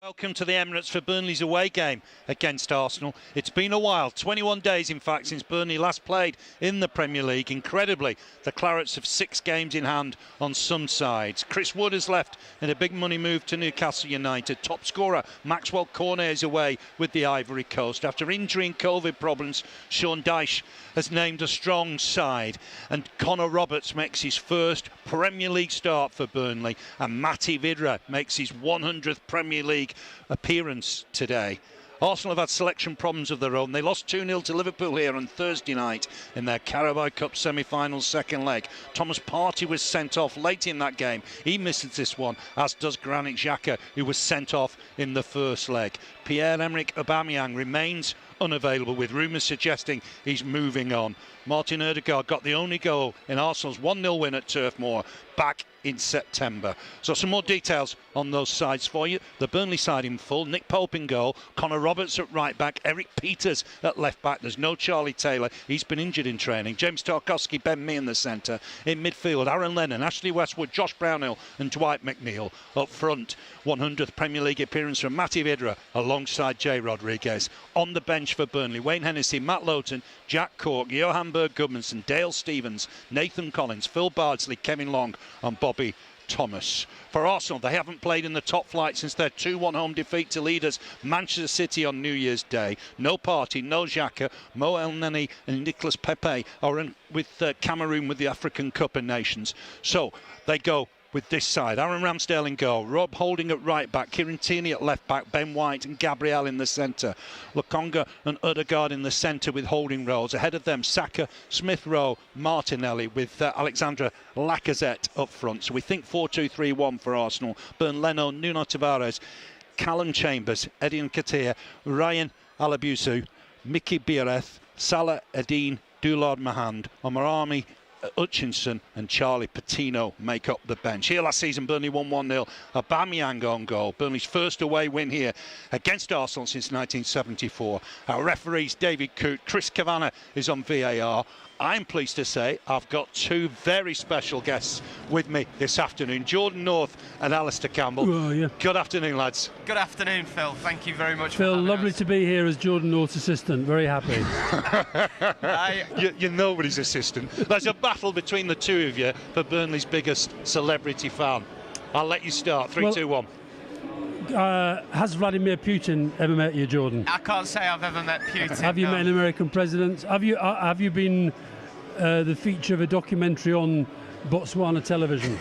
Welcome to the Emirates for Burnley's away game against Arsenal. It's been a while, 21 days in fact, since Burnley last played in the Premier League. Incredibly, the Clarets have 6 games in hand on some sides. Chris Wood has left in a big money move to Newcastle United. Top scorer Maxwell Cornet is away with the Ivory Coast. After injury and COVID problems, Sean Dyche has named a strong side. And Connor Roberts makes his first Premier League start for Burnley. And Matty Vidra makes his 100th Premier League appearance today. Arsenal have had selection problems of their own. They lost 2-0 to Liverpool here on Thursday night in their Carabao Cup semi-final second leg. Thomas Partey was sent off late in that game. He misses this one, as does Granit Xhaka, who was sent off in the first leg. Pierre-Emerick Aubameyang remains unavailable, with rumours suggesting he's moving on. Martin Ødegaard got the only goal in Arsenal's 1-0 win at Turf Moor back in September. So some more details on those sides for you. The Burnley side in full: Nick Pope in goal, Connor Roberts at right back, Eric Peters at left back. There's no Charlie Taylor, he's been injured in training. James Tarkowski, Ben Mee in the centre. In midfield, Aaron Lennon, Ashley Westwood, Josh Brownhill and Dwight McNeil. Up front, 100th Premier League appearance from Matty Vidra alongside Jay Rodriguez. On the bench for Burnley, Wayne Hennessy, Matt Lowton, Jack Cork, Johan Berg Gudmundsson, Dale Stevens, Nathan Collins, Phil Bardsley, Kevin Long and Bobby Thomas. For Arsenal, they haven't played in the top flight since their 2-1 home defeat to leaders Manchester City on New Year's Day. No Partey, no Xhaka, Mo El Neni and Nicolas Pepe are in with Cameroon with the African Cup of Nations. So they go with this side: Aaron Ramsdale in goal, Rob Holding at right back, Kieran Tierney at left back, Ben White and Gabriel in the centre, Lokonga and Ødegaard in the centre with holding roles. Ahead of them, Saka, Smith Rowe, Martinelli, with Alexandra Lacazette up front. So we think 4-2-3-1 for Arsenal. Bern Leno, Nuno Tavares, Callum Chambers, Eddie Nketiah, Ryan Alabusu, Mickey Biereth, Salah Eddine, Dulard Mahand, Omarami, Hutchinson and Charlie Patino make up the bench. Here last season, Burnley won 1-0. Aubameyang on goal. Burnley's first away win here against Arsenal since 1974. Our referees, David Coote, Chris Kavanagh is on VAR. I'm pleased to say I've got 2 very special guests with me this afternoon: Jordan North and Alistair Campbell. Oh, yeah. Good afternoon, lads. Good afternoon, Phil. Thank you very much. Phil, for lovely us. to be here as Jordan North's assistant. Very happy. You're nobody's assistant. There's a battle between the two of you for Burnley's biggest celebrity fan. I'll let you start. 3, 2, 1. Has Vladimir Putin ever met you, Jordan? I can't say I've ever met Putin. Have you met an American president? Have you been the feature of a documentary on Botswana television?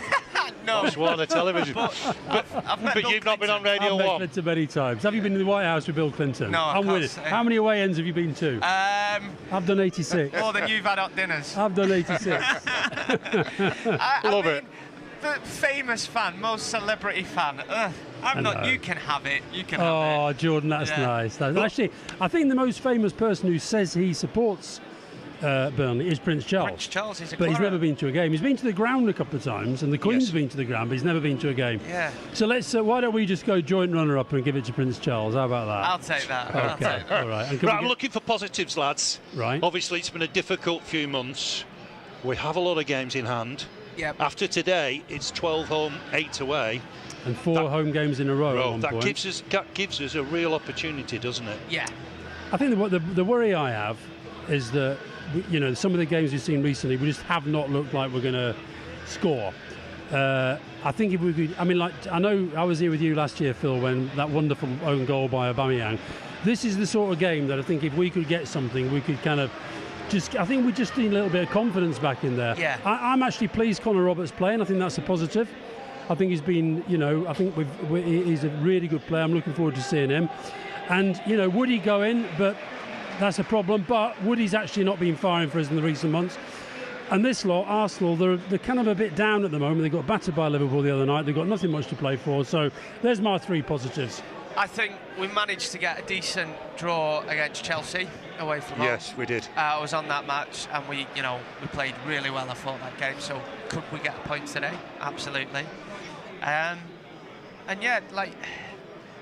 No. Botswana television. I've met But Bill you've not been on Clinton. Radio I've met 1. Clinton many times. Have you been in the White House with Bill Clinton? No, I I'm can't with it. say. How many away ends have you been to? I've done 86. More than you've had at dinners. I've done 86. I Love mean, it. The famous fan, most celebrity fan. I'm not. know. You can have it. You can Oh, have it. Jordan, that's Yeah. nice. Actually, I think the most famous person who says he supports Burnley is Prince Charles. Prince Charles is a But he's Claret. never been to a game. He's been to the ground a couple of times, and the Queen's Yes. been to the ground, but he's never been to a game. Yeah. So why don't we just go joint runner-up and give it to Prince Charles? How about that? I'll take that. I'll Okay, take that. all right. And can Right, we I'm get- looking for positives, lads. Right. Obviously, it's been a difficult few months. We have a lot of games in hand. Yep. After today, it's 12 home, 8 away. and 4 home games in a row at one That point. gives us a real opportunity, doesn't it? Yeah. I think the worry I have is that some of the games we've seen recently, we just have not looked like we're going to score. I think if we could, I know I was here with you last year, Phil, when that wonderful own goal by Aubameyang. This is the sort of game that I think if we could get something, we could kind of I think we just need a little bit of confidence back in there. Yeah. I'm actually pleased Connor Roberts playing. I think that's a positive. I think he's been, I think he's a really good player. I'm looking forward to seeing him. And, would he go in? But that's a problem. But Woody's actually not been firing for us in the recent months. And this lot, Arsenal, they're kind of a bit down at the moment. They got battered by Liverpool the other night. They've got nothing much to play for. So there's my 3 positives. I think we managed to get a decent draw against Chelsea away from home. Yes, we did. I was on that match, and we played really well, I thought, that game. So could we get a point today? Absolutely. And yeah,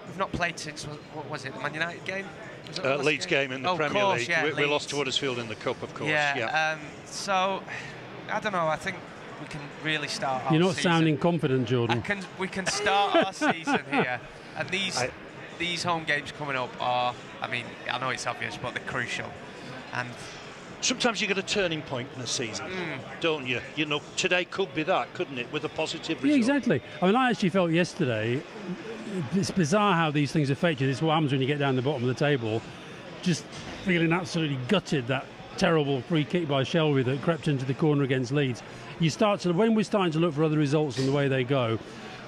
we've not played since, what was it, the Man United game? Was it the last Leeds game in the Premier course, League. yeah, We lost to Leeds. Huddersfield in the Cup, of course. Yeah. So I don't know. I think we can really start our You're not season. sounding confident, Jordan. We can start our season here, and these these home games coming up are, I mean, I know it's obvious, but they're crucial. And sometimes you get a turning point in a season, don't you? You know, today could be that, couldn't it, with a positive result? Yeah, exactly. I mean, I actually felt yesterday, it's bizarre how these things affect you. This is what happens when you get down the bottom of the table. Just feeling absolutely gutted, that terrible free kick by Shelby that crept into the corner against Leeds. You start to, when we're starting to look for other results and the way they go,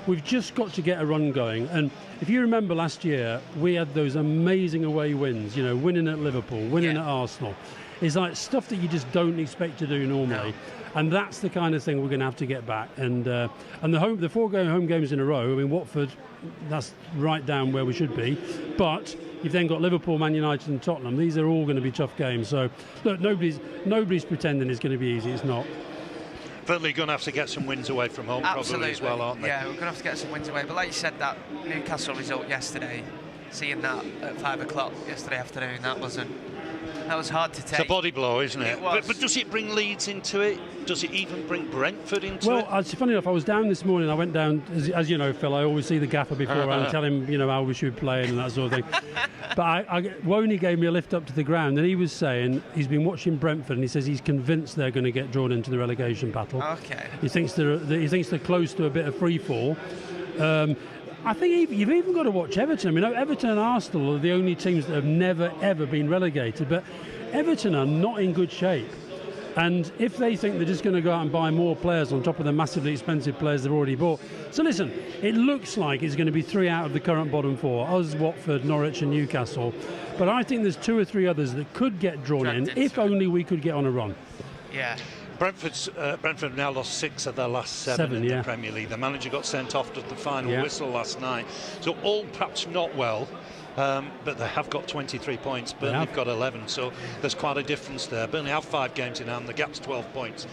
we've just got to get a run going. And if you remember last year, we had those amazing away wins, you know, winning at Liverpool, winning at Arsenal. It's like stuff that you just don't expect to do normally. No. And that's the kind of thing we're going to have to get back. And the 4 home games in a row, I mean, Watford, that's right down where we should be. But you've then got Liverpool, Man United and Tottenham. These are all going to be tough games. So, look, nobody's pretending it's going to be easy. It's not. Burnley going to have to get some wins away from home probably as well, aren't they? Yeah, we're going to have to get some wins away. But like you said, that Newcastle result yesterday, seeing that at 5 o'clock yesterday afternoon, that was hard to take. It's a body blow, isn't it? It was. But does it bring Leeds into it? Does it even bring Brentford into it? Well, it's funny enough, I was down this morning. I went down, as you know, Phil, I always see the gaffer beforehand and tell him, you know, how we should play and that sort of thing. But Woney gave me a lift up to the ground, and he was saying he's been watching Brentford, and he says he's convinced they're going to get drawn into the relegation battle. Okay. He thinks they're close to a bit of free fall. I think you've even got to watch Everton. I mean, Everton and Arsenal are the only teams that have never, ever been relegated, but Everton are not in good shape. And if they think they're just going to go out and buy more players on top of the massively expensive players they've already bought. So listen, it looks like it's going to be 3 out of the current bottom 4, us, Watford, Norwich and Newcastle. But I think there's 2 or 3 others that could get drawn in if only we could get on a run. Yeah. Brentford have now lost 6 of their last 7 in the Premier League. The manager got sent off at the final whistle last night. So all perhaps not well. But they have got 23 points. Burnley have got 11, so there's quite a difference there. Burnley have 5 games in hand. The gap's 12 points.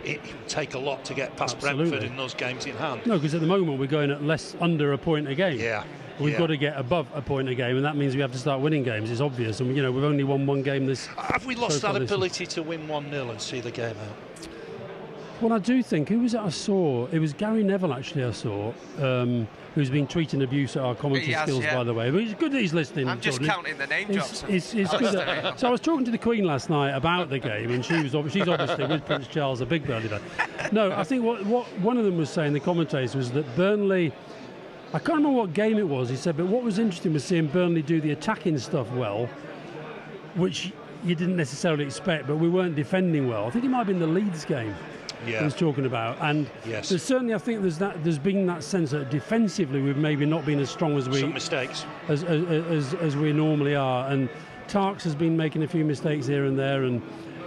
It will take a lot to get past Brentford in those games in hand. No, because at the moment we're going at under a point a game. Yeah. We've got to get above a point a game, and that means we have to start winning games. It's obvious, and you know we've only won 1 game this. Have we lost that ability to win 1-0 and see the game out? Well, I do think, who was it I saw? It was Gary Neville, actually, I saw, who's been tweeting abuse at our commentary skills, by the way. But it's good that he's listening. I'm just counting the name drops. It's good so I was talking to the Queen last night about the game, and she's obviously with Prince Charles, a big Burnley fan. No, I think what one of them was saying, the commentators, was that Burnley, I can't remember what game it was, he said, but what was interesting was seeing Burnley do the attacking stuff well, which you didn't necessarily expect, but we weren't defending well. I think it might have been the Leeds game. He was talking about, and there's certainly, I think there's been that sense that defensively we've maybe not been as strong as some mistakes as we normally are, and Tarks has been making a few mistakes here and there, and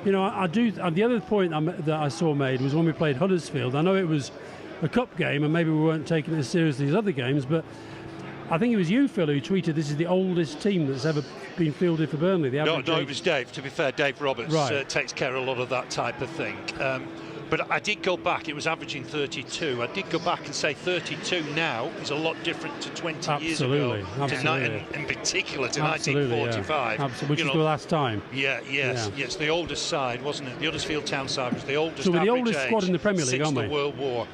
you know I do. The other point that I saw made was when we played Huddersfield. I know it was a cup game and maybe we weren't taking it as seriously as other games, but I think it was you, Phil, who tweeted this is the oldest team that's ever been fielded for Burnley. No, it was Dave. To be fair, Dave Roberts takes care of a lot of that type of thing. But I did go back, it was averaging 32. I did go back and say 32 now is a lot different to 20 years ago. Absolutely. In particular to 1945. Yeah. Which was the last time. Yes, the oldest side, wasn't it? The Huddersfield Town side was the oldest. So we're the oldest squad in the Premier League, aren't we? Since the World War,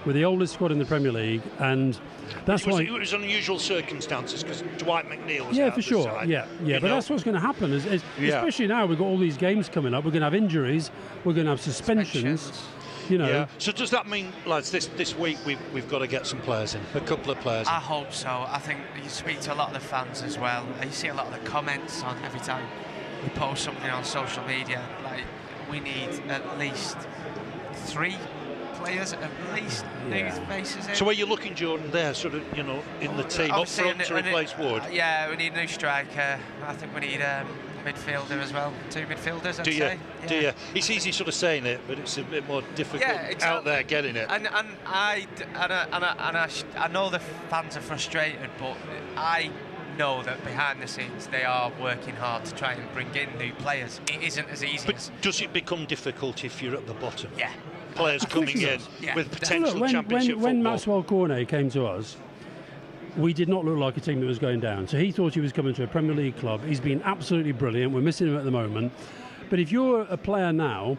We're the oldest squad in the Premier League, and that's why... It was unusual circumstances, because Dwight McNeil was out for sure. Side, but that's what's going to happen, especially now we've got all these games coming up. We're going to have injuries, we're going to have suspensions. You know. Yeah. So does that mean, lads, this week we've got to get some players in, a couple of players in? I hope so. I think you speak to a lot of the fans as well. You see a lot of the comments on every time we post something on social media. Like, we need at least 3 players, at least new faces in. So are you looking, Jordan, there, sort of, you know, in the team up front to replace Wood? Yeah, we need a new striker. I think we need midfielder as well. 2 midfielders, I'd say. Do you? It's easy sort of saying it, but it's a bit more difficult out there getting it. And I know the fans are frustrated, but I know that behind the scenes they are working hard to try and bring in new players. It isn't as easy. But does it become difficult if you're at the bottom? Yeah. Players coming in with potential championship football. When Maxwell Cornet came to us, we did not look like a team that was going down. So he thought he was coming to a Premier League club. He's been absolutely brilliant. We're missing him at the moment. But if you're a player now,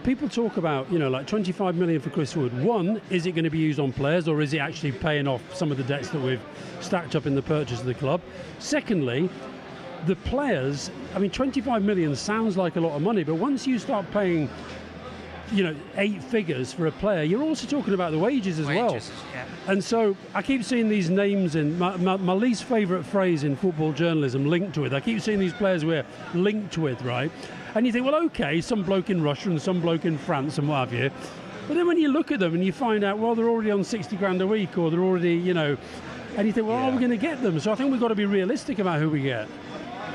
people talk about, like 25 million for Chris Wood. One, is it going to be used on players, or is it actually paying off some of the debts that we've stacked up in the purchase of the club? Secondly, the players, 25 million sounds like a lot of money, but once you start paying 8 figures for a player, you're also talking about the wages as well. Yeah. And so I keep seeing these names in my least favourite phrase in football journalism, linked with. I keep seeing these players we're linked with, right? And you think, well, okay, some bloke in Russia and some bloke in France and what have you. But then when you look at them and you find out, well, they're already on 60 grand a week, or they're already, and you think, well, are we going to get them? So I think we've got to be realistic about who we get.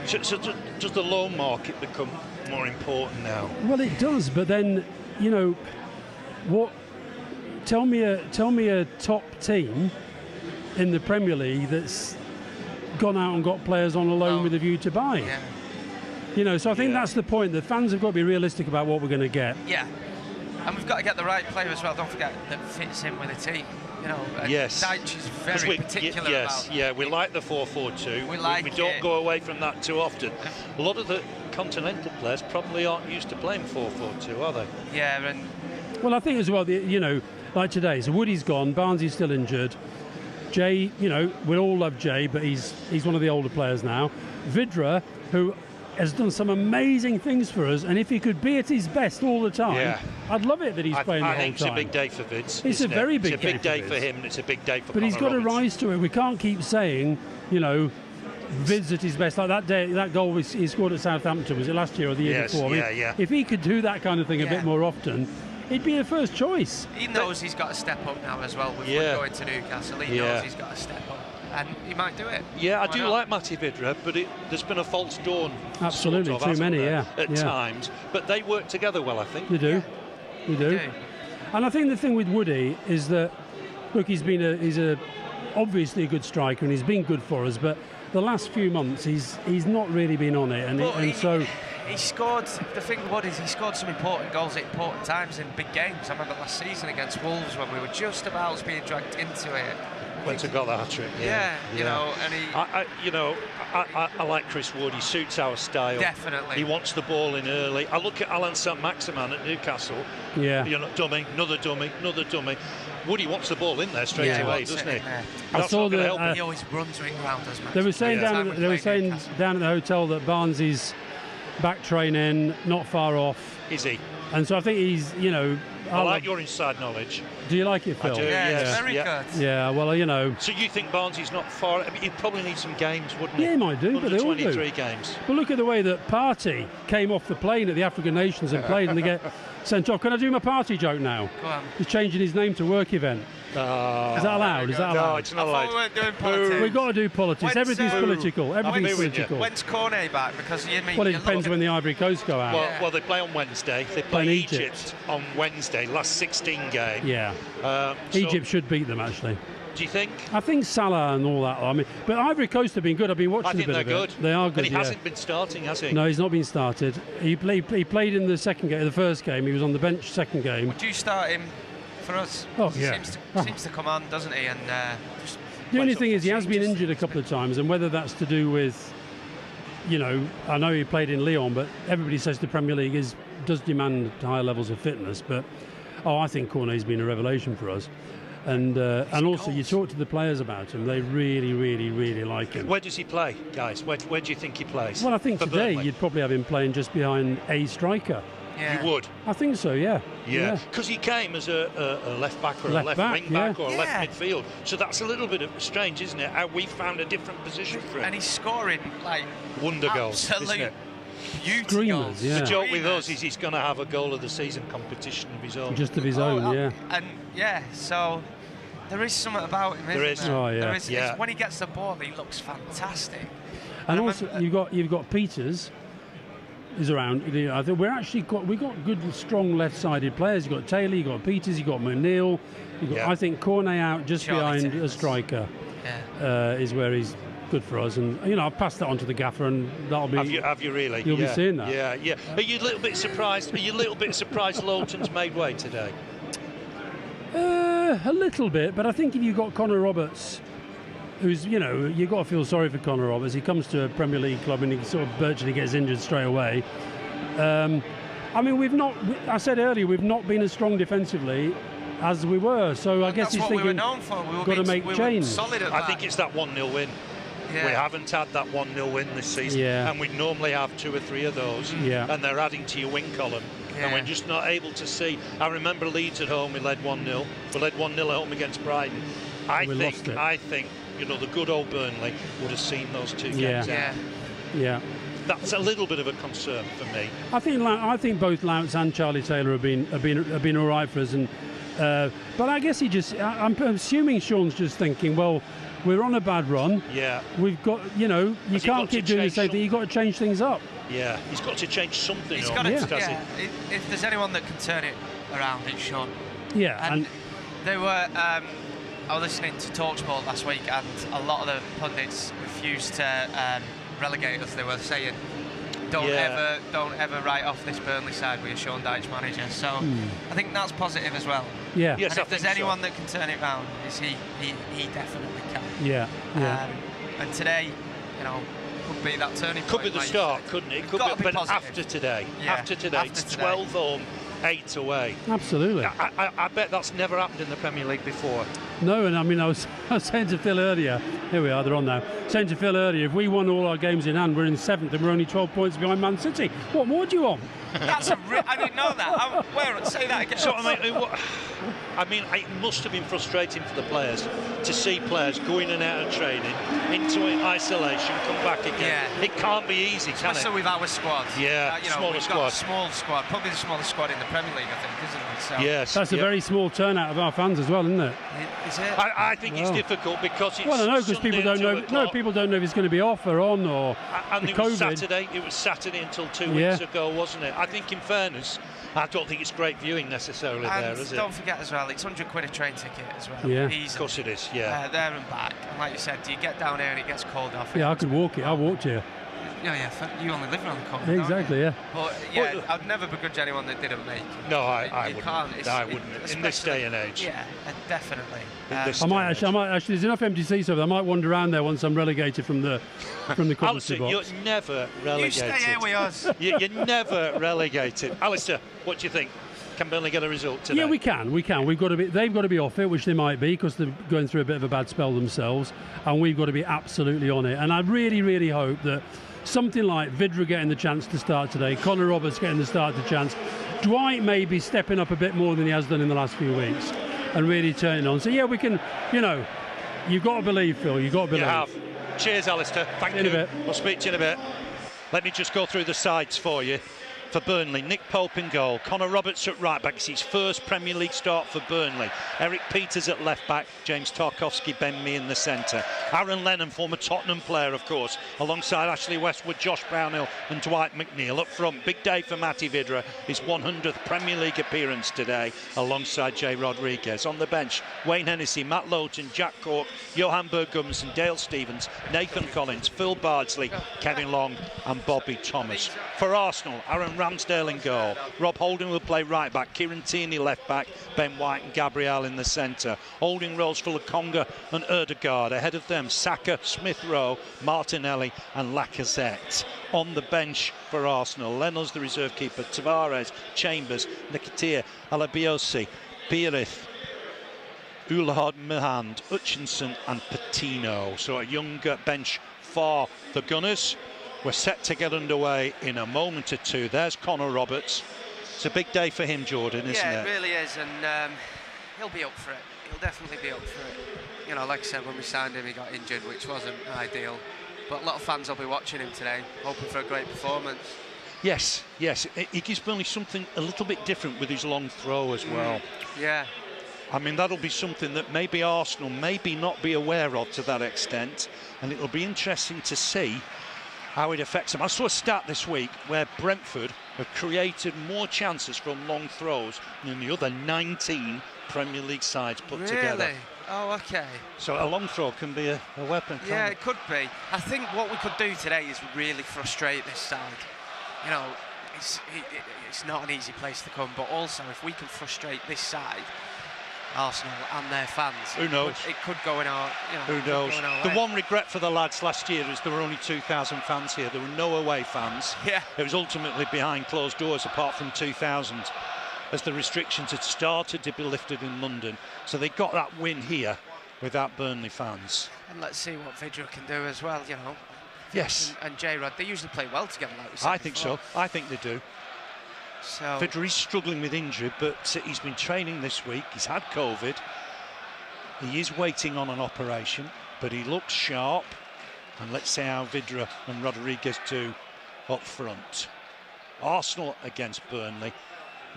So does the loan market become more important now? Well, it does, but then, what? Tell me a top team in the Premier League that's gone out and got players on a loan with a view to buy. Yeah. So I think that's the point. The fans have got to be realistic about what we're going to get. Yeah. And we've got to get the right player as well. Don't forget that fits in with the team. Yes. Deitch is very particular yes, about. Yeah, we like the 4-4-2. We don't go away from that too often. A lot of the continental players probably aren't used to playing 4-4-2, are they? Yeah, and well, I think as well, like today, so Woody's gone, Barnsley's still injured. Jay, we all love Jay, but he's one of the older players now. Vidra, who has done some amazing things for us, and if he could be at his best all the time, I'd love it that he's playing the whole time. I think it's a big day for Vids. It's a very big day. It's a big day for him, and it's a big day for But he's got to Roberts. rise to it. We can't keep saying, Vids at his best. Like that day, that goal he scored at Southampton, was it last year or the year before? If he could do that kind of thing a bit more often, he'd be a first choice. He knows he's got to step up now as well with going to Newcastle. He knows he's got to step up, and he might do it. Yeah, I do like Matty Vidra, but there's been a false dawn. Absolutely, too many, at times. But they work together well, I think. They do. They do. And I think the thing with Woody is that, look, he's obviously a good striker, and he's been good for us, but the last few months he's not really been on it, so he scored. The thing is, he scored some important goals at important times in big games. I remember last season against Wolves when we were just about being dragged into it. Went and got the hat-trick. I like Chris Wood. He suits our style. Definitely. He wants the ball in early. I look at Alan St-Maximin at Newcastle. Yeah. Dummy, another dummy. Woody wants the ball in there straight away, doesn't he? I saw that he always runs ring round us, man. They were saying down at the hotel that Barnes' back training not far off. Is he? And so I think he's, I like your inside knowledge. Do you like it, Phil? I do, it's very good. Yeah, well, So you think Barnsley's not far? He'd probably need some games, wouldn't he? Yeah, he might do, but they all do. 23 games. But look at the way that Partey came off the plane at the African Nations and played, and they get sent off. Can I do my Partey joke now? Go on. He's changing his name to Work Event. Is that allowed? No, it's not allowed. We weren't doing politics. We've got to do politics. Everything's political. Everything's political. When's Cornet back? Because well, it depends when the Ivory Coast go out. Well, they play on Wednesday. They play Egypt on Wednesday. Last 16 game. Yeah. Egypt should beat them, actually. Do you think? I think Salah and all that. But Ivory Coast have been good. I've been watching a bit of it. I think they're good. They are good. And he hasn't been starting, has he? No, he's not been started. He played in the second game, the first game. He was on the bench second game. Would you start him for us? Oh, he yeah. Seems to come on, doesn't he? And the only thing is, he has been injured a couple of times, and whether that's to do with, I know he played in Lyon, but everybody says the Premier League does demand higher levels of fitness. But I think Cornet's been a revelation for us. And also, you talk to the players about him; they really, really, really like him. Where does he play, guys? Where do you think he plays? Well, I think today Burnley? you'd probably have him playing just behind a striker. Yeah. You would? I think so, yeah. Yeah, because he came as a left back or a left wing back or a left midfield. So that's a little bit strange, isn't it? How we found a different position for him. And he's scoring wonder goals, isn't it? Beauty goals. Yeah. The joke with us is he's going to have a goal of the season competition of his own. Just of his own, yeah. And so there is something about him, isn't there? Oh, yeah. There is, when he gets the ball, he looks fantastic. And also, you've got Peters is around. I think we've got good, strong left-sided players. You've got Taylor, you've got Peters, you've got McNeil. I think Cornet out just behind a striker is where he's good for us. And I've passed that on to the gaffer, and that'll be. Have you really? You'll be seeing that. Yeah. Are you a little bit surprised? Lowton's made way today? A little bit, but I think if you've got Connor Roberts, who's, you've got to feel sorry for Connor Roberts. He comes to a Premier League club and he sort of virtually gets injured straight away. I mean, I said earlier, we've not been as strong defensively as we were. So I guess he's thinking, we were known for. Got to make change. Solid at I think it's that 1-0 win. Yeah. We haven't had that 1-0 win this season, and we normally have 2 or 3 of those, and they're adding to your win column, and we're just not able to see. I remember Leeds at home, we led 1-0. We led 1-0 at home against Brighton. I think, you know, the good old Burnley would have seen those 2 games out. Yeah. That's a little bit of a concern for me. I think both Louts and Charlie Taylor have been all right for us, and but I guess I'm assuming Sean's just thinking, well, we're on a bad run. Yeah. We've got, you know, you can't keep doing the same thing. You've got to change things up. Yeah. He's got to change something. He's got to, if there's anyone that can turn it around, it's Sean. Yeah. And they were. I was listening to TalkSport last week, and a lot of the pundits refused to relegate us. They were saying, don't ever write off this Burnley side with a Sean Dyche manager. So I think that's positive as well. Yeah. Yes, and if there's anyone that can turn it round, is he definitely can. Yeah. And today, you know, could be that turning point. Could be the start, couldn't it? Could be, but after today, it's 12 home, 8 away. Absolutely. I bet that's never happened in the Premier League before. No, and I mean, I was saying to Phil earlier, here we are, they're on now, saying to Phil earlier, if we won all our games in hand, we're in 7th and we're only 12 points behind Man City. What more do you want? That's I didn't know that. Say that again. So, I mean, it must have been frustrating for the players to see players go in and out of training, into isolation, come back again. Yeah. It can't be easy, can it? Especially with our squad. Yeah, you know, we've got a small squad, probably the smallest squad in the Premier League, I think, isn't it? So yes. That's a very small turnout of our fans as well, isn't it? Is it? I think it's difficult because it's. Well, I know, because people don't know. No, people don't know if it's going to be off or on or. And it was Saturday. It was Saturday until 2 weeks ago, wasn't it? I think, in fairness, I don't think it's great viewing necessarily there, is it? Don't forget as well, it's £100 a train ticket as well. Yeah, easily. Of course it is. Yeah. There and back, and like you said, do you get down here and it gets cold off? Yeah, I could walk it. I walked here. Yeah, you only live around the corner. Exactly, yeah. But I'd never begrudge anyone that didn't make it. No, I wouldn't. I wouldn't. In this day and age. Yeah, definitely. I might actually. There's enough empty seats over there. I might wander around there once I'm relegated from the coventry box. You're never relegated. You stay here with us. You're never relegated. Alistair, what do you think? Can Burnley get a result today? Yeah, we can. They've got to be off it, which they might be because they're going through a bit of a bad spell themselves, and we've got to be absolutely on it. And I really, really hope that something like Vidra getting the chance to start today, Connor Roberts getting the start to chance, Dwight maybe stepping up a bit more than he has done in the last few weeks, and really turning on. So yeah, we can. You know, you've got to believe, Phil. You've got to believe. You have. Cheers, Alistair. Thank you. In a bit. We'll speak to you in a bit. Let me just go through the sides for you. For Burnley, Nick Pope in goal, Connor Roberts at right back. It's his first Premier League start for Burnley. Eric Peters at left back, James Tarkowski, Ben Mee in the centre. Aaron Lennon, former Tottenham player, of course, alongside Ashley Westwood, Josh Brownhill and Dwight McNeil. Up front, big day for Matty Vidra, his 100th Premier League appearance today, alongside Jay Rodriguez. On the bench, Wayne Hennessy, Matt Lowton, Jack Cork, Johan Berg-Gudmundsson, Dale Stevens, Nathan Collins, Phil Bardsley, Kevin Long and Bobby Thomas. For Arsenal, Aaron Ramsdale in goal. Rob Holding will play right back. Kieran Tierney left back. Ben White and Gabriel in the centre. Holding roles for Lokonga and Erdegaard. Ahead of them, Saka, Smith-Rowe, Martinelli and Lacazette. On the bench for Arsenal, Lennon's the reserve keeper. Tavares, Chambers, Nketiah, Alabiosi, Beerith, Ulahad Mahand, Hutchinson and Patino. So a younger bench for the Gunners. We're set to get underway in a moment or two. There's Connor Roberts. It's a big day for him, Jordan, isn't it? Yeah, it really is, and he'll be up for it. He'll definitely be up for it. You know, like I said, when we signed him, he got injured, which wasn't ideal. But a lot of fans will be watching him today, hoping for a great performance. Yes. He gives Burnley something a little bit different with his long throw as well. Yeah. I mean, that'll be something that maybe Arsenal maybe not be aware of to that extent, and it'll be interesting to see how it affects them. I saw a stat this week where Brentford have created more chances from long throws than the other 19 Premier League sides put together. Really? Oh, okay. So a long throw can be a weapon, can't it could be. I think what we could do today is really frustrate this side. You know, it's not an easy place to come, but also if we can frustrate this side, Arsenal and their fans. Who knows? It could go in our. Who knows? The one regret for the lads last year is there were only 2,000 fans here. There were no away fans. Yeah. It was ultimately behind closed doors, apart from 2,000, as the restrictions had started to be lifted in London. So they got that win here without Burnley fans. And let's see what Vidra can do as well. Yes. And J-Rod, they usually play well together, like we said I think before. so. I think they do. So Vidra is struggling with injury, but he's been training this week. He's had COVID. He is waiting on an operation, but he looks sharp. And let's see how Vidra and Rodriguez do up front. Arsenal against Burnley.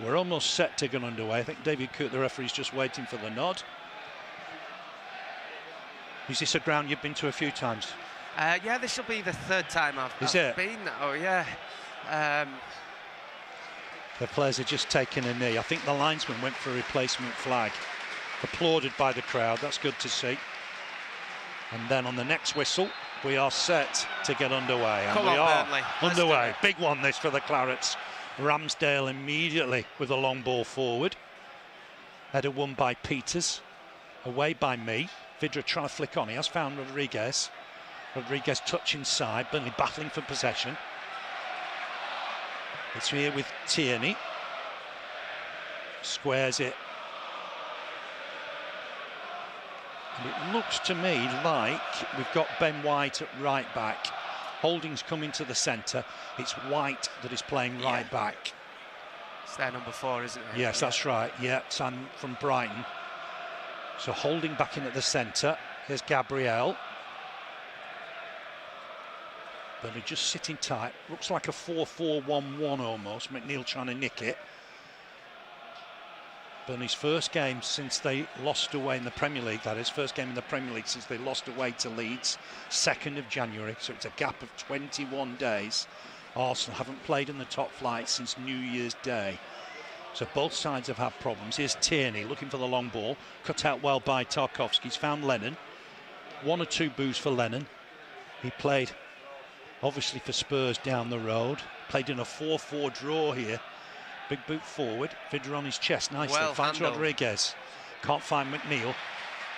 We're almost set to get underway. I think David Cook, the referee, is just waiting for the nod. Is this a ground you've been to a few times? yeah, this will be the third time I've been. Oh yeah. The players are just taking a knee. I think the linesman went for a replacement flag. Applauded by the crowd. That's good to see. And then on the next whistle, we are set to get underway. And Come we on, are Burnley. underway. Big one this for the Clarets. Ramsdale immediately with a long ball forward. Header won by Peters. Away by me. Vidra trying to flick on. He has found Rodriguez. Rodriguez touch inside. Burnley battling for possession. It's here with Tierney. Squares it. And it looks to me like we've got Ben White at right back. Holding's coming to the centre. It's White that is playing right back. It's their number 4, isn't it? Yes, that's right. Yeah, Sam from Brighton. So Holding back in at the centre. Here's Gabriel. Burnley just sitting tight. Looks like a 4-4-1-1 almost. McNeil trying to nick it. Burnley's first game since they lost away in the Premier League, that is. First game in the Premier League since they lost away to Leeds, 2nd of January. So it's a gap of 21 days. Arsenal haven't played in the top flight since New Year's Day. So both sides have had problems. Here's Tierney looking for the long ball. Cut out well by Tarkowski. He's found Lennon. 1 or 2 boos for Lennon. He played obviously for Spurs down the road. Played in a 4-4 draw here. Big boot forward. Vidra on his chest nicely. Well finds handled. Rodriguez. Can't find McNeil.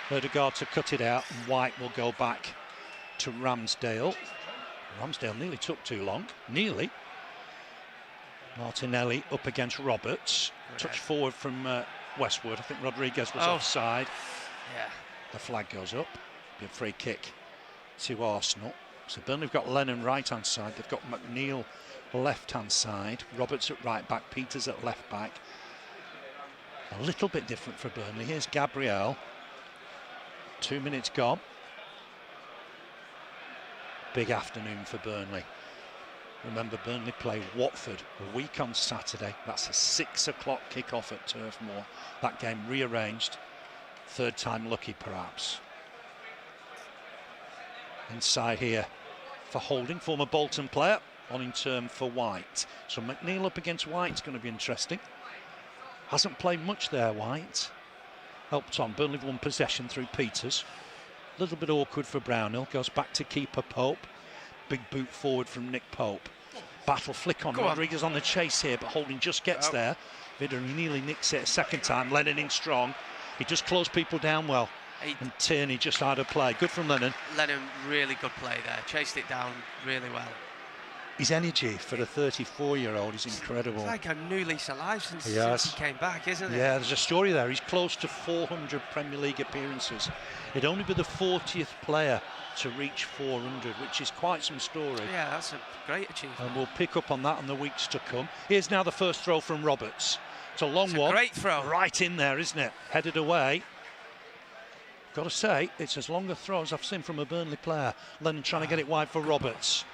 Ødegaard to cut it out. And White will go back to Ramsdale. Ramsdale nearly took too long. Nearly. Martinelli up against Roberts. Touch forward from Westwood. I think Rodriguez was offside. Yeah. The flag goes up. Be a free kick to Arsenal. So Burnley have got Lennon right hand side. They've got McNeil left hand side. Roberts at right back. Peters at left back. A little bit different for Burnley. Here's Gabriel. 2 minutes gone. Big afternoon for Burnley. Remember, Burnley play Watford a week on Saturday. That's a 6 o'clock kick-off at Turf Moor. That game rearranged. Third time lucky, perhaps. Inside here for Holding, former Bolton player, on in turn for White. So McNeil up against White's going to be interesting. Hasn't played much there, White. Helped on. Burnley won possession through Peters. A little bit awkward for Brownhill. Goes back to keeper Pope. Big boot forward from Nick Pope. Battle flick on. Rodriguez on the chase here, but Holding just gets there. Vidra nearly nicks it a second time. Lennon in strong. He just closed people down well. And Tierney just out of play. Good from Lennon. Lennon, really good play there. Chased it down really well. His energy for a 34-year-old is incredible. It's like a new lease of life since he came back, isn't it? Yeah, there's a story there. He's close to 400 Premier League appearances. He'd only be the 40th player to reach 400, which is quite some story. Yeah, that's a great achievement. And we'll pick up on that in the weeks to come. Here's now the first throw from Roberts. It's a long one. Great throw. Right in there, isn't it? Headed away. Got to say, it's as long a throw as I've seen from a Burnley player. Lennon trying to get it wide for Roberts.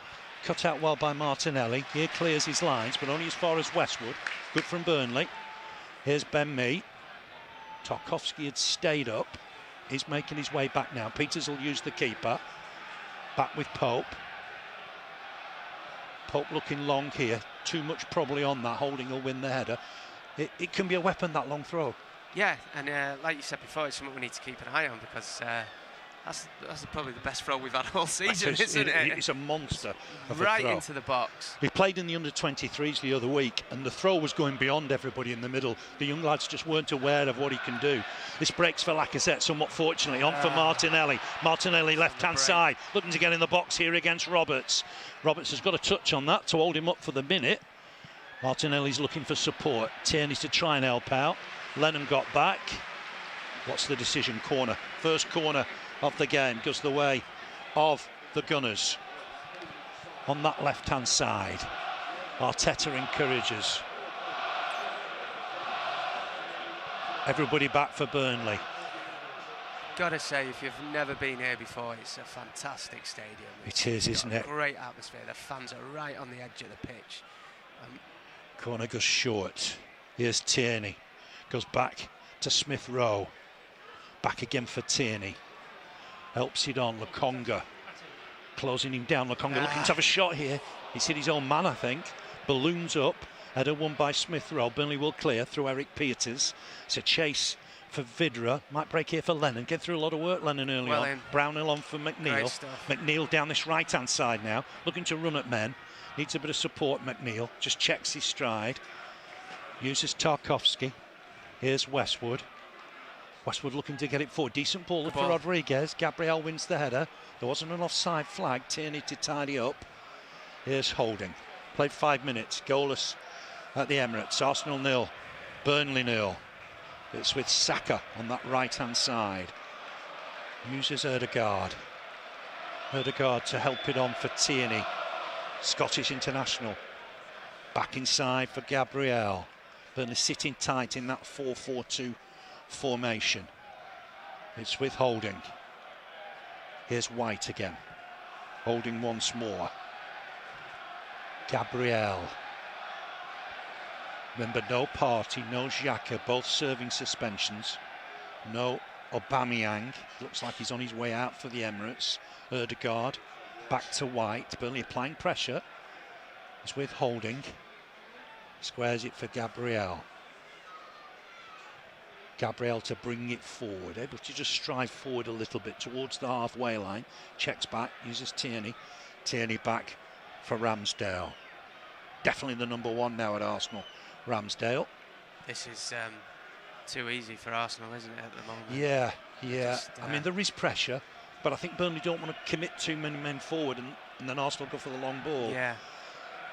Cut out well by Martinelli. Here clears his lines, but only as far as Westwood. Good from Burnley. Here's Ben Mee. Tarkowski had stayed up. He's making his way back now. Peters will use the keeper. Back with Pope. Pope looking long here. Too much probably on that. Holding will win the header. It can be a weapon, that long throw. Yeah, and like you said before, it's something we need to keep an eye on because That's probably the best throw we've had all season, isn't it? It's a monster of a right throw. into the box. He played in the under-23s the other week, and the throw was going beyond everybody in the middle. The young lads just weren't aware of what he can do. This breaks for Lacazette, somewhat fortunately. On for Martinelli. Martinelli, left-hand side, looking to get in the box here against Roberts. Roberts has got a touch on that to hold him up for the minute. Martinelli's looking for support. Tierney's to try and help out. Lennon got back. What's the decision? Corner. First corner of the game goes the way of the Gunners. On that left-hand side, Arteta encourages. Everybody back for Burnley. Gotta say, if you've never been here before, it's a fantastic stadium. It is, isn't it? Great atmosphere. The fans are right on the edge of the pitch. Corner goes short. Here's Tierney. Goes back to Smith Rowe. Back again for Tierney. Helps it on. Lokonga closing him down. Lokonga looking to have a shot here. He's hit his own man, I think. Balloons up. Header won by Smith Rowe. Burnley will clear through Eric Peters. It's a chase for Vidra. Might break here for Lennon. Get through a lot of work, Lennon, early on. Brownhill on for McNeil. McNeil down this right-hand side now. Looking to run at men. Needs a bit of support, McNeil. Just checks his stride. Uses Tarkowski. Here's Westwood. Westwood looking to get it forward. Decent ball for Rodriguez. Gabriel wins the header. There wasn't an offside flag. Tierney to tidy up. Here's Holding. Played 5 minutes. Goalless at the Emirates. Arsenal 0. Burnley 0. It's with Saka on that right-hand side. Uses Ødegaard. Ødegaard to help it on for Tierney. Scottish international. Back inside for Gabriel. Burnley sitting tight in that 4-4-2 formation. It's with Holding. Here's White again. Holding once more. Gabriel. Remember, no Partey, no Xhaka, both serving suspensions. No Aubameyang. Looks like he's on his way out for the Emirates. Ødegaard. Back to White. Burnley applying pressure. It's with Holding. Squares it for Gabriel. Gabriel to bring it forward, able to just strive forward a little bit towards the halfway line. Checks back, uses Tierney. Tierney back for Ramsdale. Definitely the number one now at Arsenal, Ramsdale. This is too easy for Arsenal, isn't it, at the moment? Yeah. I mean, there is pressure, but I think Burnley don't want to commit too many men forward and then Arsenal go for the long ball. Yeah.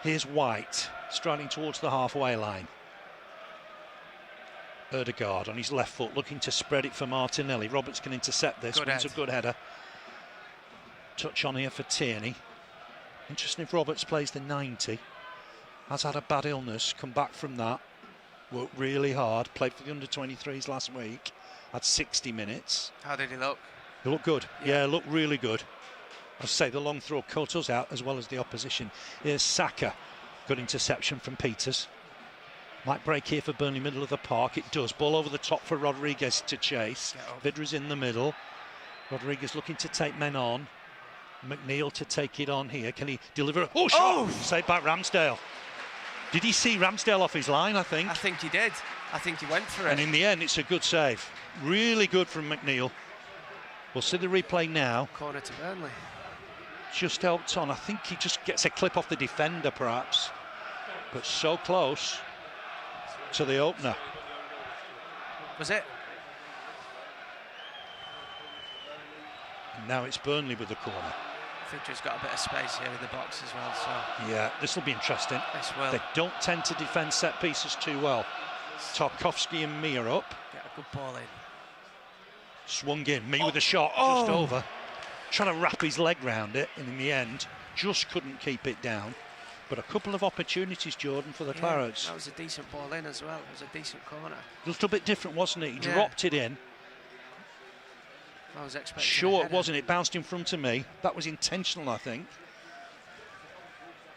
Here's White, striding towards the halfway line. Ødegaard on his left foot, looking to spread it for Martinelli. Roberts can intercept this. It's a good header. Touch on here for Tierney. Interesting if Roberts plays the 90. Has had a bad illness, come back from that. Worked really hard. Played for the under-23s last week. Had 60 minutes. How did he look? He looked good. Yeah, looked really good. I say the long throw cut us out as well as the opposition. Here's Saka. Good interception from Peters. Might break here for Burnley, middle of the park. It does. Ball over the top for Rodriguez to chase. Vidra's in the middle. Rodriguez looking to take men on. McNeil to take it on here. Can he deliver? Oh, shot! Oh! Saved by Ramsdale. Did he see Ramsdale off his line, I think? I think he did. I think he went for it. And in the end, it's a good save. Really good from McNeil. We'll see the replay now. Corner to Burnley. Just helped on. I think he just gets a clip off the defender, perhaps. But so close to the opener. Was it? And now it's Burnley with the corner. Vidra's got a bit of space here in the box as well, so... Yeah, this will be interesting. This will. They don't tend to defend set pieces too well. Tarkowski and Mee are up. Get a good ball in. Swung in, Mee with a shot, just over. Trying to wrap his leg round it, and in the end, just couldn't keep it down. But a couple of opportunities, Jordan, for the Clarets. That was a decent ball in as well. It was a decent corner. A little bit different, wasn't it? He dropped it in. I was expecting Short, wasn't it? Bounced in front of me. That was intentional, I think.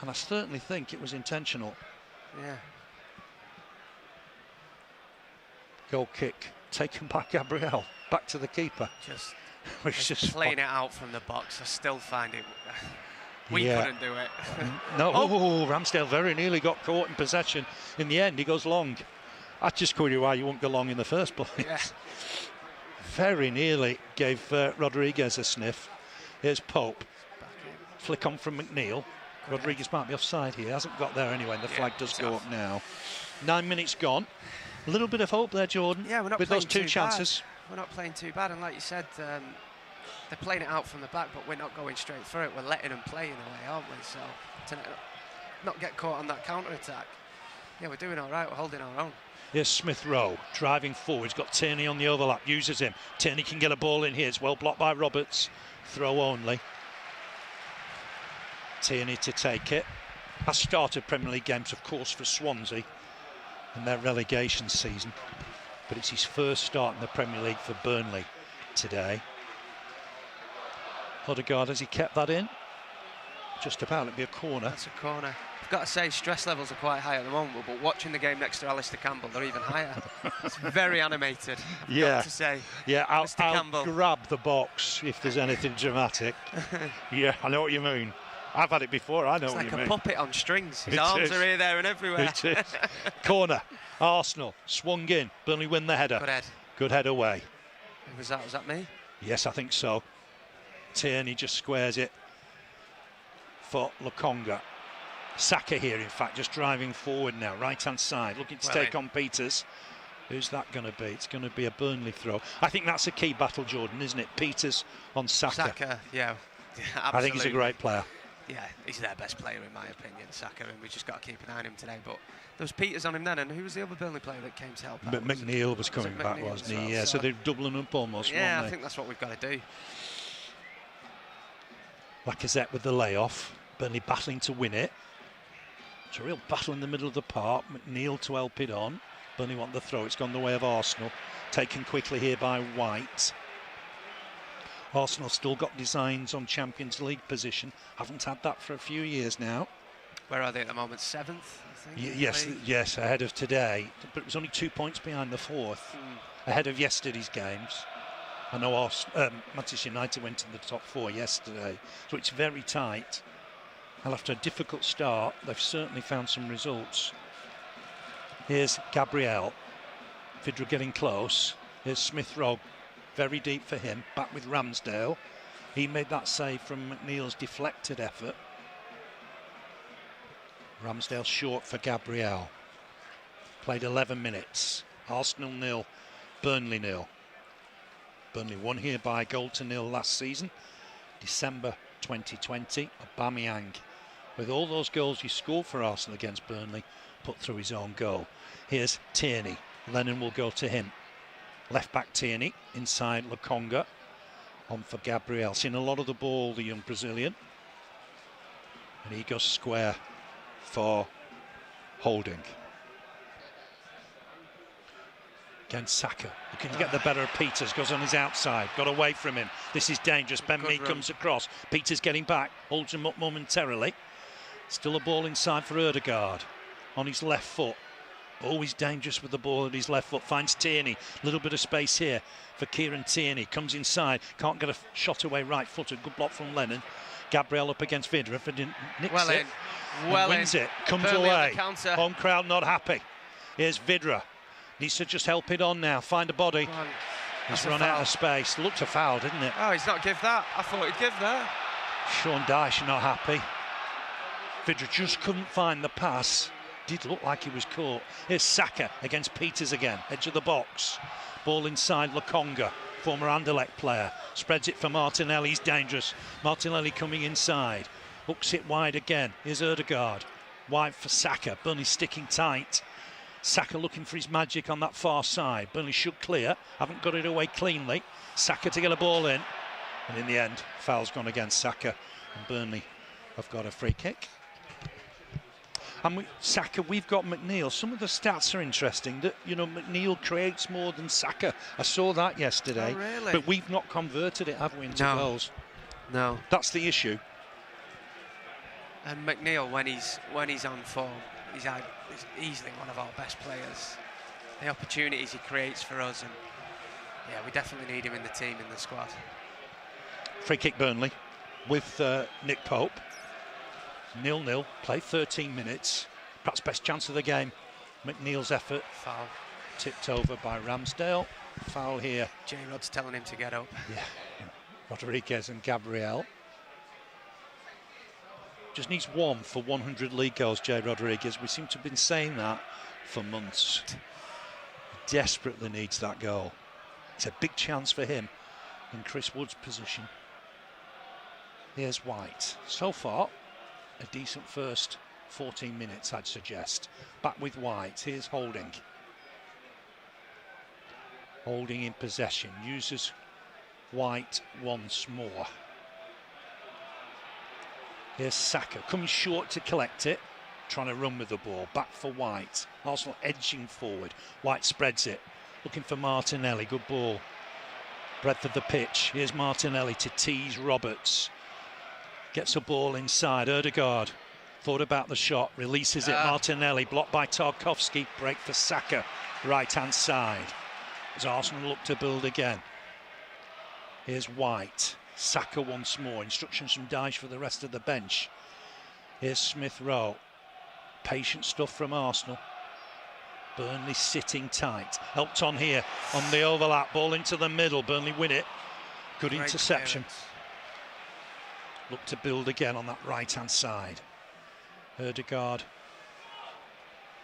And I certainly think it was intentional. Yeah. Goal kick taken by Gabriel. Back to the keeper. Just playing it out from the box. I still find it... We couldn't do it. No, Ramsdale very nearly got caught in possession. In the end, he goes long. I just query why you won't go long in the first place. Yeah. very nearly gave Rodriguez a sniff. Here's Pope. Flick on from McNeil. Rodriguez might be offside here. Hasn't got there anyway, and the flag does go up now. 9 minutes gone. A little bit of hope there, Jordan. Yeah, we're not with playing those two chances. We're not playing too bad, and like you said, they're playing it out from the back, but we're not going straight through it. We're letting them play in a way, aren't we? So to not get caught on that counter-attack. Yeah, we're doing all right. We're holding our own. Here's Smith Rowe driving forward. He's got Tierney on the overlap. Uses him. Tierney can get a ball in here. It's well blocked by Roberts. Throw only. Tierney to take it. Has started Premier League games, of course, for Swansea in their relegation season, but it's his first start in the Premier League for Burnley today. Odegaard, has he kept that in? Just about. It'd be a corner. That's a corner. I've got to say, stress levels are quite high at the moment, but watching the game next to Alistair Campbell, they're even higher. It's very animated, I've got to say. Yeah, I'll grab the box if there's anything dramatic. Yeah, I know what you mean. I've had it before, I know what you mean. It's like a puppet on strings. His arms are here, there and everywhere. It is. Corner. Arsenal swung in. Burnley win the header. Good head. Good head away. Was that me? Yes, I think so. Tierney just squares it for Lokonga. Saka here, in fact, just driving forward now. Right-hand side, looking to take on Peters. Who's that going to be? It's going to be a Burnley throw. I think that's a key battle, Jordan, isn't it? Peters on Saka. Saka, yeah absolutely. I think he's a great player. Yeah, he's their best player in my opinion, Saka, and we just got to keep an eye on him today. But there was Peters on him then, and who was the other Burnley player that came to help out? McNeil was coming back, wasn't he? Yeah, so they're doubling up almost, yeah, weren't they? I think that's what we've got to do. Lacazette with the layoff. Burnley battling to win it. It's a real battle in the middle of the park. McNeil to help it on. Burnley want the throw. It's gone the way of Arsenal. Taken quickly here by White. Arsenal still got designs on Champions League position. Haven't had that for a few years now. Where are they at the moment? 7th, I think? Yes, ahead of today. But it was only 2 points behind the 4th. Ahead of yesterday's games. I know Manchester United went in the top 4 yesterday. So it's very tight. And after a difficult start, they've certainly found some results. Here's Gabriel. Vidra getting close. Here's Smith Rowe. Very deep for him. Back with Ramsdale. He made that save from McNeil's deflected effort. Ramsdale short for Gabriel. Played 11 minutes. Arsenal 0, Burnley 0. Burnley won here by 1-0 last season. December 2020. Aubameyang, with all those goals he scored for Arsenal against Burnley, put through his own goal. Here's Tierney. Lennon will go to him. Left back Tierney, inside Lokonga. On for Gabriel. Seen a lot of the ball, the young Brazilian. And he goes square for Holding. Again, Saka looking to get the better of Peters. Goes on his outside. Got away from him. This is dangerous. Ben Mee comes across. Peters getting back. Holds him up momentarily. Still a ball inside for Odegaard. On his left foot. Always dangerous with the ball at his left foot. Finds Tierney. Little bit of space here for Kieran Tierney. Comes inside. Can't get a shot away right-footed. Good block from Lennon. Gabriel up against Vidra. If it nicks it. Wins it. Comes Burnley away. Home crowd not happy. Here's Vidra. Needs to just help it on now. Find a body. He's run out of space. Looked a foul, didn't it? Oh, he's not give that. I thought he'd give that. Sean Dyche not happy. Vidra just couldn't find the pass. Did look like he was caught. Here's Saka against Peters again. Edge of the box. Ball inside Lokonga, former Anderlecht player. Spreads it for Martinelli. He's dangerous. Martinelli coming inside. Hooks it wide again. Here's Odegaard. Wide for Saka. Burnley sticking tight. Saka looking for his magic on that far side. Burnley should clear. Haven't got it away cleanly. Saka to get a ball in. And in the end, foul's gone against Saka. And Burnley have got a free kick. And Saka, we've got McNeil. Some of the stats are interesting. That, you know, McNeil creates more than Saka. I saw that yesterday. Oh, really? But we've not converted it, have we, into goals? No. That's the issue. And McNeil, when he's on form, he's easily one of our best players. The opportunities he creates for us, and yeah, we definitely need him in the team, in the squad. Free kick Burnley with Nick Pope. 0-0, played 13 minutes. Perhaps best chance of the game. McNeil's effort. Foul. Tipped over by Ramsdale. Foul here. J-Rod's telling him to get up. Yeah, Rodriguez and Gabriel. Just needs one for 100 league goals, J. Rodriguez. We seem to have been saying that for months. Desperately needs that goal. It's a big chance for him in Chris Wood's position. Here's White. So far, a decent first 14 minutes, I'd suggest. Back with White. Here's Holding. Holding in possession. Uses White once more. Here's Saka, coming short to collect it, trying to run with the ball. Back for White. Arsenal edging forward. White spreads it, looking for Martinelli. Good ball. Breadth of the pitch. Here's Martinelli to tease Roberts. Gets a ball inside. Ødegaard thought about the shot, releases it. Martinelli blocked by Tarkowski. Break for Saka, right-hand side. As Arsenal look to build again. Here's White. Saka once more. Instructions from Dyche for the rest of the bench. Here's Smith Rowe. Patient stuff from Arsenal. Burnley sitting tight. Helped on here on the overlap. Ball into the middle. Burnley win it. Good Great interception. clearance. Look to build again on that right-hand side. Ødegaard.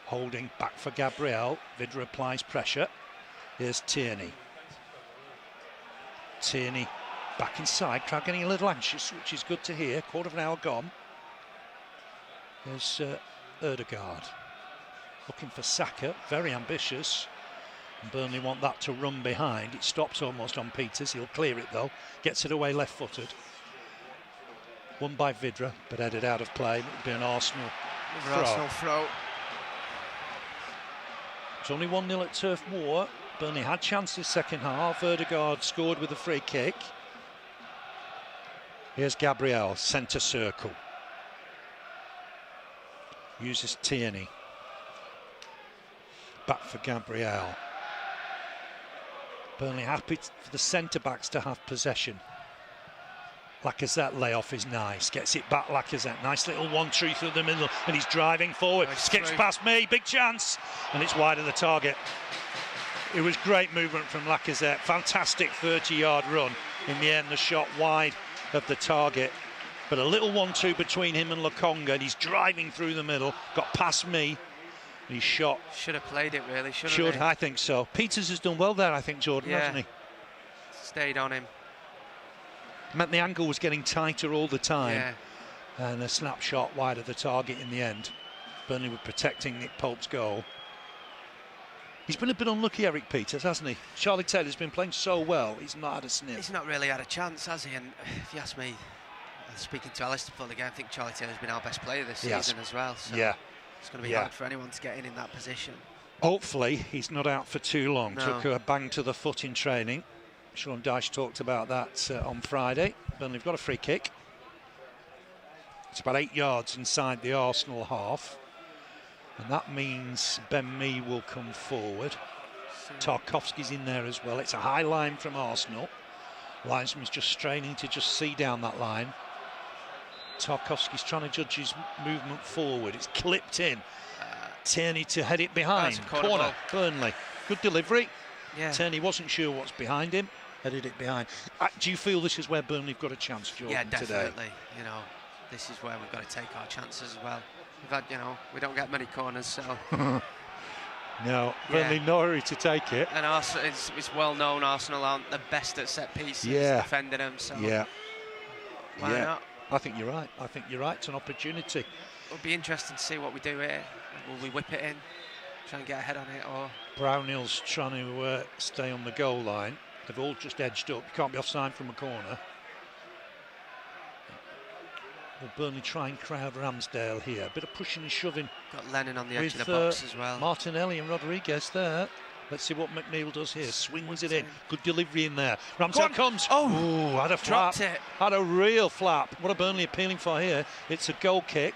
Holding back for Gabriel. Vidra applies pressure. Here's Tierney. Tierney back inside. Crowd getting a little anxious, which is good to hear. Quarter of an hour gone. There's Ødegaard. Looking for Saka. Very ambitious. And Burnley want that to run behind. It stops almost on Peters. He'll clear it though. Gets it away left-footed. Won by Vidra, but headed out of play. It would be an Arsenal throw. Arsenal throw. It's only 1-0 at Turf Moor. Burnley had chances second half. Ødegaard scored with a free kick. Here's Gabriel, centre circle. Uses Tierney. Back for Gabriel. Burnley happy for the centre-backs to have possession. Lacazette layoff is nice. Gets it back, Lacazette. Nice little 1-2 through the middle, and he's driving forward. Nice Skips through. past me, big chance, and it's wide of the target. It was great movement from Lacazette. Fantastic 30-yard run. In the end, the shot wide of the target. But a little 1-2 between him and Lokonga, and he's driving through the middle. Got past me, and he's shot. Should have played it really, shouldn't Should, he? I think so. Peters has done well there, I think, Jordan, Yeah. hasn't he? Stayed on him. Meant the angle was getting tighter all the time. Yeah. And a snapshot wide of the target in the end. Burnley were protecting Nick Pope's goal. He's been a bit unlucky, Eric Peters, hasn't he? Charlie Taylor's been playing so well, he's not had a sniff. He's not really had a chance, has he? And if you ask me, speaking to Alistair before the game, I think Charlie Taylor's been our best player this season as well. So yeah. it's going to be hard for anyone to get in that position. Hopefully, he's not out for too long. No. Took a bang to the foot in training. Sean Dyche talked about that on Friday. Burnley have got a free kick. It's about 8 yards inside the Arsenal half. And that means Ben Mee will come forward. Tarkowski's in there as well. It's a high line from Arsenal. Linesman's just straining to just see down that line. Tarkowski's trying to judge his movement forward. It's clipped in. Tierney to head it behind. Corner, Burnley. Good delivery. Yeah. Tierney wasn't sure what's behind him. Headed it behind. Do you feel this is where Burnley have got a chance, Jordan, Yeah, definitely. today? You know, this is where we've got to take our chances as well. We've had, you know, we don't get many corners, so. No, Burnley no hurry to take it. And Arsenal, it's well known Arsenal aren't the best at set pieces, defending them. So Yeah. why not? I think you're right. I think you're right. It's an opportunity. It'll be interesting to see what we do here. Will we whip it in, try and get ahead on it, or? Brownhill's trying to stay on the goal line. They've all just edged up. You can't be offside from a corner. Will Burnley try and crowd Ramsdale here? A bit of pushing and shoving. Got Lennon on the edge with, of the box as well. Martinelli and Rodriguez there. Let's see what McNeil does here. Swings it in. Good delivery in there. Ramsdale comes. Oh, ooh, had a flap. dropped it. Had a real flap. What are Burnley appealing for here? It's a goal kick.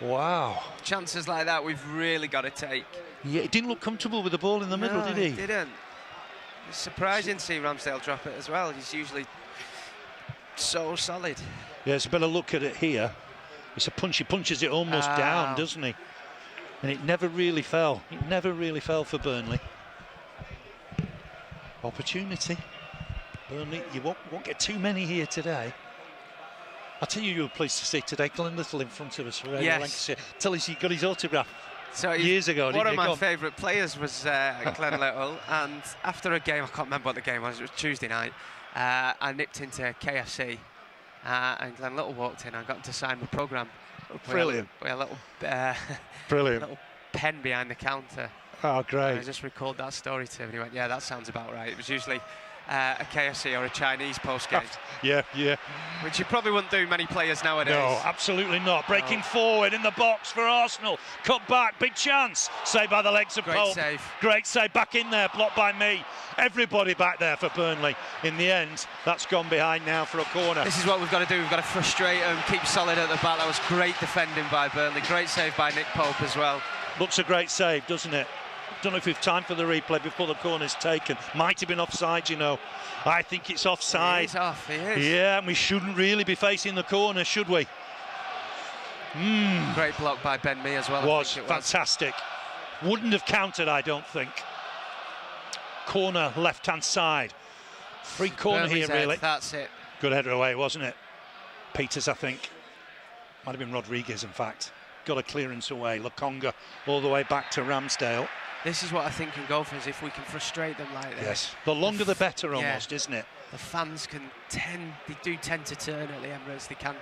Wow. Chances like that we've really got to take. Yeah, he didn't look comfortable with the ball in the middle, did he? He didn't. It's surprising to see Ramsdale drop it as well. He's usually so solid. Yeah, it's a better look at it here. It's a punch. He punches it almost down, doesn't he? And it never really fell. It never really fell for Burnley. Opportunity. Burnley, you won't get too many here today. I'll tell you were pleased to see today, Glenn Little in front of us for Radio Lancashire. Tell us he got his autograph years ago. One of my favourite players was Glenn Little, and after a game, I can't remember what the game was, it was Tuesday night, I nipped into KFC, and Glenn Little walked in. I got to sign the programme. Brilliant. With a little, Brilliant. little pen behind the counter. Oh, great. And I just recalled that story to him, and he went, yeah, that sounds about right. It was usually a KFC or a Chinese post-game. Yeah. Which you probably wouldn't do many players nowadays. No, absolutely not. Breaking forward in the box for Arsenal. Cut back, big chance. Saved by the legs of Pope. Great save, back in there, blocked by me. Everybody back there for Burnley. In the end, that's gone behind now for a corner. This is what we've got to do. We've got to frustrate them, keep solid at the back. That was great defending by Burnley. Great save by Nick Pope as well. Looks a great save, doesn't it? Don't know if we've time for the replay before the corner's taken. Might have been offside, you know. I think it's offside. He is off, he is. Yeah, and we shouldn't really be facing the corner, should we? Great block by Ben Mee as well. Was fantastic. Wouldn't have counted, I don't think. Corner, left-hand side. Free corner Burnley's here, really. That's it. Good header away, wasn't it? Peters, I think. Might have been Rodriguez, in fact. Got a clearance away. Lokonga all the way back to Ramsdale. This is what I think can go for us if we can frustrate them like this. Yes, the longer the better almost, isn't it? The fans they do tend to turn at the Emirates. They can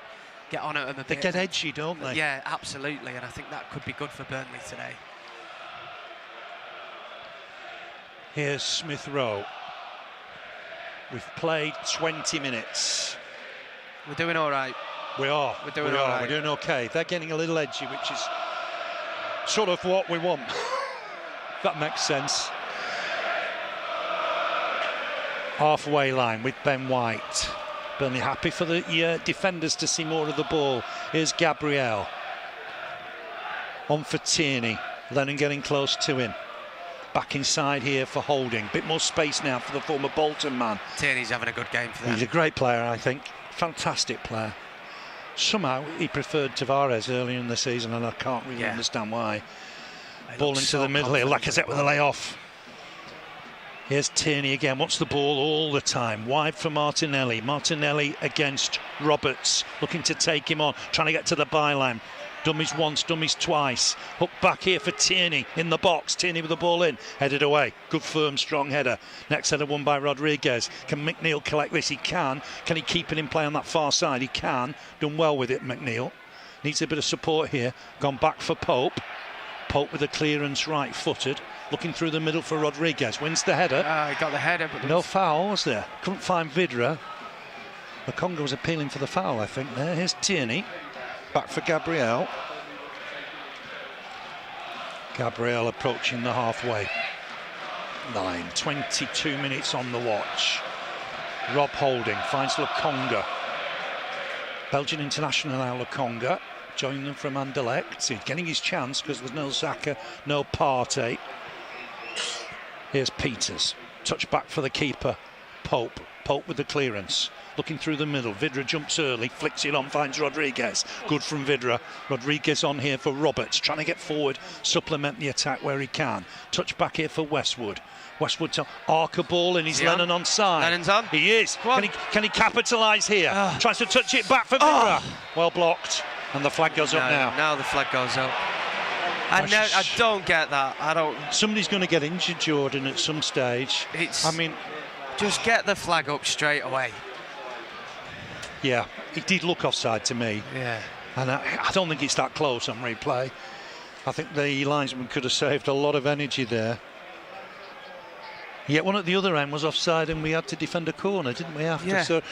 get on at them a bit. They get edgy, don't they? Yeah, absolutely, and I think that could be good for Burnley today. Here's Smith Rowe. We've played 20 minutes. We're doing all right. We are. We're doing all right. We're doing okay. They're getting a little edgy, which is sort of what we want. That makes sense. Halfway line with Ben White. Burnley happy for the defenders to see more of the ball. Here's Gabriel. On for Tierney. Lennon getting close to him. Back inside here for Holding. Bit more space now for the former Bolton man. Tierney's having a good game for them. He's a great player, I think. Fantastic player. Somehow he preferred Tavares earlier in the season, and I can't really understand why. Ball into the middle here, Lacazette with a layoff. Here's Tierney again, wants the ball all the time. Wide for Martinelli. Martinelli against Roberts, looking to take him on, trying to get to the byline. Dummies once, dummies twice. Hook back here for Tierney in the box. Tierney with the ball in, headed away. Good, firm, strong header. Next header won by Rodriguez. Can McNeil collect this? He can. Can he keep it in play on that far side? He can. Done well with it, McNeil. Needs a bit of support here. Gone back for Pope. Pope with a clearance right-footed. Looking through the middle for Rodriguez. Wins the header. He got the header, but no foul, was there? Couldn't find Vidra. The Congo was appealing for the foul, I think, there. Here's Tierney. Back for Gabriel. Gabriel approaching the halfway line. 22 minutes on the watch. Rob Holding finds Lokonga. Belgian international now, Lokonga. Joining them from Anderlecht. He's getting his chance because there's no Xhaka, no Partey. Here's Peters. Touch back for the keeper, Pope. Pope with the clearance. Looking through the middle. Vidra jumps early, flicks it on, finds Rodriguez. Good from Vidra. Rodriguez on here for Roberts, trying to get forward, supplement the attack where he can. Touch back here for Westwood. Westwood to arc a ball, and he's Lennon on side. Lennon's on. He is. Can he capitalise here? Tries to touch it back for Vidra. Well blocked. And the flag goes up now. Now the flag goes up. I don't get that. I don't. Somebody's going to get injured, Jordan, at some stage. Just get the flag up straight away. Yeah, it did look offside to me. Yeah. And I don't think it's that close on replay. I think the linesman could have saved a lot of energy there. Yet one at the other end was offside, and we had to defend a corner, didn't we, after? Yeah. So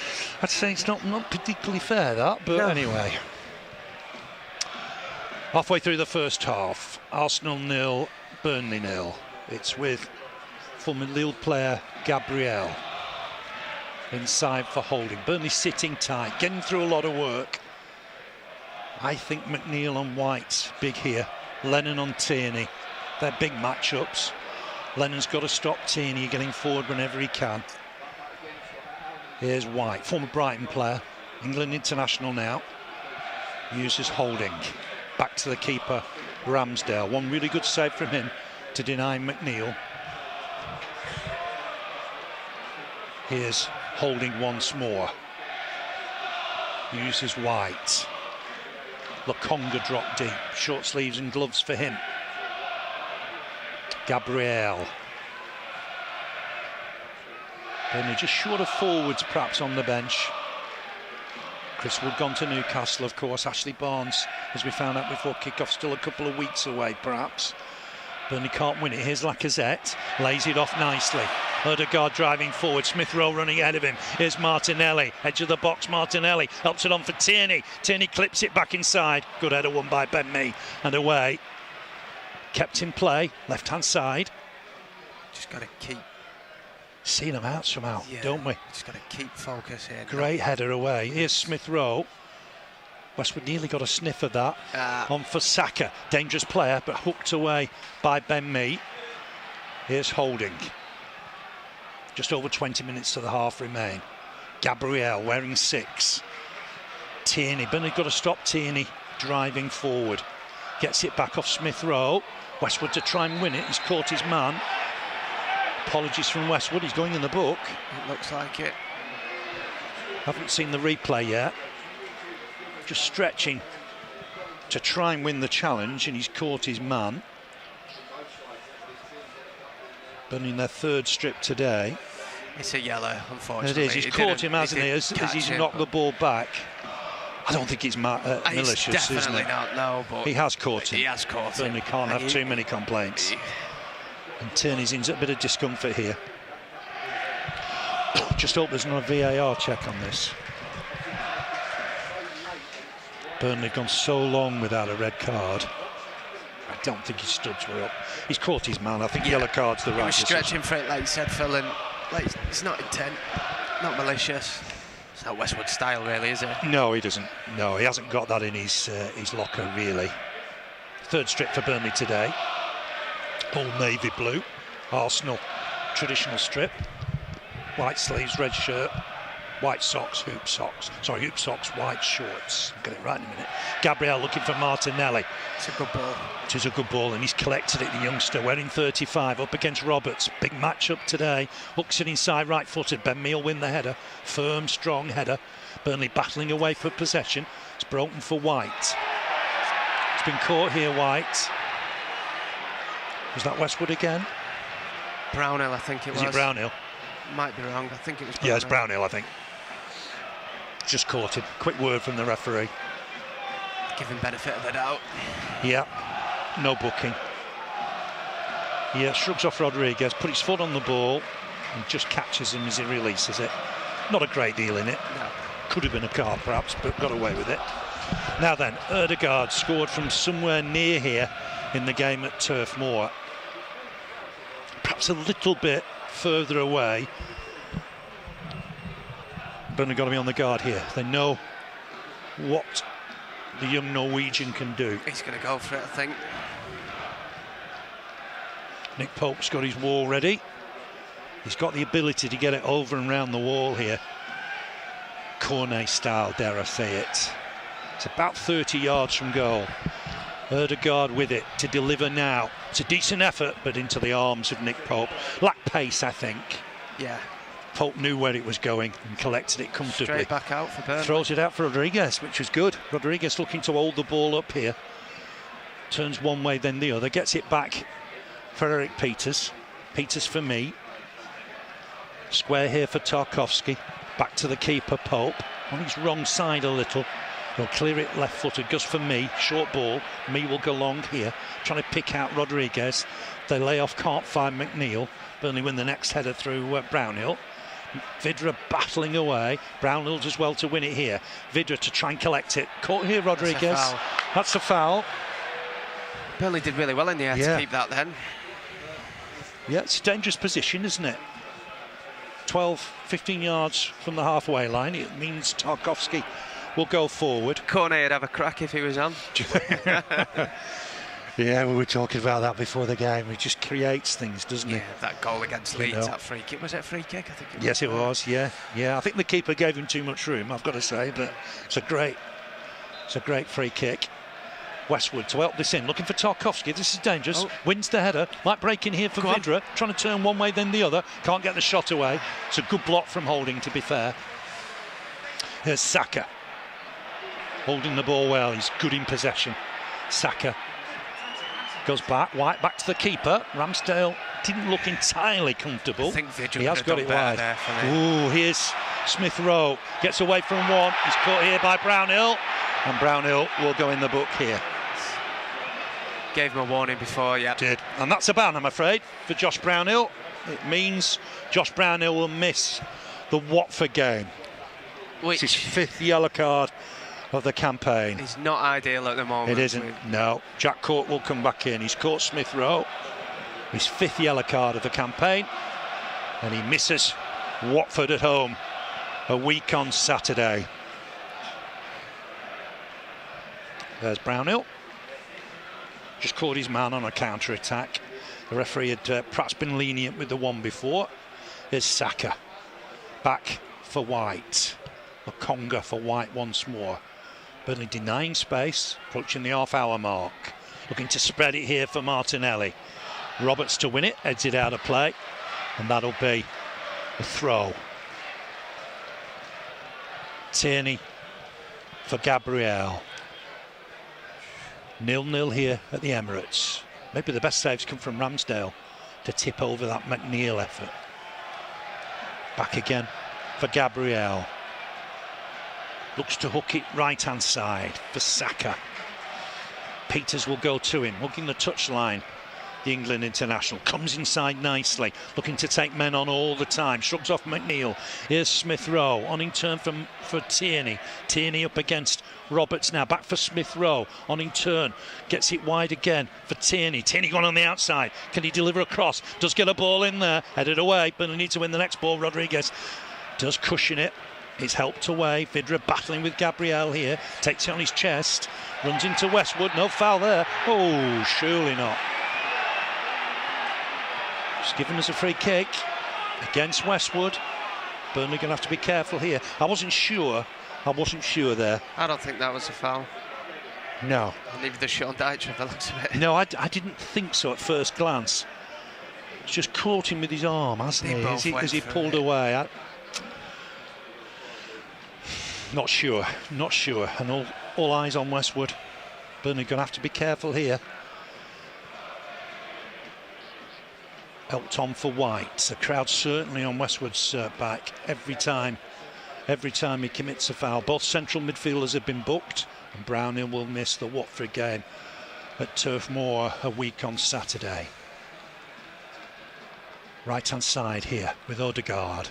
I'd say it's not particularly fair, that, but anyway. Halfway through the first half, Arsenal 0, Burnley 0. It's with former Lille player Gabriel inside for Holding. Burnley sitting tight, getting through a lot of work. I think McNeil on White, big here. Lennon on Tierney. They're big matchups. Lennon's got to stop Tierney getting forward whenever he can. Here's White, former Brighton player, England international now. Uses Holding. Back to the keeper, Ramsdale. One really good save from him to deny McNeil. Here's Holding once more. Uses White. Lokonga dropped deep. Short sleeves and gloves for him. Gabriel. Burnley just short of forwards perhaps on the bench. Chris Wood gone to Newcastle, of course. Ashley Barnes, as we found out before kick-off, still a couple of weeks away perhaps. Burnley can't win it. Here's Lacazette, lays it off nicely. Odegaard driving forward, Smith Rowe running ahead of him. Here's Martinelli, edge of the box. Martinelli helps it on for Tierney. Tierney clips it back inside. Good header won by Ben Mee and away. Kept in play, left-hand side. Just got to keep seeing them out somehow, don't we? Just got to keep focus here. Great header away. Here's Smith Rowe. Westwood nearly got a sniff of that. On for Saka. Dangerous player, but hooked away by Ben Mee. Here's Holding. Just over 20 minutes to the half remain. Gabriel wearing 6. Tierney. Burnley got to stop Tierney driving forward. Gets it back off Smith Rowe. Westwood to try and win it. He's caught his man. Apologies from Westwood. He's going in the book. It looks like it. Haven't seen the replay yet. Just stretching to try and win the challenge, and he's caught his man. Burnley in their 3rd strip today. It's a yellow, unfortunately. It is. He's caught him, hasn't he, as he's knocked the ball back. I don't think it's malicious, definitely isn't it? Not, no, but he has caught him. He has caught him. Burnley can't have too many complaints. And Tierney's in a bit of discomfort here. Just hope there's not a VAR check on this. Burnley gone so long without a red card. I don't think his studs were up. He's caught his man. I think yellow card's the right decision. He was stretching for it, like you said, Phil, and it's not intent, not malicious. It's not Westwood style, really, is it? No, he doesn't. No, he hasn't got that in his locker, really. 3rd strip for Burnley today. All navy blue. Arsenal traditional strip. White sleeves, red shirt. White socks, hoop socks. Sorry, hoop socks, white shorts. I'll get it right in a minute. Gabriel looking for Martinelli. It's a good ball. It is a good ball, and he's collected it, the youngster, wearing 35, up against Roberts. Big match-up today. Hooks it inside, right-footed. Ben Mee will win the header. Firm, strong header. Burnley battling away for possession. It's broken for White. It's been caught here, White. Was that Westwood again? Brownhill, I think it was. Is it Brownhill? Might be wrong. I think it was Brownhill. Yeah, it's Brownhill, I think. Just caught him. Quick word from the referee. Give him benefit of the doubt. Yeah, no booking. Yeah, shrugs off Rodriguez, put his foot on the ball and just catches him as he releases it. Not a great deal in it. No. Could have been a card perhaps, but got away with it. Now then, Odegaard scored from somewhere near here in the game at Turf Moor. Perhaps a little bit further away. Burnley got to be on the guard here. They know what the young Norwegian can do. He's going to go for it, I think. Nick Pope's got his wall ready. He's got the ability to get it over and round the wall here. Cornet style, dare I say it. It's about 30 yards from goal. Odegaard with it to deliver now. It's a decent effort, but into the arms of Nick Pope. Lacked pace, I think. Yeah. Pope knew where it was going and collected it comfortably. Straight back out for Burnley. Throws it out for Rodriguez, which was good. Rodriguez looking to hold the ball up here. Turns one way, then the other. Gets it back for Eric Peters. Peters for Mee. Square here for Tarkowski. Back to the keeper, Pope. On his wrong side a little. He'll clear it left-footed, goes for Mee. Short ball. Mee will go long here. Trying to pick out Rodriguez. They lay off, can't find McNeil. Burnley win the next header through Brownhill. Vidra battling away. Brownhill does well to win it here. Vidra to try and collect it. Caught here, Rodriguez. That's a foul. Burnley did really well in the air to keep that then. Yeah, it's a dangerous position, isn't it? 12, 15 yards from the halfway line. It means Tarkowski will go forward. Cornet would have a crack if he was on. Yeah, we were talking about that before the game. He just creates things, doesn't he? Yeah, that goal against Leeds, that free kick. Was it a free kick? I think it was. Yes, it was, yeah. I think the keeper gave him too much room, I've got to say, but it's a great free kick. Westwood to help this in, looking for Tarkowski. This is dangerous. Wins the header. Might break in here for Vidra. Trying to turn one way, then the other. Can't get the shot away. It's a good block from Holding, to be fair. Here's Saka. Holding the ball well. He's good in possession. Saka goes back. White back to the keeper. Ramsdale didn't look entirely comfortable. I think Vidra he has got it wide. Ooh, here's Smith Rowe. Gets away from one. He's caught here by Brownhill. And Brownhill will go in the book here. Gave him a warning before, yeah. Did. And that's a ban, I'm afraid, for Josh Brownhill. It means Josh Brownhill will miss the Watford game. Which it's his 5th yellow card of the campaign. It's not ideal at the moment. It isn't, no. Jack Court will come back in. He's caught Smith Rowe. His 5th yellow card of the campaign. And he misses Watford at home a week on Saturday. There's Brownhill. Just caught his man on a counter-attack. The referee had perhaps been lenient with the one before. Here's Saka. Back for White. Lokonga for White once more. Burnley denying space, approaching the half-hour mark. Looking to spread it here for Martinelli. Roberts to win it, heads it out of play. And that'll be a throw. Tierney for Gabriel. 0-0 here at the Emirates. Maybe the best saves come from Ramsdale to tip over that McNeil effort. Back again for Gabriel. Looks to hook it right hand side for Saka. Peters will go to him, hooking the touchline. The England international comes inside nicely, looking to take men on all the time. Shrugs off McNeil. Here's Smith Rowe on in turn for Tierney. Tierney up against Roberts now. Back for Smith Rowe on in turn. Gets it wide again for Tierney. Tierney going on the outside. Can he deliver a cross? Does get a ball in there. Headed away. But need to win the next ball. Rodriguez does cushion it. It's helped away. Vidra battling with Gabriel here. Takes it on his chest. Runs into Westwood. No foul there. Oh, surely not. Just giving us a free kick against Westwood. Burnley going to have to be careful here. I wasn't sure there. I don't think that was a foul. No. Neither the shot on Dyche, the looks of it. No, I didn't think so at first glance. It's just caught him with his arm, hasn't he? As he pulled away. Not sure. And all eyes on Westwood. Burnley going to have to be careful here. Helped on for White. The crowd certainly on Westwood's back every time he commits a foul. Both central midfielders have been booked, and Brownhill will miss the Watford game at Turf Moor a week on Saturday. Right hand side here with Odegaard.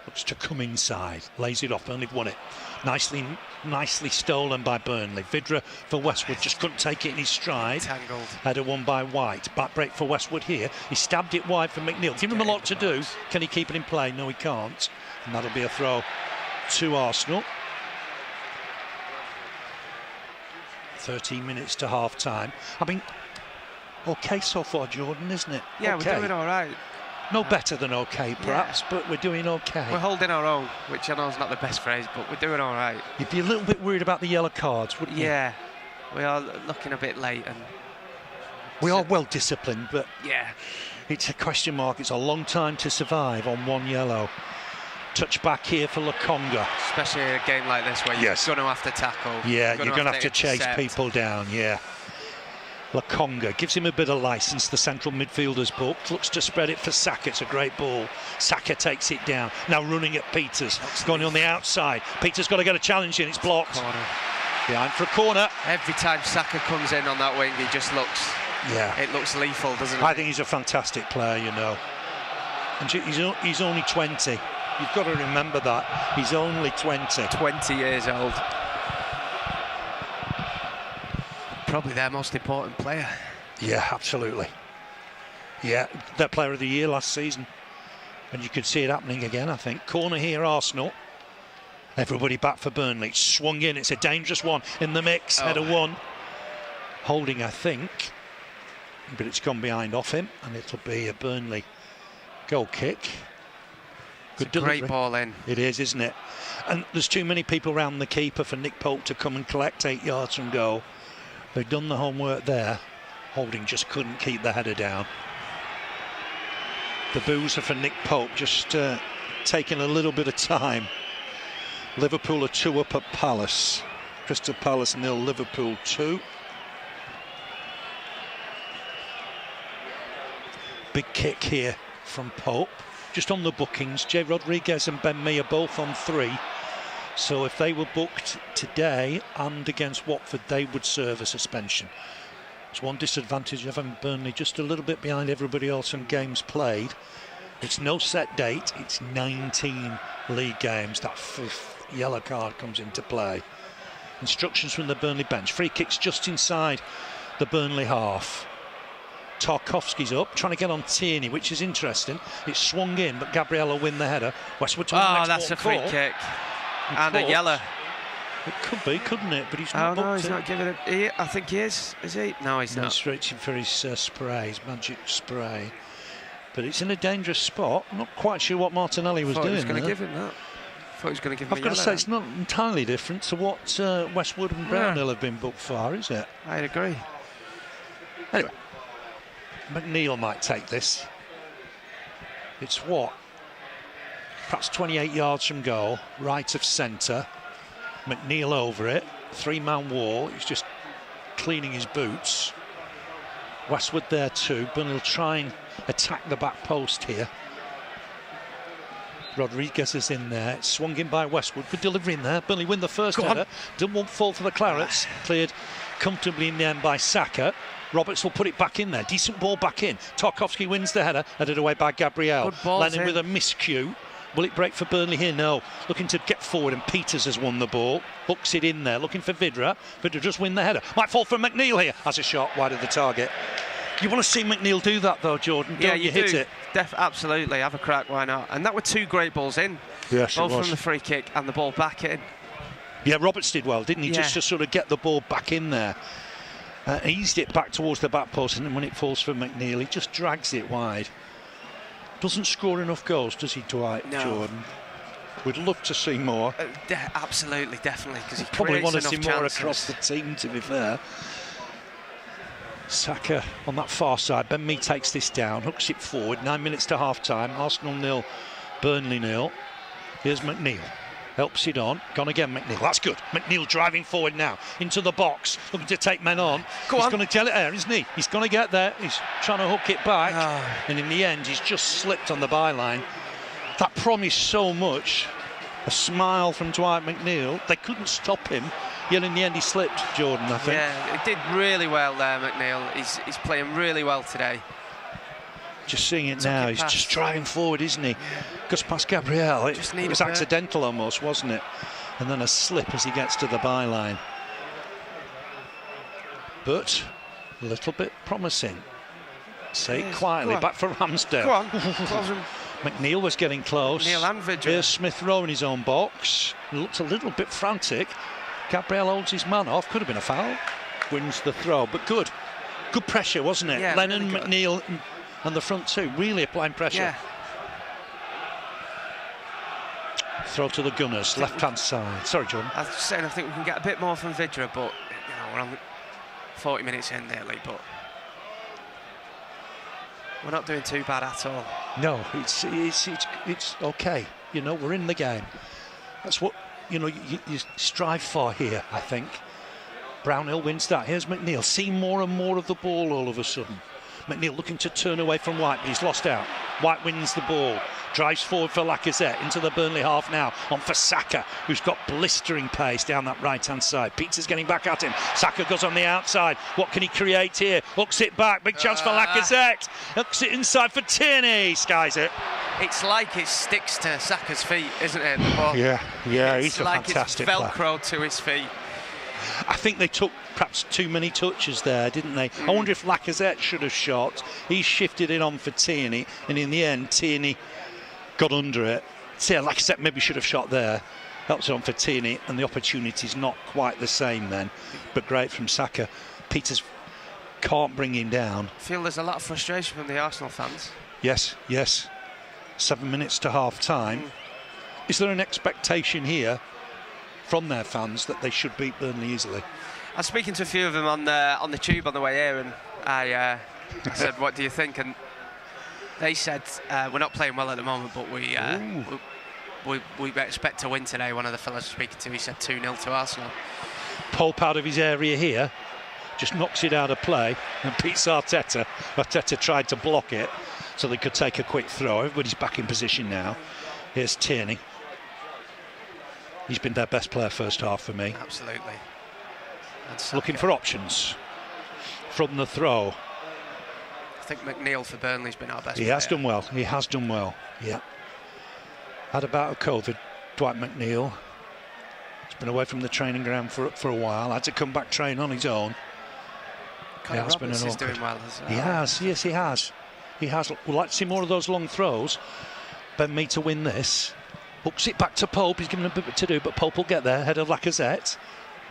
Looks to come inside, lays it off. Burnley won it. Nicely stolen by Burnley. Vidra for Westwood, just couldn't take it in his stride. Tangled. Header won by White. Back break for Westwood here. He stabbed it wide for McNeil. Give him a lot to do. Can he keep it in play? No, he can't. And that'll be a throw to Arsenal. 13 minutes to half time. I mean, okay so far, Jordan, isn't it? Yeah, okay. We're doing all right. No better than okay, perhaps, but we're doing okay. We're holding our own, which I know is not the best phrase, but we're doing all right. You'd be a little bit worried about the yellow cards, wouldn't you? Yeah, we are looking a bit late. And we are well disciplined, but yeah, it's a question mark. It's a long time to survive on one yellow. Touch back here for Lokonga. Especially in a game like this where you're going to have to tackle. Yeah, you're going to have to chase people down, yeah. Lokonga gives him a bit of licence, the central midfielder's booked. Looks to spread it for Saka. It's a great ball. Saka takes it down. Now running at Peters. Going on the outside. Peters got to get a challenge in. It's blocked. Corner. Behind for a corner. Every time Saka comes in on that wing, he just looks... Yeah. It looks lethal, doesn't it? I think he's a fantastic player, you know. And he's only 20. You've got to remember that. He's only 20. 20 years old. Probably their most important player. Yeah, absolutely. Yeah, their player of the year last season. And you could see it happening again, I think. Corner here, Arsenal. Everybody back for Burnley. It's swung in. It's a dangerous one in the mix. Header one. Holding, I think. But it's gone behind off him. And it'll be a Burnley goal kick. Good delivery. Great ball in. It is, isn't it? And there's too many people around the keeper for Nick Pope to come and collect 8 yards from goal. They'd done the homework there. Holding just couldn't keep the header down. The boos are for Nick Pope, just taking a little bit of time. Liverpool are 2 up at Palace. Crystal Palace 0, Liverpool 2. Big kick here from Pope. Just on the bookings, Jay Rodriguez and Ben Mee are both on 3. So if they were booked today and against Watford, they would serve a suspension. It's one disadvantage of having Burnley just a little bit behind everybody else on games played. It's no set date, it's 19 league games. That 5th yellow card comes into play. Instructions from the Burnley bench. Free kicks just inside the Burnley half. Tarkowski's up, trying to get on Tierney, which is interesting. It's swung in, but Gabriel will win the header. Westwood to the next that's a free kick. And a yellow. It could be, couldn't it? But he's not. No, he's not giving it. I think he is. Is he? No, he's not. He's reaching for his spray, his magic spray. But it's in a dangerous spot. I'm not quite sure what Martinelli was doing. He was going to give him that. Thought he was going to give him. I've got to say, it's not entirely different to what Westwood and Brownhill have been booked for, is it? I'd agree. Anyway, McNeil might take this. It's what? Perhaps 28 yards from goal, right of centre. McNeil over it, 3-man wall. He's just cleaning his boots. Westwood there too. Burnley will try and attack the back post here. Rodriguez is in there. It's swung in by Westwood. Good delivery in there. Burnley win the first header. Didn't fall for the Clarets. Cleared comfortably in the end by Saka. Roberts will put it back in there. Decent ball back in. Tarkowski wins the header. Headed away by Gabriel. Lennon with a miscue. Will it break for Burnley here? No. Looking to get forward, and Peters has won the ball. Hooks it in there, looking for Vidra. Vidra just win the header. Might fall for McNeil here. Has a shot wide of the target. You want to see McNeil do that though, Jordan? Don't you hit it? Absolutely. Have a crack. Why not? And that were 2 great balls in. Yes, both from the free kick and the ball back in. Yeah, Roberts did well, didn't he? Just to sort of get the ball back in there. Eased it back towards the back post, and then when it falls for McNeil, he just drags it wide. Doesn't score enough goals, does he, Dwight? No. Jordan? We'd love to see more. Absolutely, definitely, because he probably want to see chances. more across the team, to be fair. Saka on that far side. Ben Mee takes this down, hooks it forward. 9 minutes to half time. Arsenal 0, Burnley 0. Here's McNeil. Helps it on. Gone again, McNeil. That's good. McNeil driving forward now into the box, looking to take men on. He's going to tell it there, isn't he? He's going to get there. He's trying to hook it back. And in the end, he's just slipped on the byline. That promised so much. A smile from Dwight McNeil. They couldn't stop him. Yet in the end, he slipped, Jordan, I think. Yeah, he did really well there, McNeil. He's playing really well today. Just seeing it now, he's just driving forward, isn't he? Goes past Gabriel. It was accidental almost, wasn't it? And then a slip as he gets to the byline. But a little bit promising. Say it quietly, back for Ramsdale. Go on. McNeil was getting close. McNeil and Vidra. Here's Smith Rowe in his own box. He looked a little bit frantic. Gabriel holds his man off. Could have been a foul. Wins the throw, but good. Good pressure, wasn't it? Yeah, Lennon, really McNeil and the front two really applying pressure. Yeah. Throw to the Gunners, left-hand side. Sorry, Jordan. I was just saying, I think we can get a bit more from Vidra, but we're on 40 minutes in nearly, but we're not doing too bad at all. No, it's okay. We're in the game. That's what you strive for here, I think. Brownhill wins that. Here's McNeil. See more and more of the ball all of a sudden. McNeil looking to turn away from White, but he's lost out. White wins the ball. Drives forward for Lacazette into the Burnley half now. On for Saka, who's got blistering pace down that right-hand side. Peters getting back at him. Saka goes on the outside. What can he create here? Hooks it back. Big chance for Lacazette. Hooks it inside for Tierney. Skies it. It's like it sticks to Saka's feet, isn't it? Yeah, he's a fantastic player. It's like it's Velcro to his feet. I think they took perhaps too many touches there, didn't they? I wonder if Lacazette should have shot. He shifted it on for Tierney, and in the end, Tierney got under it. So yeah, Lacazette maybe should have shot there. That was on for Tierney, and the opportunity's not quite the same then. But great from Saka. Peters can't bring him down. I feel there's a lot of frustration from the Arsenal fans. Yes. 7 minutes to half time. Is there an expectation here from their fans that they should beat Burnley easily? I was speaking to a few of them on the tube on the way here, and I said, "What do you think?" And they said, "We're not playing well at the moment, but we expect to win today." One of the fellas speaking to, he said 2-0 to Arsenal. Pope out of his area here, just knocks it out of play and beats Arteta. Arteta tried to block it so they could take a quick throw. Everybody's back in position now. Here's Tierney. He's been their best player first half for me. Absolutely. Looking for options from the throw. I think McNeil for Burnley's been our best player. He has done well. He has done well. Yeah. Had a bout of COVID, Dwight McNeil. He's been away from the training ground for a while. Had to come back train on his own. Kyle Roberts is doing well as well. He has. Yes, he has. He has. We'd like to see more of those long throws. Ben Mee to win this. Hooks it back to Pope. He's given a bit to do, but Pope will get there. Head of Lacazette.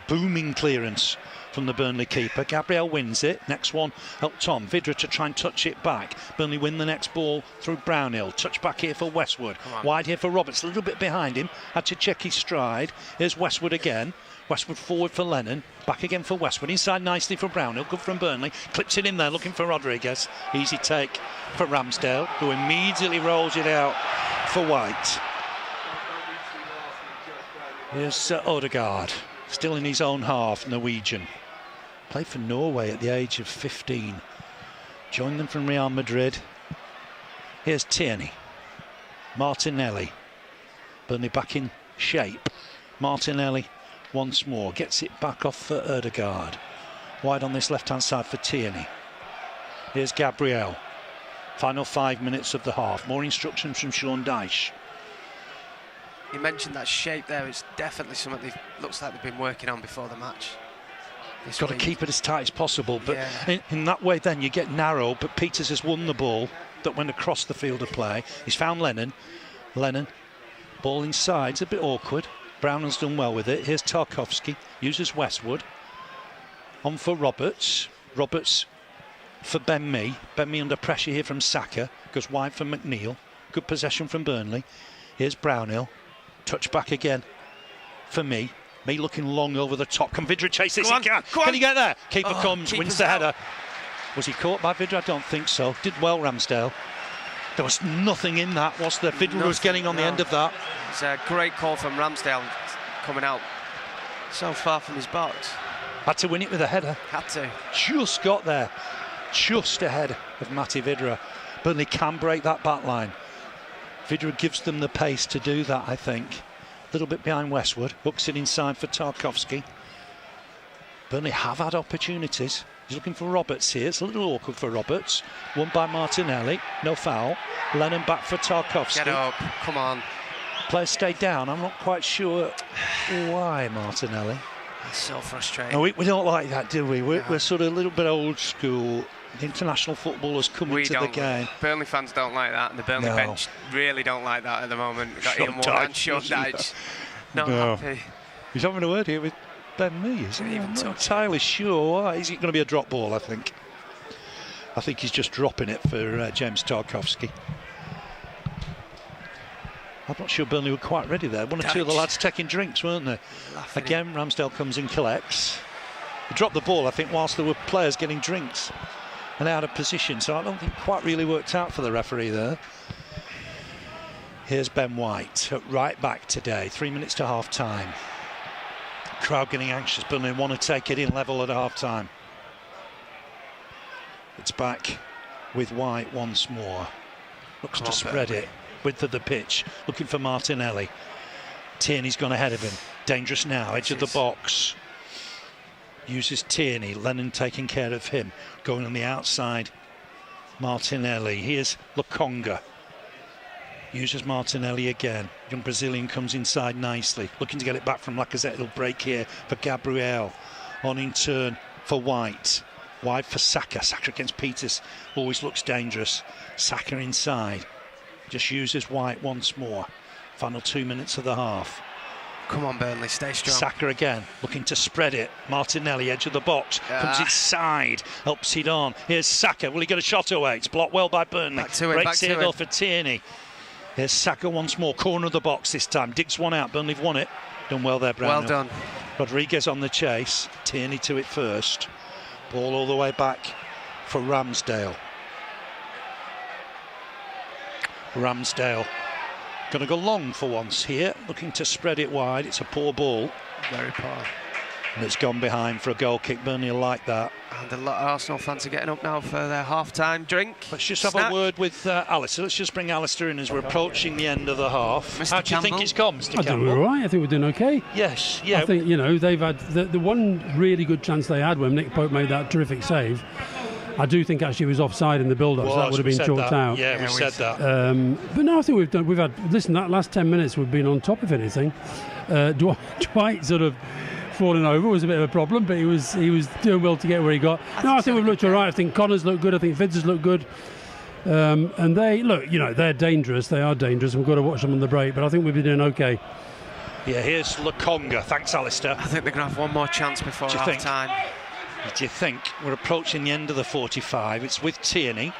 Booming clearance from the Burnley keeper. Gabriel wins it. Next one, help Tom. Vidra to try and touch it back. Burnley win the next ball through Brownhill. Touch back here for Westwood. Wide here for Roberts. A little bit behind him. Had to check his stride. Here's Westwood again. Westwood forward for Lennon. Back again for Westwood. Inside nicely for Brownhill. Good from Burnley. Clips it in there looking for Rodriguez. Easy take for Ramsdale, who immediately rolls it out for White. Here's Odegaard. Still in his own half, Norwegian. Played for Norway at the age of 15. Joined them from Real Madrid. Here's Tierney. Martinelli. Burnley back in shape. Martinelli once more. Gets it back off for Odegaard. Wide on this left-hand side for Tierney. Here's Gabriel. Final 5 minutes of the half. More instructions from Sean Dyche. You mentioned that shape there. It's definitely something looks like they've been working on before the match. Got to keep it as tight as possible, but in that way then you get narrow, but Peters has won the ball that went across the field of play. He's found Lennon. Ball inside, it's a bit awkward. Brownhill's done well with it. Here's Tarkowski, uses Westwood. On for Roberts. Roberts for Ben Mee. Ben Mee under pressure here from Saka. Goes wide for McNeil. Good possession from Burnley. Here's Brownhill. Touch back again for Mee. Mee looking long over the top. Can Vidra chase this? Can he get there? Keeper comes, wins the header. Was he caught by Vidra? I don't think so. Did well, Ramsdale. There was nothing in that, was there? Vidra was getting on the end of that. It's a great call from Ramsdale coming out so far from his box. Had to win it with a header. Had to. Just got there. Just ahead of Matti Vidra. Burnley can break that back line. Vidra gives them the pace to do that, I think. A little bit behind Westwood. Hooks it inside for Tarkowski. Burnley have had opportunities. He's looking for Roberts here. It's a little awkward for Roberts. Won by Martinelli. No foul. Lennon back for Tarkowski. Get up. Come on. Players stay down. I'm not quite sure why Martinelli. That's so frustrating. No, we don't like that, do we? We're sort of a little bit old school. The international footballers come into the game. Burnley fans don't like that, and the Burnley bench really don't like that at the moment. We've got Ian Moore and Sean Dyche. Not happy. He's having a word here with Ben Mee, isn't he? I'm not entirely sure. Why? Is it going to be a drop ball, I think? I think he's just dropping it for James Tarkowski. I'm not sure Burnley were quite ready there. One or two of the lads taking drinks, weren't they? Again, Ramsdale comes in, collects. He dropped the ball, I think, whilst there were players getting drinks and out of position, so I don't think quite really worked out for the referee there. Here's Ben White at right back today. 3 minutes to half time. Crowd getting anxious. Burnley want to take it in level at half time. It's back with White once more. Looks to spread it width of the pitch. Looking for Martinelli. Tierney's gone ahead of him. Dangerous now. Edge of the box. Uses Tierney. Lennon taking care of him. Going on the outside. Martinelli. Here's Lokonga. Uses Martinelli again. Young Brazilian comes inside nicely. Looking to get it back from Lacazette. It'll break here for Gabriel. On in turn for White. Wide for Saka. Saka against Peters. Always looks dangerous. Saka inside. Just uses White once more. Final 2 minutes of the half. Come on, Burnley, stay strong. Saka again, looking to spread it. Martinelli, edge of the box, comes inside, helps it on. Here's Saka, will he get a shot away? It's blocked well by Burnley. Breaks here though for Tierney. Here's Saka once more, corner of the box this time. Digs one out, Burnley have won it. Done well there, Brown. Well done. Rodriguez on the chase. Tierney to it first. Ball all the way back for Ramsdale. Ramsdale going to go long for once here, looking to spread it wide. It's a poor ball. Very poor. And it's gone behind for a goal kick. Burnley will like that. And a lot of Arsenal fans are getting up now for their half-time drink. Let's just have a word with Alistair. Let's just bring Alistair in as we're approaching the end of the half. Mr. How do you think Campbell? it's gone, Mr. I think Campbell? we're all right. I think we're doing okay. Yes, yeah. I think, you know, they've had the one really good chance they had when Nick Pope made that terrific save. I do think actually it was offside in the build-up, so that would have been chalked out. Yeah, we said that. But no, I think we've had. Listen, that last 10 minutes we've been on top of anything. Dwight sort of falling over was a bit of a problem, but he was doing well to get where he got. I think we've looked all right. I think Connor's looked good. I think Fidz has looked good. And they look, you know, they're dangerous. They are dangerous. We've got to watch them on the break, but I think we've been doing okay. Yeah, here's Lokonga. Thanks, Alistair. I think they're going to have one more chance before half-time. Do you think we're approaching the end of the 45? It's with Tierney.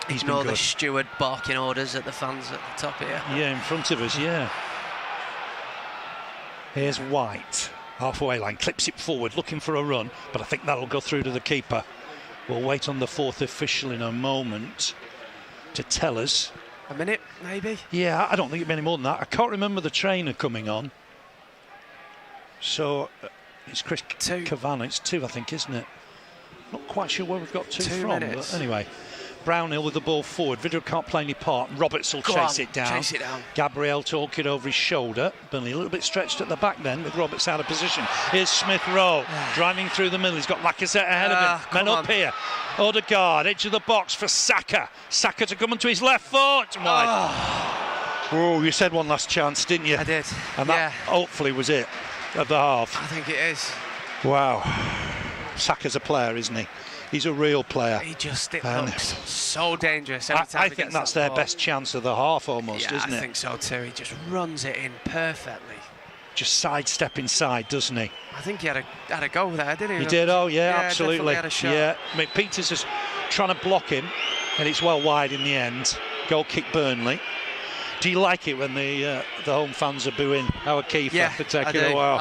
He's been good. The steward barking orders at the fans at the top here. Yeah, in front of us, yeah. Here's White, halfway line, clips it forward, looking for a run, but I think that'll go through to the keeper. We'll wait on the fourth official in a moment to tell us. A minute, maybe? Yeah, I don't think it'll be any more than that. I can't remember the trainer coming on. So it's Chris Kavanagh. It's 2, I think, isn't it? Not quite sure where we've got 2 from. minutes. But anyway, Brownhill with the ball forward. Vidra can't play any part. Roberts will chase it down. Gabriel talk it over his shoulder. Burnley a little bit stretched at the back then with Roberts out of position. Here's Smith Rowe driving through the middle. He's got Lacazette ahead of him. Men up here. Odegaard, edge of the box for Saka. Saka to come onto his left foot. Wide. Oh, you said one last chance, didn't you? I did. And that hopefully was it of the half. I think it is. Wow. Saka's a player, isn't he? He's a real player. It looks so dangerous every time I think that's their best chance of the half almost, isn't it? I think so too. He just runs it in perfectly. Just sidestep inside, doesn't he? I think he had a go there, didn't he? He did, absolutely. Had a shot. Yeah, Peters is trying to block him, and it's well wide in the end. Goal kick Burnley. Do you like it when the home fans are booing our keeper for taking a while?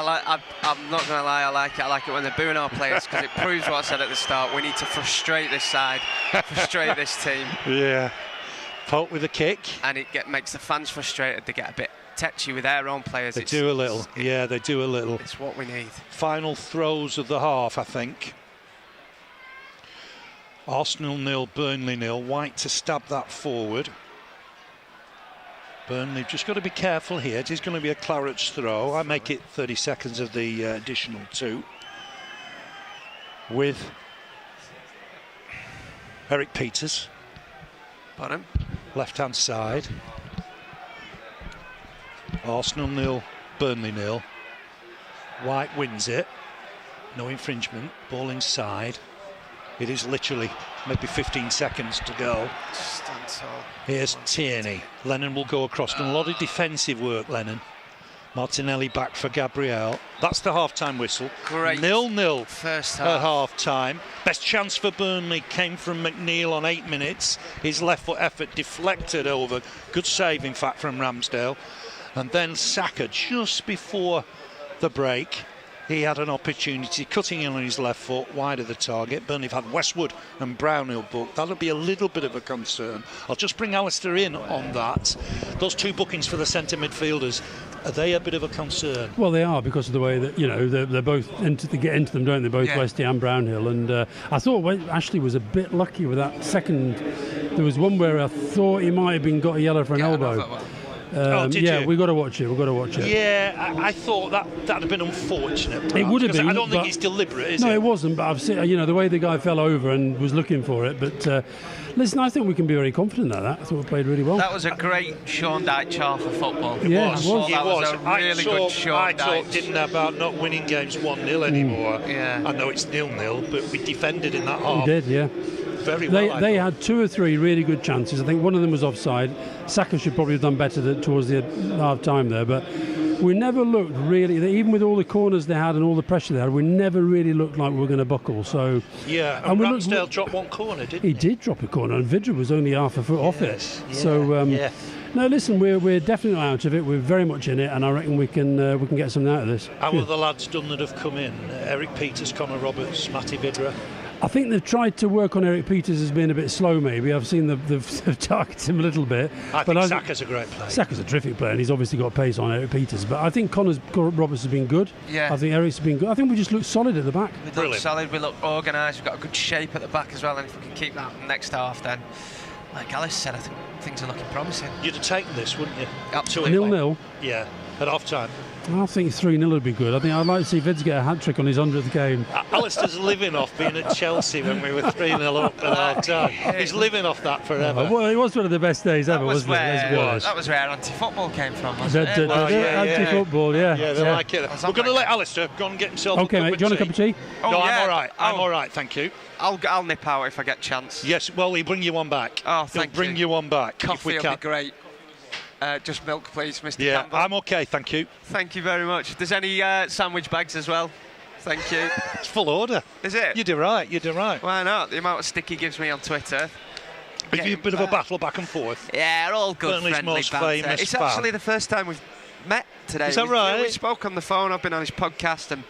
I'm not going to lie, I like it. I like it when they're booing our players because it proves what I said at the start. We need to frustrate this side, frustrate this team. Yeah. Pope with a kick. And it makes the fans frustrated. They get a bit tetchy with their own players. They do a little. Yeah, they do a little. It's what we need. Final throws of the half, I think. Arsenal 0, Burnley 0. White to stab that forward. Burnley just got to be careful here. It is going to be a Claret's throw. I make it 30 seconds of the additional 2. With Eric Peters. Bottom. Left-hand side. Arsenal 0, Burnley 0. White wins it. No infringement. Ball inside. It is literally maybe 15 seconds to go. Here's Tierney. Lennon will go across. Done a lot of defensive work, Lennon. Martinelli back for Gabriel. That's the half-time whistle. Great. 0-0 first half. At half-time. Best chance for Burnley came from McNeil on 8 minutes. His left foot effort deflected over. Good save, in fact, from Ramsdale. And then Saka, just before the break, he had an opportunity, cutting in on his left foot, wide of the target. Burnley have had Westwood and Brownhill booked. That'll be a little bit of a concern. I'll just bring Alistair in on that. Those 2 bookings for the centre midfielders, are they a bit of a concern? Well, they are, because of the way that, you know, they're both they get into them, don't they? Both Westy and Brownhill. And I thought Ashley was a bit lucky with that second. There was one where I thought he might have got a yellow for an elbow. We've got to watch it. Yeah, I thought that'd have been unfortunate. Perhaps, it would have been. I don't think it's deliberate, is it? No, it wasn't. But I've seen, you know, the way the guy fell over and was looking for it. But listen, I think we can be very confident at that. I thought we played really well. That was a great Sean Dyche half of football. Yeah, it was. That was a really good Sean Dyche. I talked, didn't I, about not winning games 1-0 anymore. Yeah. I know it's 0-0, but we defended in that half. We did, yeah. Very well. They had 2 or 3 really good chances. I think one of them was offside. Saka should probably have done better towards the half time there, but we never looked really, even with all the corners they had and all the pressure they had, we never really looked like we were going to buckle. So yeah, and Ramsdale dropped one corner, didn't he? He did drop a corner, and Vidra was only half a foot off it. Yeah, so No, listen, we're definitely out of it. We're very much in it, and I reckon we can get something out of this. How are the lads done that have come in? Eric Peters, Connor Roberts, Matty Vidra. I think they've tried to work on Eric Peters as being a bit slow, maybe. I've seen they've targeted him a little bit. I think Saka's a great player. Saka's a terrific player, and he's obviously got pace on Eric Peters. But I think Connor Roberts has been good. Yeah. I think Eric's been good. I think we just look solid at the back. We look solid, we look organised, we've got a good shape at the back as well, and if we can keep that next half, then, like Alice said, I think things are looking promising. You'd have taken this, wouldn't you? Absolutely. 0-0? Yeah, at half-time. I think 3-0 would be good. I think I'd like to see Vids get a hat-trick on his 100th game. Alistair's living off being at Chelsea when we were 3-0 up at half-time. He's living off that forever. Well, it was one of the best days ever, wasn't it? That was where anti-football came from, wasn't it? Anti-football, yeah. Yeah, they like it. We're going to let Alistair go and get himself okay, mate, do you want a cup of tea? No, I'm all right. I'm all right, thank you. I'll nip out if I get a chance. Yes, well, he'll bring you one back. Oh, thank you. He'll bring you one back. Coffee will be great. Just milk, please, Mr. Yeah, Campbell. I'm okay, thank you. Thank you very much. If there's any sandwich bags as well, thank you. It's full order. Is it? You do right, you do right. Why not? The amount of stick he gives me on Twitter. Have you a bit of a battle back and forth? Yeah, all good, Burnley's friendly most banter. famous It's fan. actually the first time we've met today. Is that right? We spoke on the phone. I've been on his podcast and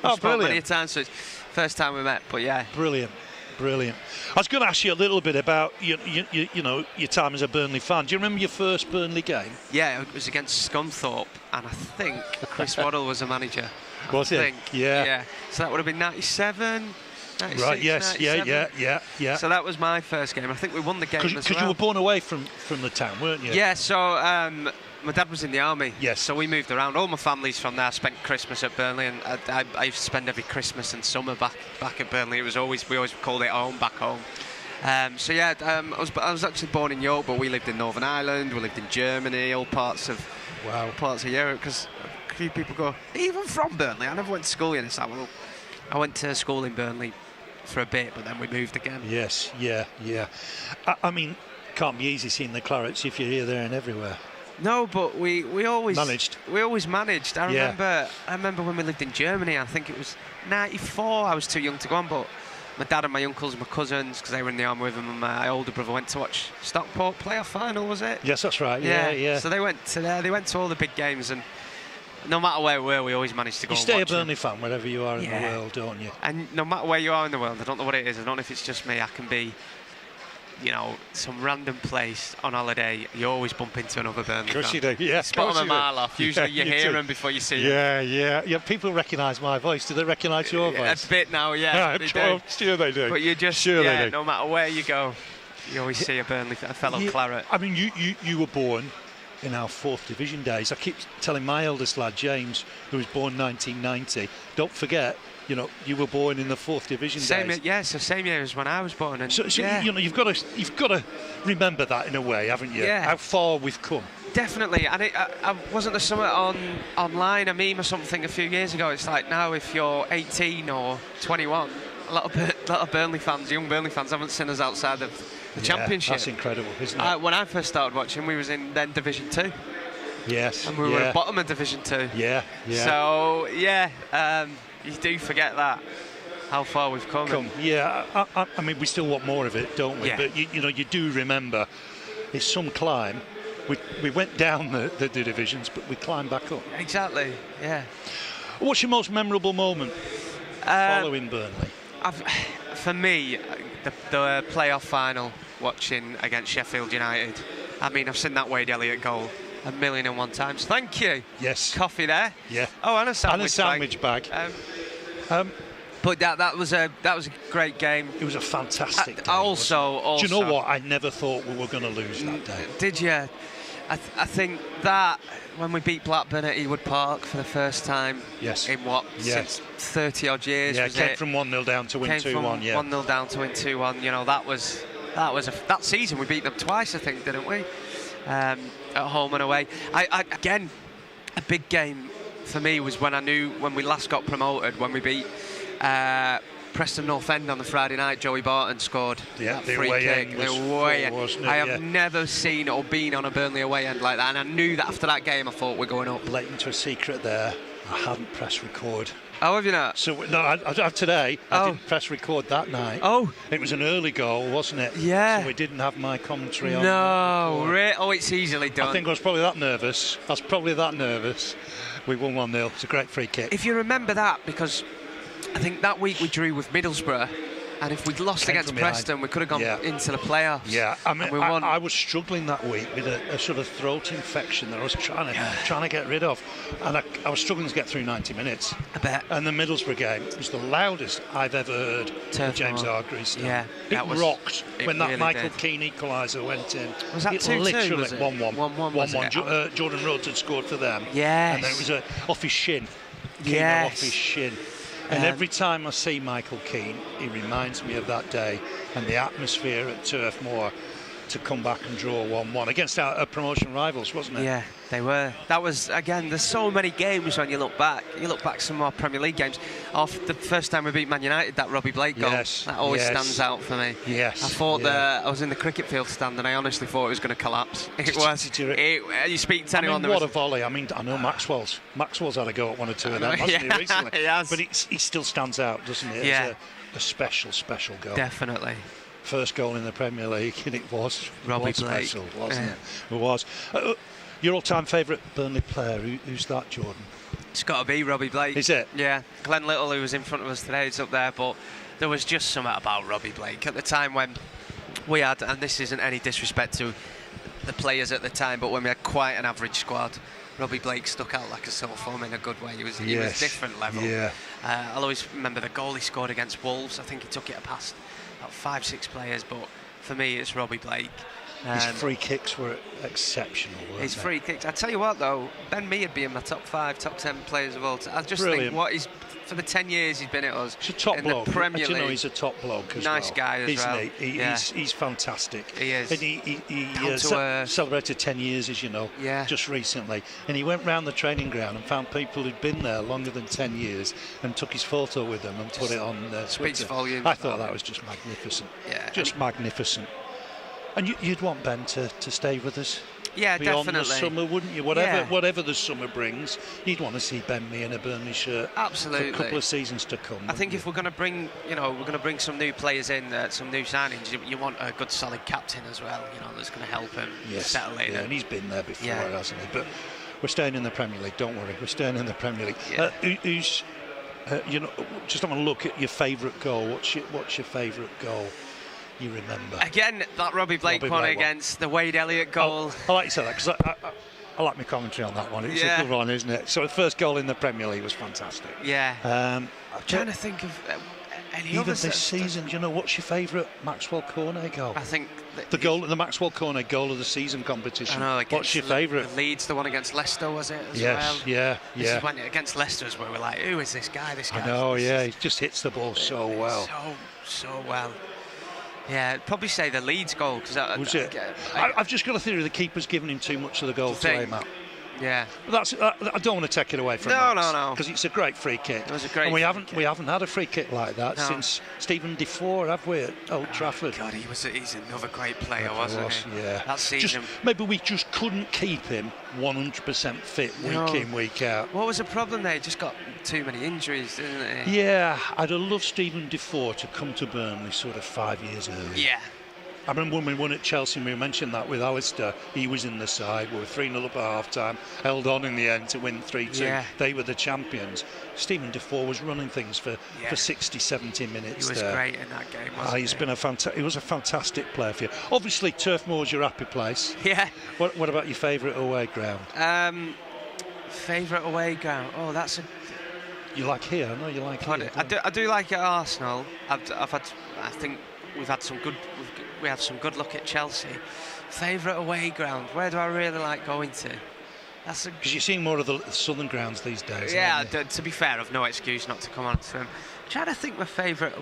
we've spoke many times, so it's first time we met. But yeah, brilliant. I was going to ask you a little bit about you know your time as a Burnley fan. Do you remember your first Burnley game? Yeah, it was against Scunthorpe, and I think Chris Waddle was a manager. Was it? Yeah. So that would have been 97. 96, right. Yes. 97. Yeah. So that was my first game. I think we won the game as well. Because you were born away from the town, weren't you? Yeah. So my dad was in the army. Yes. So we moved around. All my family's from there. I spent Christmas at Burnley, and I used to spend every Christmas and summer back at Burnley. We always called it home, back home. I was actually born in York, but we lived in Northern Ireland. We lived in Germany, all parts of Europe. Because a few people go, even from Burnley. I never went to school in this. I went to school in Burnley for a bit, but then we moved again. Yes. Yeah. I mean, can't be easy seeing the Clarets if you're here, there, and everywhere. No, but we always managed. We always managed. I remember when we lived in Germany. I think it was 94. I was too young to go on, but my dad and my uncles and my cousins, because they were in the army with him, and my older brother went to watch Stockport playoff final. Was it? Yes, that's right. Yeah. So they went to there. They went to all the big games, and no matter where we were, we always managed to go. You and stay a watch Burnley fan wherever you are in the world, don't you? And no matter where you are in the world, I don't know what it is. I don't know if it's just me. I can be, some random place on holiday, you always bump into another Burnley fan. Of course you do, yeah. Spot them a mile off. Usually you hear them before you see them. Yeah. People recognise my voice. Do they recognise your voice? A bit now, yeah. They do. Sure they do. But you just, they do. No matter where you go, you always see a fellow Claret. I mean, you were born in our 4th division days. I keep telling my eldest lad, James, who was born 1990, don't forget, you were born in the 4th division days. Same year as when I was born. And you've got to remember that in a way, haven't you? Yeah. How far we've come. Definitely, and wasn't there something online, a meme or something a few years ago? It's like now if you're 18 or 21, a lot of Burnley fans, young Burnley fans, haven't seen us outside of the Championship. That's incredible, isn't it? When I first started watching, we was in then Division 2. Yes. And we were at bottom of Division 2. Yeah. So you do forget that, how far we've come. Yeah, I mean, we still want more of it, don't we? Yeah. But you do remember, it's some climb. We went down the divisions, but we climbed back up. Exactly. Yeah. What's your most memorable moment following Burnley? For me, the playoff final, watching against Sheffield United. I mean, I've seen that Wade Elliott goal 1,000,001 times. Thank you. Yes. Coffee there. Yeah. Oh, and a sandwich bag. But that was a great game. It was a fantastic game. Also, do you know what? I never thought we were going to lose that day. Did you? I think that when we beat Blackburn at Ewood Park for the first time in since 30 odd years. Yeah, it came from 1-0 down to win 2-1. Yeah, 1-0 down to win 2-1. That season we beat them twice, I think, didn't we? At home and away. Again, a big game for me was when we last got promoted, when we beat Preston North End on the Friday night. Joey Barton scored that free kick. The away end. I have never seen or been on a Burnley away end like that, and I knew that after that game I thought we're going up. Let into a secret there. I hadn't pressed record Oh, have you not? So no, I today. I didn't press record that night. Oh, it was an early goal, wasn't it? Yeah. So we didn't have my commentary on. No, oh, it's easily done. I think I was probably that nervous. We won 1-0. It's a great free kick. If you remember that, because I think that week we drew with Middlesbrough, and if we'd lost against Preston, we could have gone into the playoffs. Yeah, I mean, we won. I was struggling that week with a sort of throat infection that I was trying to get rid of, and I was struggling to get through 90 minutes. I bet. And the Middlesbrough game was the loudest I've ever heard James Hargreaves. Yeah, it rocked when that really Michael Keane equaliser went in. Was that 2-2? Literally was it? 1-1. 1-1. Jordan Rhodes had scored for them. Yes. And then it was off his shin. Yes. Off his shin. And every time I see Michael Keane, he reminds me of that day and the atmosphere at Turf Moor to come back and draw 1-1 against our promotion rivals, wasn't it? Yeah, they were. That was, again, there's so many games when you look back. You look back some more Premier League games. Off the first time we beat Man United, that Robbie Blake goal, that always stands out for me. Yes. I thought that I was in the cricket field stand and I honestly thought it was going to collapse. It was. You speak to anyone. What a volley. I mean, I know Maxwell's had a go at one or two of them, hasn't he, recently? He has. But he still stands out, doesn't he? Yeah. It's a special goal. Definitely. First goal in the Premier League, and it was Robbie Blake, special, wasn't it? It was. Your all-time favourite Burnley player, who's that, Jordan? It's got to be Robbie Blake. Is it? Yeah. Glenn Little, who was in front of us today, is up there, but there was just something about Robbie Blake at the time when we had, and this isn't any disrespect to the players at the time, but when we had quite an average squad, Robbie Blake stuck out like a sore thumb in a good way. He was different level. Yeah. I'll always remember the goal he scored against Wolves. I think he took it past about 5-6 players, but for me it's Robbie Blake. His free kicks were exceptional, weren't His they? free kicks. I tell you what though, Ben Mee would be in my top 5, top 10 players of all time. I just think what he's, for the 10 years he's been at us, he's a top bloke. The Premier League. You know, he's a top bloke as well. Nice guy as well. Isn't he? He's fantastic. He is. And he celebrated 10 years, as you know, just recently. And he went round the training ground and found people who'd been there longer than 10 years and took his photo with them and put it on Speaks Twitter. volumes. I thought that was just magnificent. Yeah. Just magnificent. And you'd want Ben to stay with us. Yeah, beyond definitely. the summer, wouldn't you? Whatever the summer brings, you'd want to see Ben Mee in a Burnley shirt. Absolutely. For a couple of seasons to come. I think if we're going to bring, some new players in, some new signings, you want a good, solid captain as well. That's going to help him settle in. Yeah, and he's been there before, hasn't he? But we're staying in the Premier League. Don't worry, we're staying in the Premier League. Yeah. Who's, just have a look at your favourite goal. What's your favourite goal? You remember again that Robbie Blake one against the Wade Elliott goal. I like to say that because I like my commentary on that one. It's a good one, isn't it? So the first goal in the Premier League was fantastic. Yeah. I'm trying to think of any even others this season. Do you know what's your favourite Maxwell Cornet goal? I think the Maxwell Cornet goal of the season competition. I know, what's your favourite? Leeds, the one against Leicester, was it? Yes. This is when against Leicester is where we're like, who is this guy? I know. He just hits the ball so well. So well. Yeah, I'd probably say the Leeds goal because I've just got a theory the keeper's given him too much of the goal to aim at. Yeah, but I don't want to take it away from Max. No, because it's a great free kick. It was a great. And we haven't had a free kick like that since Stephen Defoe, have we, at Old Trafford? God, he's another great player, wasn't he? Yeah. That season. Maybe we just couldn't keep him 100% fit week in, week out. What was the problem there? He just got too many injuries, didn't he? Yeah, I'd have loved Stephen Defoe to come to Burnley sort of 5 years earlier. Yeah. I remember when we won at Chelsea, we mentioned that with Alistair. He was in the side. We were 3-0 up at half-time, held on in the end to win 3-2. Yeah. They were the champions. Stephen Defoe was running things for 60, 70 minutes. He was great in that game, wasn't he? He was a fantastic player for you. Obviously, Turf Moor's your happy place. Yeah. What about your favourite away ground? Favourite away ground? Oh, that's a... You like here? I know you like here. I do like at Arsenal. I think we have some good luck at Chelsea. Favourite away ground? Where do I really like going to? Because you're seeing more of the southern grounds these days. Yeah, to be fair, I've no excuse not to come on to them. I'm trying to think my favourite.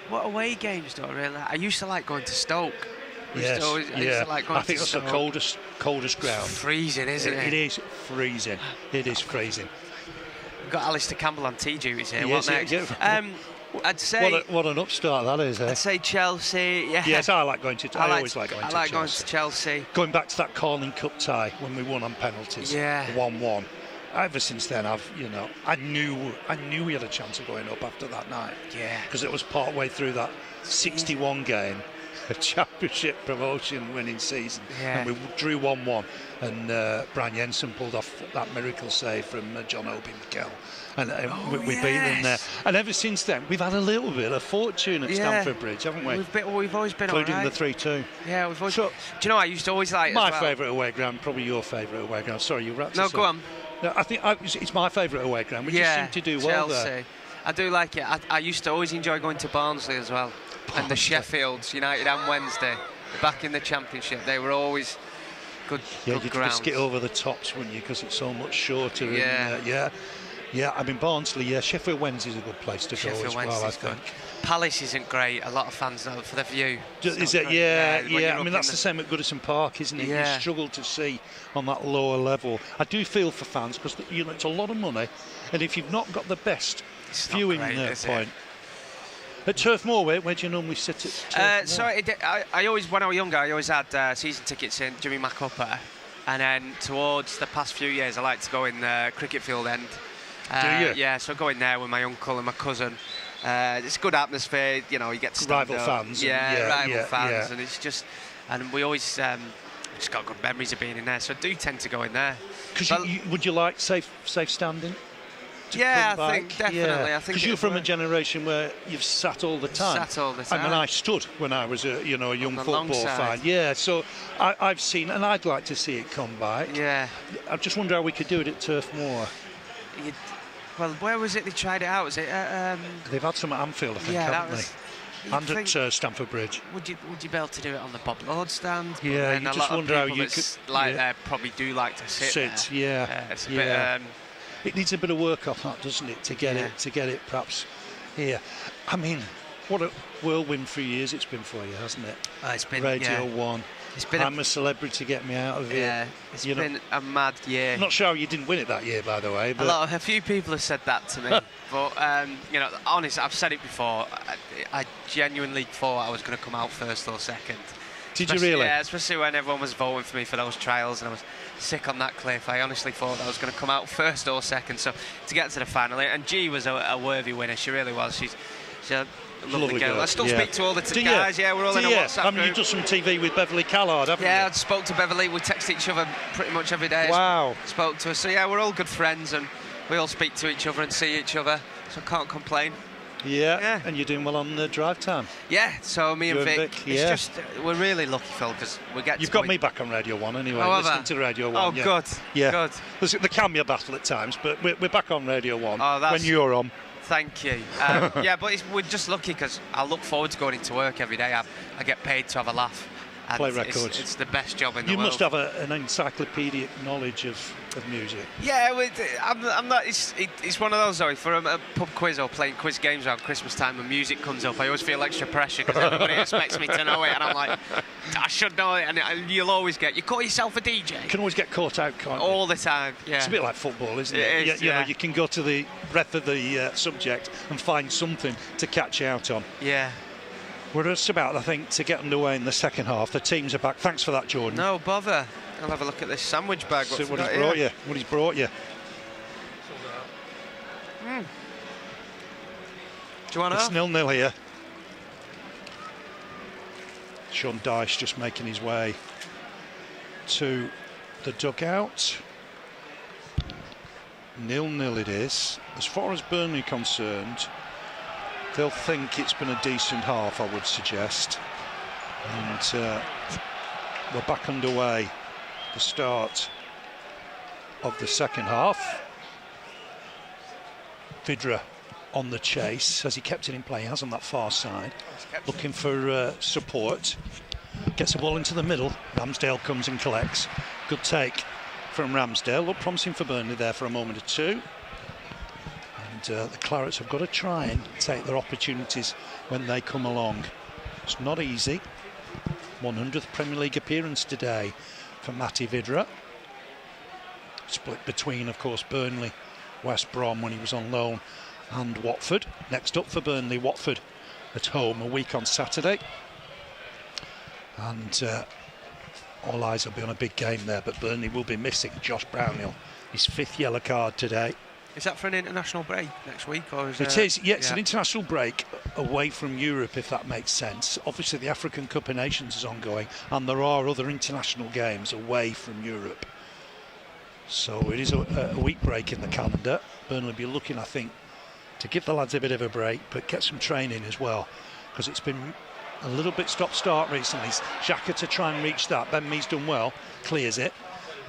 What away games do I really like? I used to like going to Stoke. I used to like going I think that's Stoke. the coldest ground. Freezing, isn't it? It is freezing. It is freezing. We've got Alistair Campbell on tea duties here. Yes, what next? yeah. I'd say what an upstart that is. I'd say Chelsea. Yeah. Yes, I like going to. I always like going to Chelsea. I like going to Chelsea. Going back to that Carling Cup tie when we won on penalties. Yeah. 1-1. ever since then, I knew we had a chance of going up after that night. Yeah. Because it was part way through that 61 game, a championship promotion winning season, and we drew 1-1, and Brian Jensen pulled off that miracle save from John Obi Mikel, and we beat them there. And ever since then, we've had a little bit of fortune at Stamford Bridge, haven't we? We've always been including right. the 3-2. Yeah, we've always. So, do you know? I used to always like my favourite away ground, probably your favourite away ground. Sorry, you wrapped us up. No, go on. No, I think it's my favourite away ground. We just seem to do well Chelsea. there. I do like it. I used to always enjoy going to Barnsley as well. And the Sheffields United and Wednesday, back in the Championship, they were always good. Yeah, good you'd grounds. just get over the tops, wouldn't you? Because it's so much shorter. Yeah. Yeah. I mean, Barnsley. Yeah, Sheffield Wednesday's a good place to go as well. I think. Palace isn't great. A lot of fans know for the view. Is it? Yeah. I mean, that's the same at Goodison Park, isn't it? Yeah. You struggle to see on that lower level. I do feel for fans because it's a lot of money, and if you've not got the best viewing point. At Turf Moor, where do you normally sit at Turf Moor? I always, when I was younger, I always had season tickets in Jimmy McUpper, and then towards the past few years, I like to go in the cricket field end. Do you? Yeah, so I go in there with my uncle and my cousin. It's a good atmosphere, you get to stand rival up. fans. Rival fans, and it's just, and we always just got good memories of being in there. So I do tend to go in there. Because would you like safe standing? Yeah, I think definitely. Yeah. I think because you're from a generation where you've sat all the time. I mean, I stood when I was a young football fan. Yeah, so I've seen, and I'd like to see it come back. Yeah. I just wonder how we could do it at Turf Moor. Well, where was it they tried it out? Was it? They've had some at Anfield, I think, haven't they? And at Stamford Bridge. Would you be able to do it on the Bob Lord stand? Yeah, you just wonder how you could. Probably do like to sit there. Yeah. It's a bit. It needs a bit of work off that, doesn't it, to get it perhaps here. I mean, what a whirlwind 3 years it's been for you, hasn't it? It's been Radio 1. I'm a celebrity, get me out of here. Yeah, it's been a mad year. I'm not sure how you didn't win it that year, by the way. But a few people have said that to me, but honestly, I've said it before. I genuinely thought I was going to come out first or second. Did you really? Yeah, especially when everyone was voting for me for those trials, and I was sick on that cliff. I honestly thought I was going to come out first or second. So to get to the final, and G was a worthy winner. She really was. She's a lovely girl. I still speak to all the guys. Yeah, we're all in a WhatsApp group. I mean, you've done some TV with Beverly Callard, haven't you? Yeah, I spoke to Beverly. We text each other pretty much every day. Wow. Spoke to her. So yeah, we're all good friends, and we all speak to each other and see each other. So I can't complain. Yeah, and you're doing well on the drive time. Yeah, so me and Vic, it's just we're really lucky, Phil, because we get. You've got me back on Radio 1 anyway. Listening to Radio 1. Oh, good. Yeah, good. There's the cameo battle at times, but we're back on Radio 1 when you're on. Thank you. Yeah, but we're just lucky because I look forward to going into work every day. I get paid to have a laugh. And play records. It's the best job in the world. You must have an encyclopedic knowledge of music. Yeah, I'm not. It's one of those though. For a pub quiz or playing quiz games around Christmas time when music comes up, I always feel extra pressure because everybody expects me to know it, and I'm like, I should know it. And you'll always you call yourself a DJ. You can always get caught out, can't you? All the time. Yeah. It's a bit like football, isn't it? It is, you know, you can go to the breadth of the subject and find something to catch you out on. Yeah. We're just about, I think, to get underway in the second half. The teams are back. Thanks for that, Jordan. No bother. I'll have a look at this sandwich bag. See what he's brought you. What he's brought you. Do you want to? It's 0-0 here. Sean Dyche just making his way to the dugout. 0-0 it is. As far as Burnley are concerned, they'll think it's been a decent half, I would suggest. And we're back underway. The start of the second half. Vidra on the chase as he kept it in play. He has on that far side, looking for support. Gets the ball into the middle. Ramsdale comes and collects. Good take from Ramsdale. Looked promising for Burnley there for a moment or two. And the Clarets have got to try and take their opportunities when they come along. It's not easy. 100th Premier League appearance today for Matty Vidra. Split between, of course, Burnley, West Brom when he was on loan, and Watford. Next up for Burnley, Watford at home a week on Saturday. And all eyes will be on a big game there, but Burnley will be missing Josh Brownhill his 5th yellow card today. Is that for an international break next week? Or is It is, yeah, it's an international break away from Europe, if that makes sense. Obviously, the African Cup of Nations is ongoing, and there are other international games away from Europe. So it is a week break in the calendar. Burnley will be looking, I think, to give the lads a bit of a break, but get some training as well, because it's been a little bit stop-start recently. Xhaka to try and reach that. Ben Mee's done well, clears it.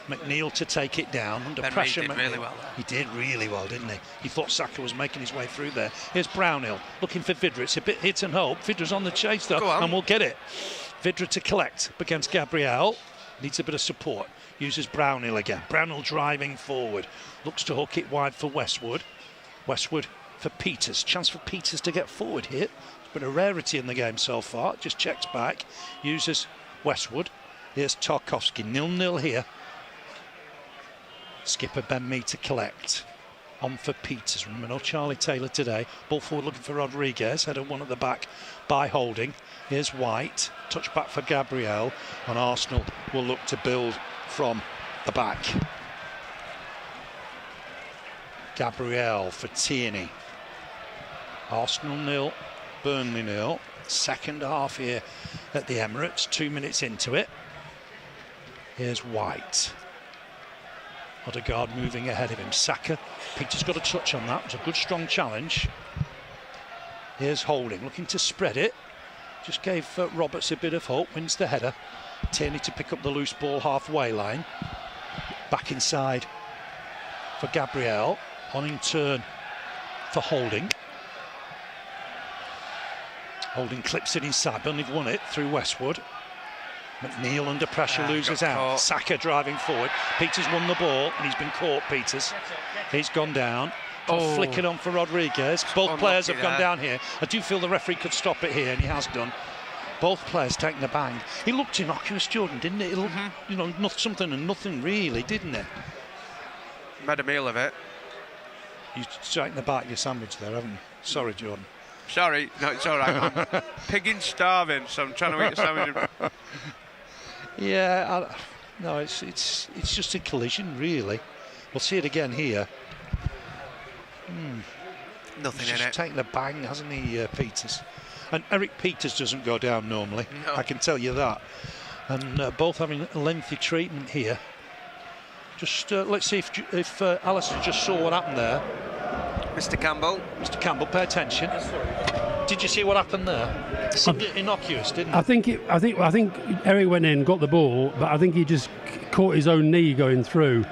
McNeil to take it down under Ben pressure. Mee did really well. He did really well, didn't he? He thought Saka was making his way through there. Here's Brownhill looking for Vidra. It's a bit hit and hope. Vidra's on the chase though, and we'll get it. Vidra to collect up against Gabriel. Needs a bit of support. Uses Brownhill again. Brownhill driving forward. Looks to hook it wide for Westwood. Westwood for Peters. Chance for Peters to get forward here. It's been a rarity in the game so far. Just checks back. Uses Westwood. Here's Tarkovsky. 0-0 here. Skipper Ben Mee to collect. On for Peters. Remember, no Charlie Taylor today. Ball forward looking for Rodriguez. Header one at the back by Holding. Here's White. Touch back for Gabriel. And Arsenal will look to build from the back. Gabriel for Tierney. Arsenal 0, Burnley 0. Second half here at the Emirates. 2 minutes into it. Here's White. Odegaard moving ahead of him. Saka. Peters got a touch on that. It was a good strong challenge. Here's Holding looking to spread it. Just gave Roberts a bit of hope. Wins the header. Tierney to pick up the loose ball halfway line. Back inside for Gabriel. On in turn for Holding. Holding clips it inside. Burnley have won it through Westwood. McNeil under pressure loses out. Caught. Saka driving forward. Peters won the ball and he's been caught. Peters. He's gone down. Flick it on for Rodriguez. Both players have gone down here. I do feel the referee could stop it here, and he has done. Both players taking the bang. He looked innocuous, Jordan, didn't it? He looked, you know, something and nothing really, didn't it? Made a meal of it. You've striking the back of your sandwich there, haven't you? Sorry, Jordan. Sorry, no, it's all right. I'm pigging starving, so I'm trying to eat a sandwich. Yeah, no, it's just a collision, really. We'll see it again here. Nothing He's in just it. taken the bang, hasn't he, Peters? And Eric Peters doesn't go down normally. No. I can tell you that. And both having a lengthy treatment here. Just let's see if Alistair just saw what happened there. Mr. Campbell. Mr. Campbell, pay attention. Did you see what happened there? It seemed innocuous, didn't it? I think Eric went in, got the ball, but I think he just caught his own knee going through.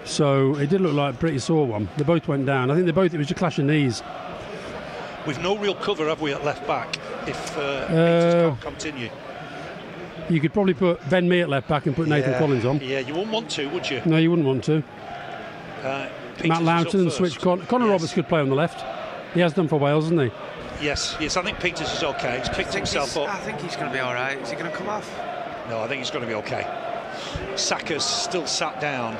So it did look like a pretty sore one. They both went down. I think it was just a clash of knees. We've no real cover, have we, at left back if Peters can't continue? You could probably put Ben Mee at left back and put Nathan Collins on. Yeah, you wouldn't want to, would you? No, you wouldn't want to. Matt Loughton and switch Connor Yes. Roberts could play on the left. He has done for Wales, hasn't he? Yes, I think Peters is okay. He's picked himself up. I think he's going to be all right. Is he going to come off? No, I think he's going to be okay. Saka's still sat down.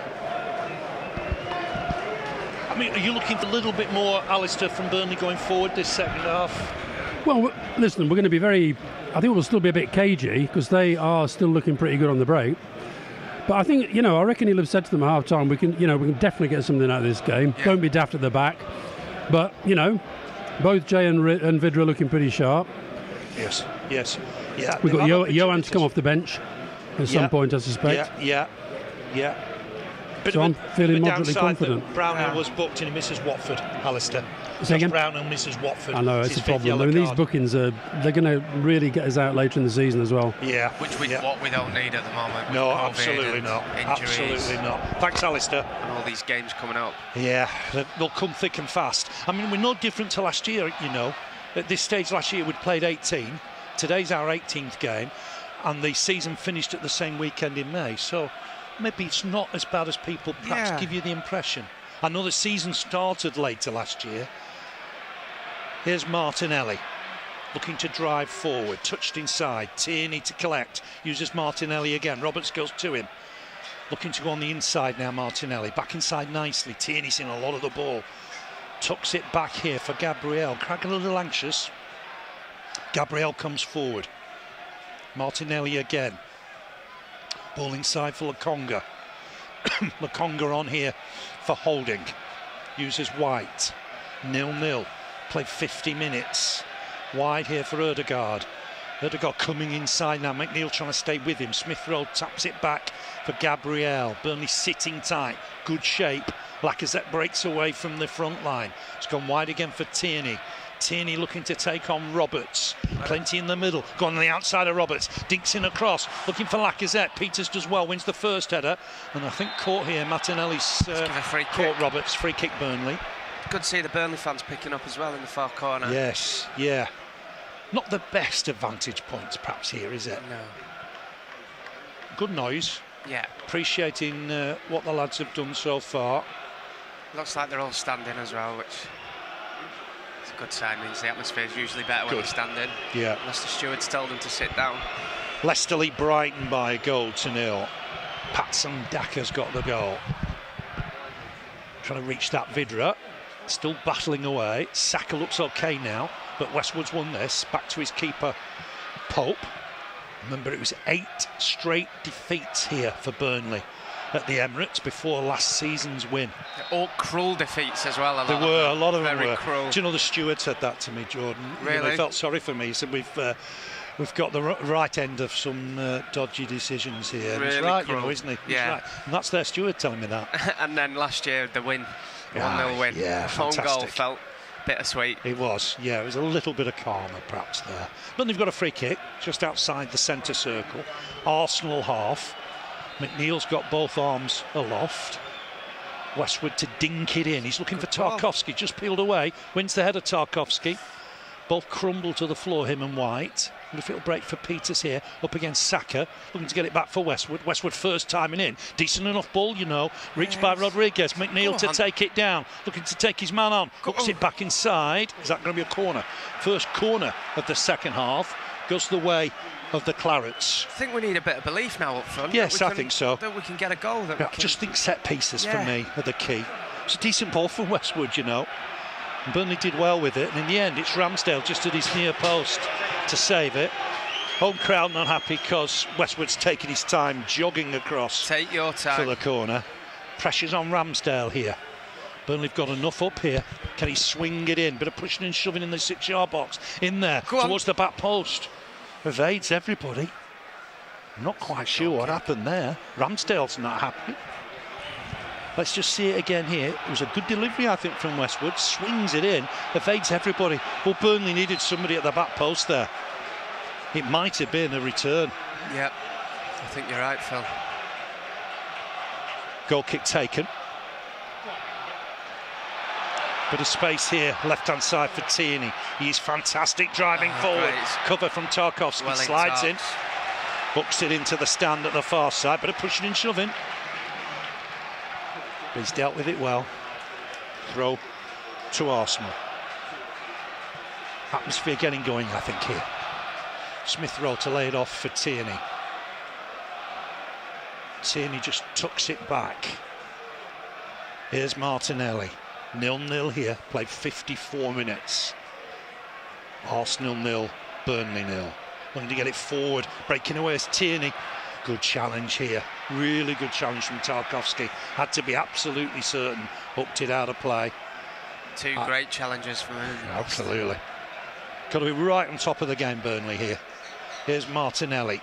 I mean, are you looking for a little bit more, Alistair, from Burnley going forward this second half? Well, listen, we're going to be I think we'll still be a bit cagey because they are still looking pretty good on the break. But I think, I reckon he'll have said to them at half time, we can definitely get something out of this game. Yeah. Don't be daft at the back. But, both Jay and Vidra are looking pretty sharp. Yes. Yeah. We've got Johan to come off the bench at some point, I suspect. Yeah. So I'm feeling moderately confident. Brownhill was booked and he misses Watford, Alistair. Brownhill misses Watford. I know, it's a problem. I mean, these bookings they're going to really get us out later in the season as well. Yeah. What we don't need at the moment. No, COVID absolutely not. Injuries. Absolutely not. Thanks, Alistair. And all these games coming up. Yeah, they'll come thick and fast. I mean, we're no different to last year, At this stage last year, we'd played 18. Today's our 18th game. And the season finished at the same weekend in May. So maybe it's not as bad as people perhaps give you the impression. I know the season started later last year. Here's Martinelli looking to drive forward, touched inside. Tierney to collect, uses Martinelli again. Roberts goes to him, looking to go on the inside now. Martinelli back inside nicely. Tierney's in a lot of the ball, tucks it back here for Gabriel. Cracking a little anxious. Gabriel comes forward. Martinelli again. Ball inside for Lokonga. Lokonga on here for holding. Uses White. 0-0. Played 50 minutes. Wide here for Ødegaard. Ødegaard coming inside now. McNeil trying to stay with him. Smith Rowe taps it back for Gabriel. Burnley sitting tight. Good shape. Lacazette breaks away from the front line. It's gone wide again for Tierney. Tierney looking to take on Roberts. Plenty in the middle. Gone on the outside of Roberts. Dinks in across. Looking for Lacazette. Peters does well. Wins the first header. And I think caught here. Martinelli's caught Roberts. Free kick Burnley. Good to see the Burnley fans picking up as well in the far corner. Yes, yeah. Not the best of vantage points perhaps here, is it? No. Good noise. Yeah. Appreciating what the lads have done so far. Looks like they're all standing as well, which is a good sign. Means the atmosphere is usually better when you're standing. Yeah. Unless the stewards told them to sit down. Leicester lead Brighton by a goal to 0. Patson Daka's got the goal. Trying to reach that Vidra. Still battling away. Saka looks okay now, but Westwood's won this. Back to his keeper, Pope. Remember, it was 8 straight defeats here for Burnley at the Emirates before last season's win. All cruel defeats as well. A lot of them were. Cruel. Do you know the steward said that to me, Jordan? Really? You know, he felt sorry for me. He said we've got the right end of some dodgy decisions here. Really he's right, cruel. you know, isn't he? Yeah. He's right. And that's their steward telling me that. And then last year the win, 1-0 win. Yeah, home fantastic. goal felt bittersweet. It was, yeah, it was a little bit of karma perhaps there. But they've got a free kick just outside the centre circle. Arsenal half. McNeil's got both arms aloft. Westwood to dink it in. He's looking for Tarkowski, just peeled away. Wins the header, Tarkowski. Both crumble to the floor, him and White. And if it'll break for Peters here, up against Saka, looking to get it back for Westwood. Westwood first timing in. Decent enough ball, you know. Reached by Rodriguez. McNeil to take it down. Looking to take his man on. Hooks it back inside. Is that going to be a corner? First corner of the second half. Goes the way of the Clarets. I think we need a bit of belief now up front. Yes, I think so. That we can get a goal. I just think set pieces for me are the key. It's a decent ball from Westwood, you know. And Burnley did well with it, and in the end it's Ramsdale just at his near post to save it. Home crowd not happy because Westwood's taking his time jogging across. Take your time. For the corner. Pressure's on Ramsdale here. Burnley've got enough up here. Can he swing it in? Bit of pushing and shoving in the 6-yard box. In there, towards the back post. Evades everybody. Not quite sure what happened there. Ramsdale's not happy. Let's just see it again here. It was a good delivery, I think, from Westwood. Swings it in, evades everybody. Well, Burnley needed somebody at the back post there. It might have been a return. Yep, I think you're right, Phil. Goal kick taken. Bit of space here, left-hand side for Tierney. He's fantastic driving forward. Great. Cover from Tarkowski, slides in. Hooks it into the stand at the far side. Bit of pushing and shoving. But he's dealt with it well. Throw to Arsenal. Atmosphere getting going, I think, here. Smith Rowe to lay it off for Tierney. Tierney just tucks it back. Here's Martinelli. 0-0 here, played 54 minutes. Arsenal 0, Burnley 0. Looking to get it forward, breaking away as Tierney. Good challenge here, really good challenge from Tarkowski. Had to be absolutely certain, hooked it out of play. Two great challenges from him. Absolutely. Got to be right on top of the game, Burnley here. Here's Martinelli.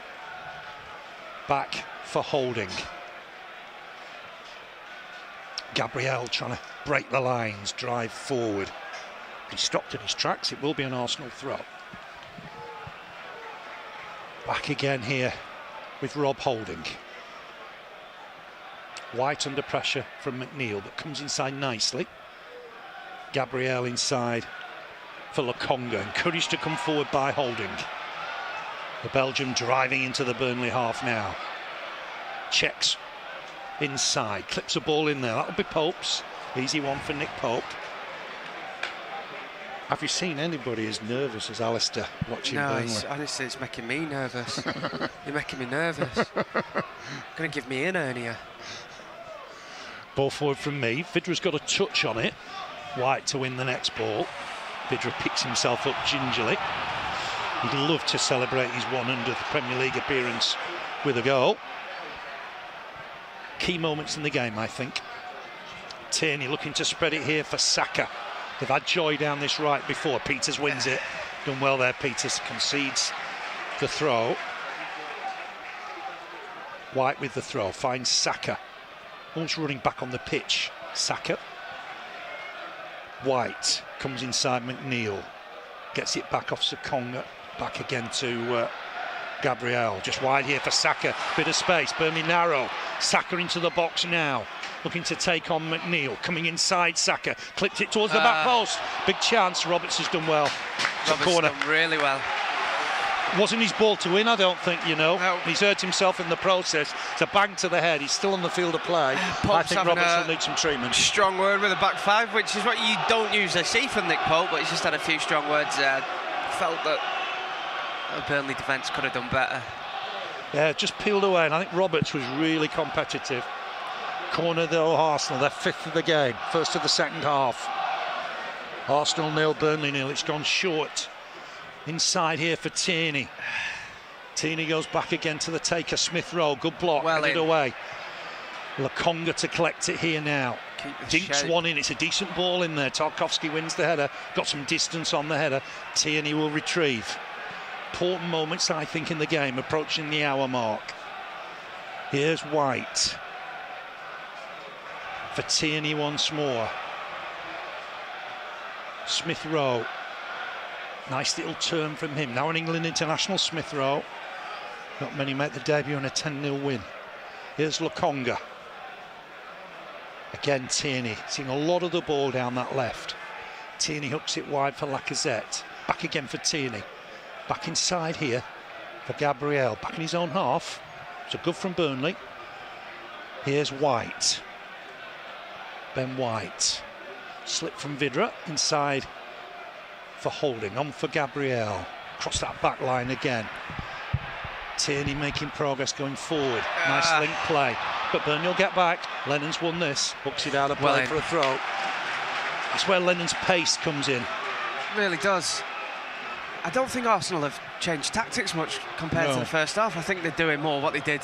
Back for holding. Gabriel trying to break the lines, drive forward. He stopped in his tracks. It will be an Arsenal throw. Back again here with Rob holding. White under pressure from McNeil, but comes inside nicely. Gabriel inside for Lokonga, encouraged to come forward by holding. The Belgium driving into the Burnley half now. Checks inside, clips a ball in there. That'll be Pope's. Easy one for Nick Pope. Have you seen anybody as nervous as Alistair watching Burnley? No, honestly, it's making me nervous. You're making me nervous. Going to give me an hernia. Ball forward from me. Vidra's got a touch on it. White to win the next ball. Vidra picks himself up gingerly. He'd love to celebrate his 100th Premier League appearance with a goal. key moments in the game, I think. Tierney looking to spread it here for Saka. They've had joy down this right before. Peters wins it. Done well there, Peters. Concedes the throw. White with the throw. Finds Saka. Almost running back on the pitch. Saka. White comes inside McNeil. Gets it back off Sekonga. Back again to Gabriel. Just wide here for Saka. Bit of space. Burnley narrow. Saka into the box now. Looking to take on McNeil. Coming inside Saka. Clipped it towards the back post. Big chance. Roberts has done well. Roberts corner. done really well. Wasn't his ball to win, I don't think, No. He's hurt himself in the process. It's a bang to the head. He's still on the field of play. I think Roberts will need some treatment. Strong word with the back five, which is what you don't usually see from Nick Pope, but he's just had a few strong words. Felt that the Burnley defence could have done better. Yeah, just peeled away, and I think Roberts was really competitive. Corner though, Arsenal, they're 5th of the game, 1st of the second half. Arsenal 0, Burnley 0. It's gone short. Inside here for Tierney. Tierney goes back again to the taker. Smith Rowe, good block, headed away. Lokonga to collect it here now. Dinks one in, it's a decent ball in there. Tarkowski wins the header, got some distance on the header. Tierney will retrieve. Important moments, I think, in the game, approaching the hour mark. Here's White. For Tierney once more. Smith Rowe. Nice little turn from him. Now an England international, Smith Rowe. Not many make the debut on a 10-0 win. Here's Lokonga. Again Tierney. Seeing a lot of the ball down that left. Tierney hooks it wide for Lacazette. Back again for Tierney. Back inside here for Gabriel. Back in his own half. So good from Burnley. Here's White. Ben White. Slip from Vidra inside for Holding. On for Gabriel. Cross that back line again. Tierney making progress going forward. Nice link play. But Burnley will get back. Lennon's won this. Hooks it out of play for a throw. It's where Lennon's pace comes in. Really does. I don't think Arsenal have changed tactics much compared to the first half. I think they're doing more what they did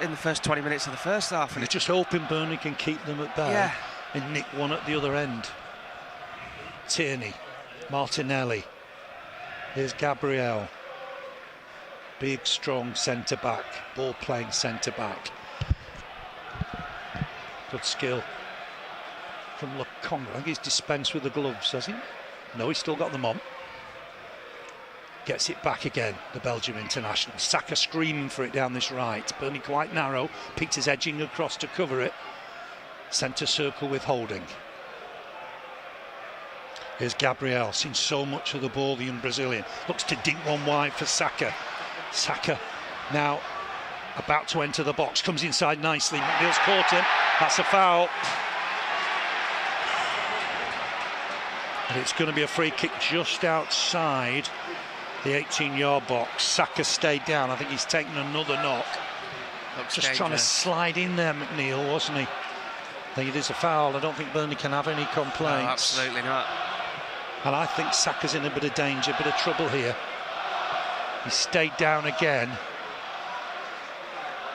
in the first 20 minutes of the first half. And they're just hoping Burnley can keep them at bay. Yeah. And nick one at the other end. Tierney. Martinelli. Here's Gabriel. Big, strong centre-back. Ball-playing centre-back. Good skill from Lokonga. I think he's dispensed with the gloves, has he? No, he's still got them on. Gets it back again, the Belgium international. Saka screaming for it down this right. Burnley quite narrow. Peters edging across to cover it. Centre circle with Holding. Here's Gabriel, seen so much of the ball, the young Brazilian. Looks to dink one wide for Saka. Saka now about to enter the box. Comes inside nicely. McNeil's caught him. That's a foul. And it's going to be a free kick just outside the 18-yard box. Saka stayed down. I think he's taken another knock. Looks just dangerous. trying to slide in there, McNeil, wasn't he? I think it is a foul. I don't think Burnley can have any complaints. No, absolutely not. And I think Saka's in a bit of danger, a bit of trouble here. He stayed down again.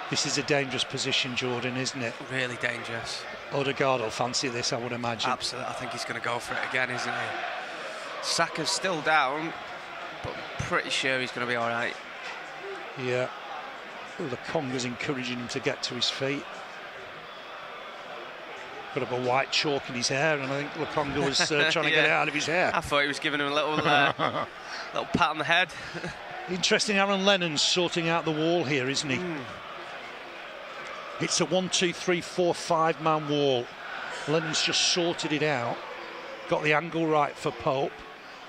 This is a dangerous position, Jordan, isn't it? Really dangerous. Odegaard will fancy this, I would imagine. Absolutely. I think he's going to go for it again, isn't he? Saka's still down, but I'm pretty sure he's going to be all right. Yeah. Oh, the Conga's encouraging him to get to his feet. Got up a white chalk in his hair, and I think Lokonga was trying to get it out of his hair. I thought he was giving him a little little pat on the head. Interesting, Aaron Lennon's sorting out the wall here, isn't he? It's a 1, 2, 3, 4, 5-man wall. Lennon's just sorted it out. Got the angle right for Pope.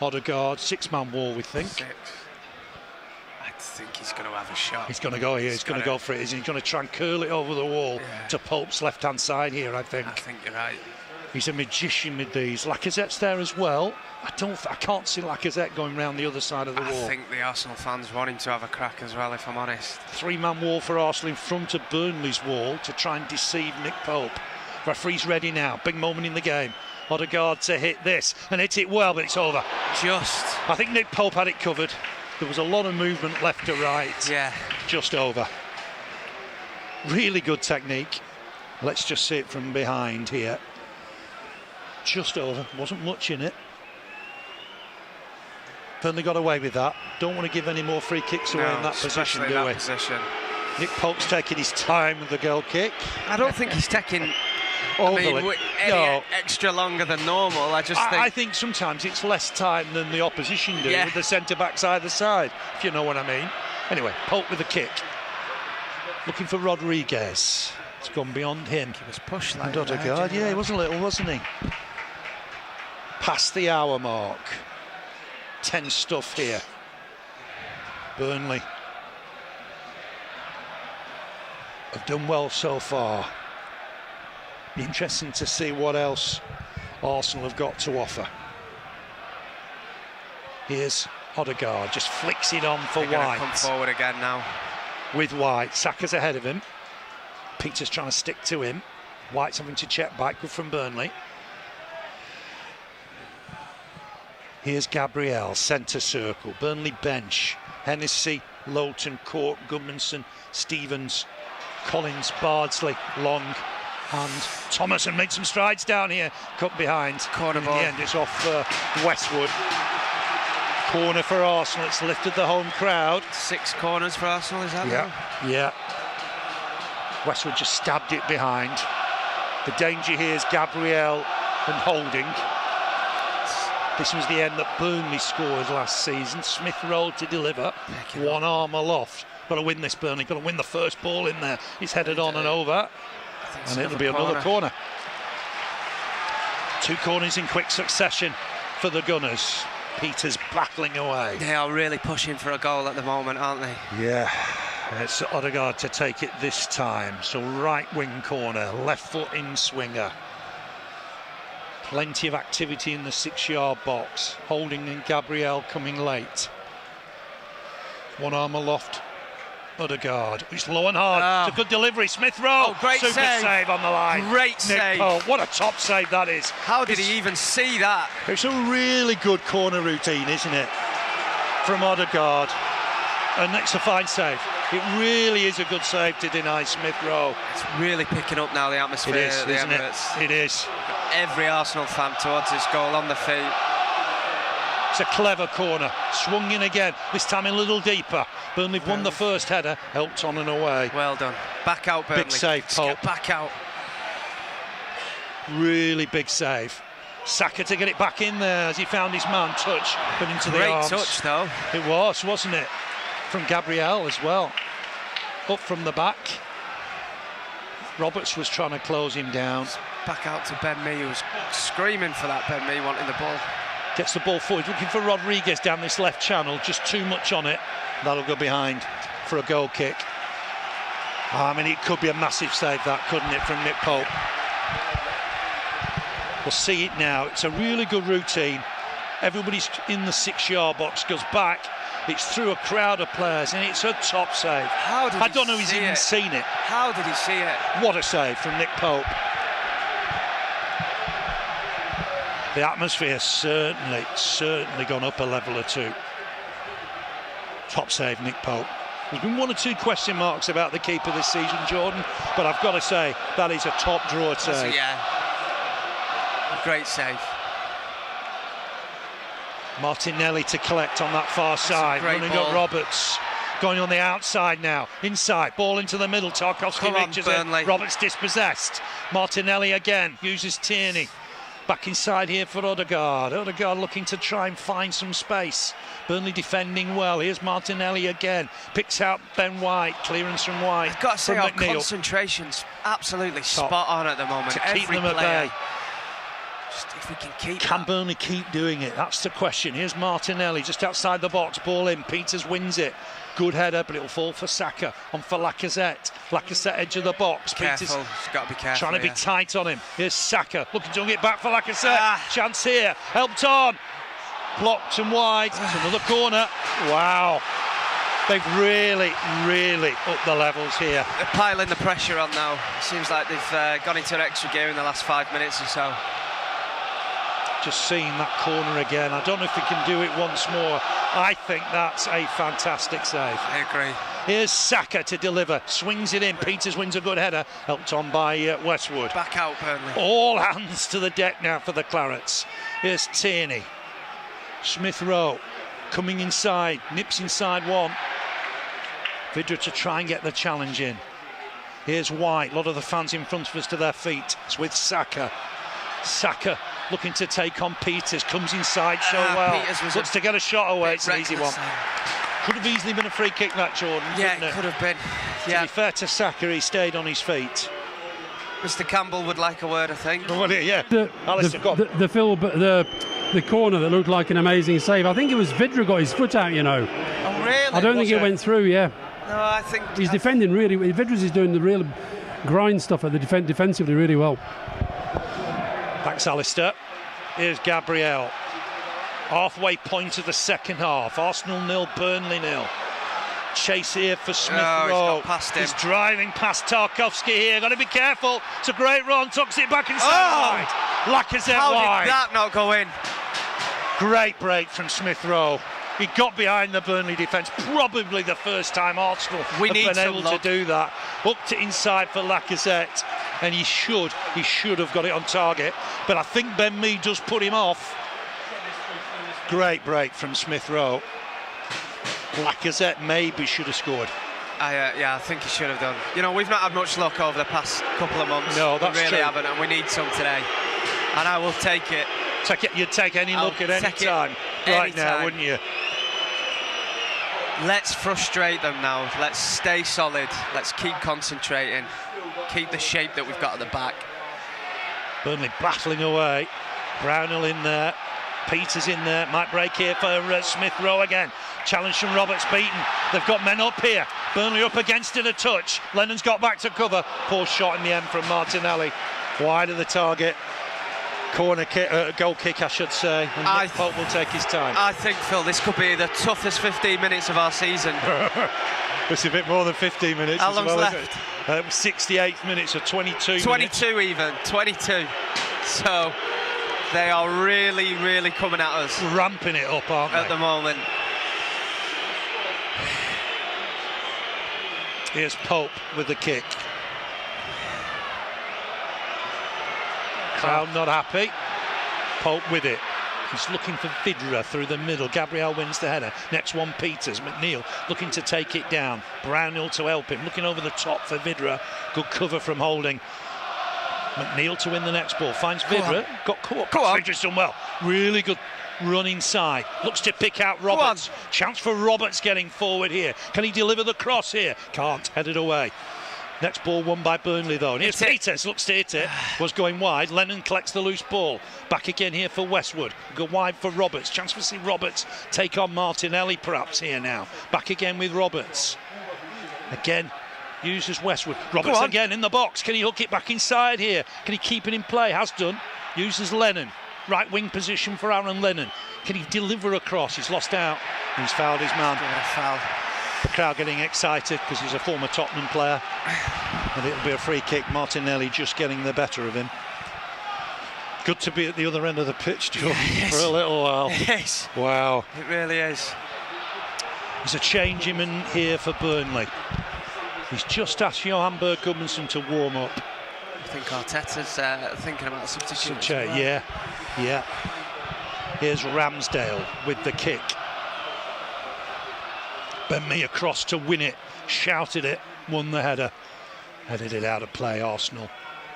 Odegaard, 6-man wall, we think. 6. I think he's going to have a shot. He's going to go here. He's going to go for it. He's going to try and curl it over the wall to Pope's left-hand side here, I think. I think you're right. He's a magician with these. Lacazette's there as well. I can't see Lacazette going round the other side of the wall. I think the Arsenal fans want him to have a crack as well, if I'm honest. 3-man wall for Arsenal in front of Burnley's wall to try and deceive Nick Pope. Referee's ready now. Big moment in the game. Odegaard to hit this and hit it well, but it's over. I think Nick Pope had it covered. There was a lot of movement left to right. Yeah. Just over. Really good technique. Let's just see it from behind here. Just over, wasn't much in it. Burnley got away with that. Don't want to give any more free kicks away in that position, do we? Nick Pope's taking his time with the goal kick. I don't think he's taking any extra longer than normal. I think sometimes it's less time than the opposition do with the centre-backs either side, if you know what I mean. Anyway, Pope with a kick. Looking for Rodriguez. It's gone beyond him. He was pushed like that. Odegaard, he was a little, wasn't he? Past the hour mark. Tense stuff here. Burnley have done well so far. Be interesting to see what else Arsenal have got to offer. Here's Odegaard, just flicks it on for White. Come forward again now. With White, Saka's ahead of him. Peter's trying to stick to him. White's having to check back, good from Burnley. Here's Gabriel, centre circle. Burnley bench. Hennessy, Lowton, Cork, Goodmanson, Stevens, Collins, Bardsley, Long, and Thomason made some strides down here. Cut behind. Corner ball. In the end, it's off Westwood. Corner for Arsenal. It's lifted the home crowd. 6 corners for Arsenal, is that? Yeah. Westwood just stabbed it behind. The danger here is Gabriel and Holding. This was the end that Burnley scored last season. Smith rolled to deliver. One arm aloft. Got to win this, Burnley. Got to win the first ball in there. He's headed on and over. And it'll be another corner. 2 corners in quick succession for the Gunners. Peters battling away. They are really pushing for a goal at the moment, aren't they? Yeah. It's Odegaard to take it this time. So right wing corner, left foot in swinger. Plenty of activity in the 6-yard box. Holding and Gabriel coming late. One arm aloft. Odegaard. It's low and hard. It's a good delivery. Smith Rowe. Great Super save on the line. Great save. Pope. What a top save that is. How did he even see that? It's a really good corner routine, isn't it? From Odegaard. And it's a fine save. It really is a good save to deny Smith Rowe. It's really picking up now, the atmosphere at the Emirates. It is. Every Arsenal fan towards this goal on the feet. It's a clever corner. Swung in again, this time a little deeper. Burnley won the first header, helped on and away. Well done. Back out, Burnley. Big save, Pope. Back out. Really big save. Saka to get it back in there as he found his man. Touch, but into the arms. Great touch, though. It was, wasn't it? From Gabriel as well. Up from the back. Roberts was trying to close him down. Back out to Ben Mee, who was screaming for that. Ben Mee wanting the ball. Gets the ball forward, looking for Rodriguez down this left channel. Just too much on it. That'll go behind for a goal kick. I mean, it could be a massive save, that, couldn't it, from Nick Pope? We'll see it now. It's a really good routine. Everybody's in the 6-yard box, goes back. It's through a crowd of players, and it's a top save. I don't know if he's even seen it. How did he see it? What a save from Nick Pope. The atmosphere certainly gone up a level or two. Top save, Nick Pope. There's been 1 or 2 question marks about the keeper this season, Jordan, but I've got to say that is a top draw save. Yeah, great save. Martinelli to collect on that far side. Running up Roberts. Going on the outside now. Inside. Ball into the middle. Tarkowski reaches it. Roberts dispossessed. Martinelli again. Uses Tierney. Back inside here for Odegaard. Odegaard looking to try and find some space. Burnley defending well. Here's Martinelli again. Picks out Ben White. Clearance from White. I've got to say, our concentration's absolutely spot on at the moment. To keep them at bay. If we can keep Burnley keep doing it? That's the question. Here's Martinelli just outside the box, ball in. Peters wins it. Good header, but it'll fall for Saka. On for Lacazette. Lacazette edge of the box. Careful. Peters got to be careful. Trying to be tight on him. Here's Saka looking to get back for Lacazette. Chance here. Helped on. Blocked and wide. It's another corner. Wow. They've really upped the levels here. They're piling the pressure on now. It seems like they've gone into an extra gear in the last 5 minutes or so. Just seeing that corner again. I don't know if he can do it once more. I think that's a fantastic save. I agree. Here's Saka to deliver. Swings it in. Peters wins a good header. Helped on by Westwood. Back out, Burnley. All hands to the deck now for the Clarets. Here's Tierney. Smith Rowe coming inside. Nips inside one. Vidra to try and get the challenge in. Here's White. A lot of the fans in front of us to their feet. It's with Saka. Saka looking to take on Peters. Comes inside so well. Looks to get a shot away. It's an easy one. Could have easily been a free kick, that, Jordan. Yeah, couldn't it? Could have been. To be fair to Saka, he stayed on his feet. Mr. Campbell would like a word, I think. Well, yeah. The corner that looked like an amazing save. I think it was Vidra got his foot out, you know. Oh, really? I don't think it went through, yeah. No, I think... He's defending really... Vidra's is doing the real grind stuff at the defensively really well. Thanks, Alistair. Here's Gabriel. Halfway point of the second half. Arsenal 0, Burnley 0. Chase here for Smith Rowe. He's driving past Tarkowski here. Got to be careful. It's a great run. Tucks it back inside. Lacazette How wide. did that not go in? Great break from Smith Rowe. He got behind the Burnley defence. Probably the first time Arsenal have been able to do that. Hooked it inside for Lacazette, and he should have got it on target. But I think Ben Mee does put him off. Great break from Smith Rowe. Lacazette maybe should have scored. Yeah, I think he should have done. You know, we've not had much luck over the past couple of months. No, that's we really true. haven't, and we need some today. And I will take it. You'd take any look at any time right now, wouldn't you? Let's frustrate them now. Let's stay solid. Let's keep concentrating. Keep the shape that we've got at the back. Burnley battling away. Brownell in there. Peters in there. Might break here for Smith Rowe again. Challenge from Roberts beaten. They've got men up here. Burnley up against it a touch. Lennon's got back to cover. Poor shot in the end from Martinelli. Wide of the target. Corner kick, goal kick, I should say. And Nick Pope will take his time. I think, Phil, this could be the toughest 15 minutes of our season. It's a bit more than 15 minutes. How long's left? 68 minutes or 22 22 minutes. even, 22. So they are really, really coming at us. Ramping it up, aren't they? At the moment. Here's Pope with the kick. Crowd not happy. Pope with it. He's looking for Vidra through the middle. Gabriel wins the header. Next one, Peters. McNeil looking to take it down. Brownhill to help him. Looking over the top for Vidra. Good cover from Holding. McNeil to win the next ball. Finds Vidra. Got caught. Vidra's done well. Really good run inside. Looks to pick out Roberts. Chance for Roberts getting forward here. Can he deliver the cross here? Can't. Headed away. Next ball won by Burnley though. And here's Peters, looks to hit it. Was going wide. Lennon collects the loose ball. Back again here for Westwood. Go wide for Roberts. Chance to see Roberts take on Martinelli perhaps here now. Back again with Roberts. Again uses Westwood. Roberts again in the box. Can he hook it back inside here? Can he keep it in play? Has done. Uses Lennon. Right wing position for Aaron Lennon. Can he deliver across? He's lost out. He's fouled his man. Foul. The crowd getting excited because he's a former Tottenham player, and it'll be a free kick. Martinelli just getting the better of him. Good to be at the other end of the pitch, Joe, for a little while. Yes. Wow. It really is. There's a change in here for Burnley. He's just asked Johan Berg Gudmundsson to warm up. I think Arteta's thinking about a substitution. Yeah. Here's Ramsdale with the kick. Ben Mee across to win it, shouted it, won the header, headed it out of play. Arsenal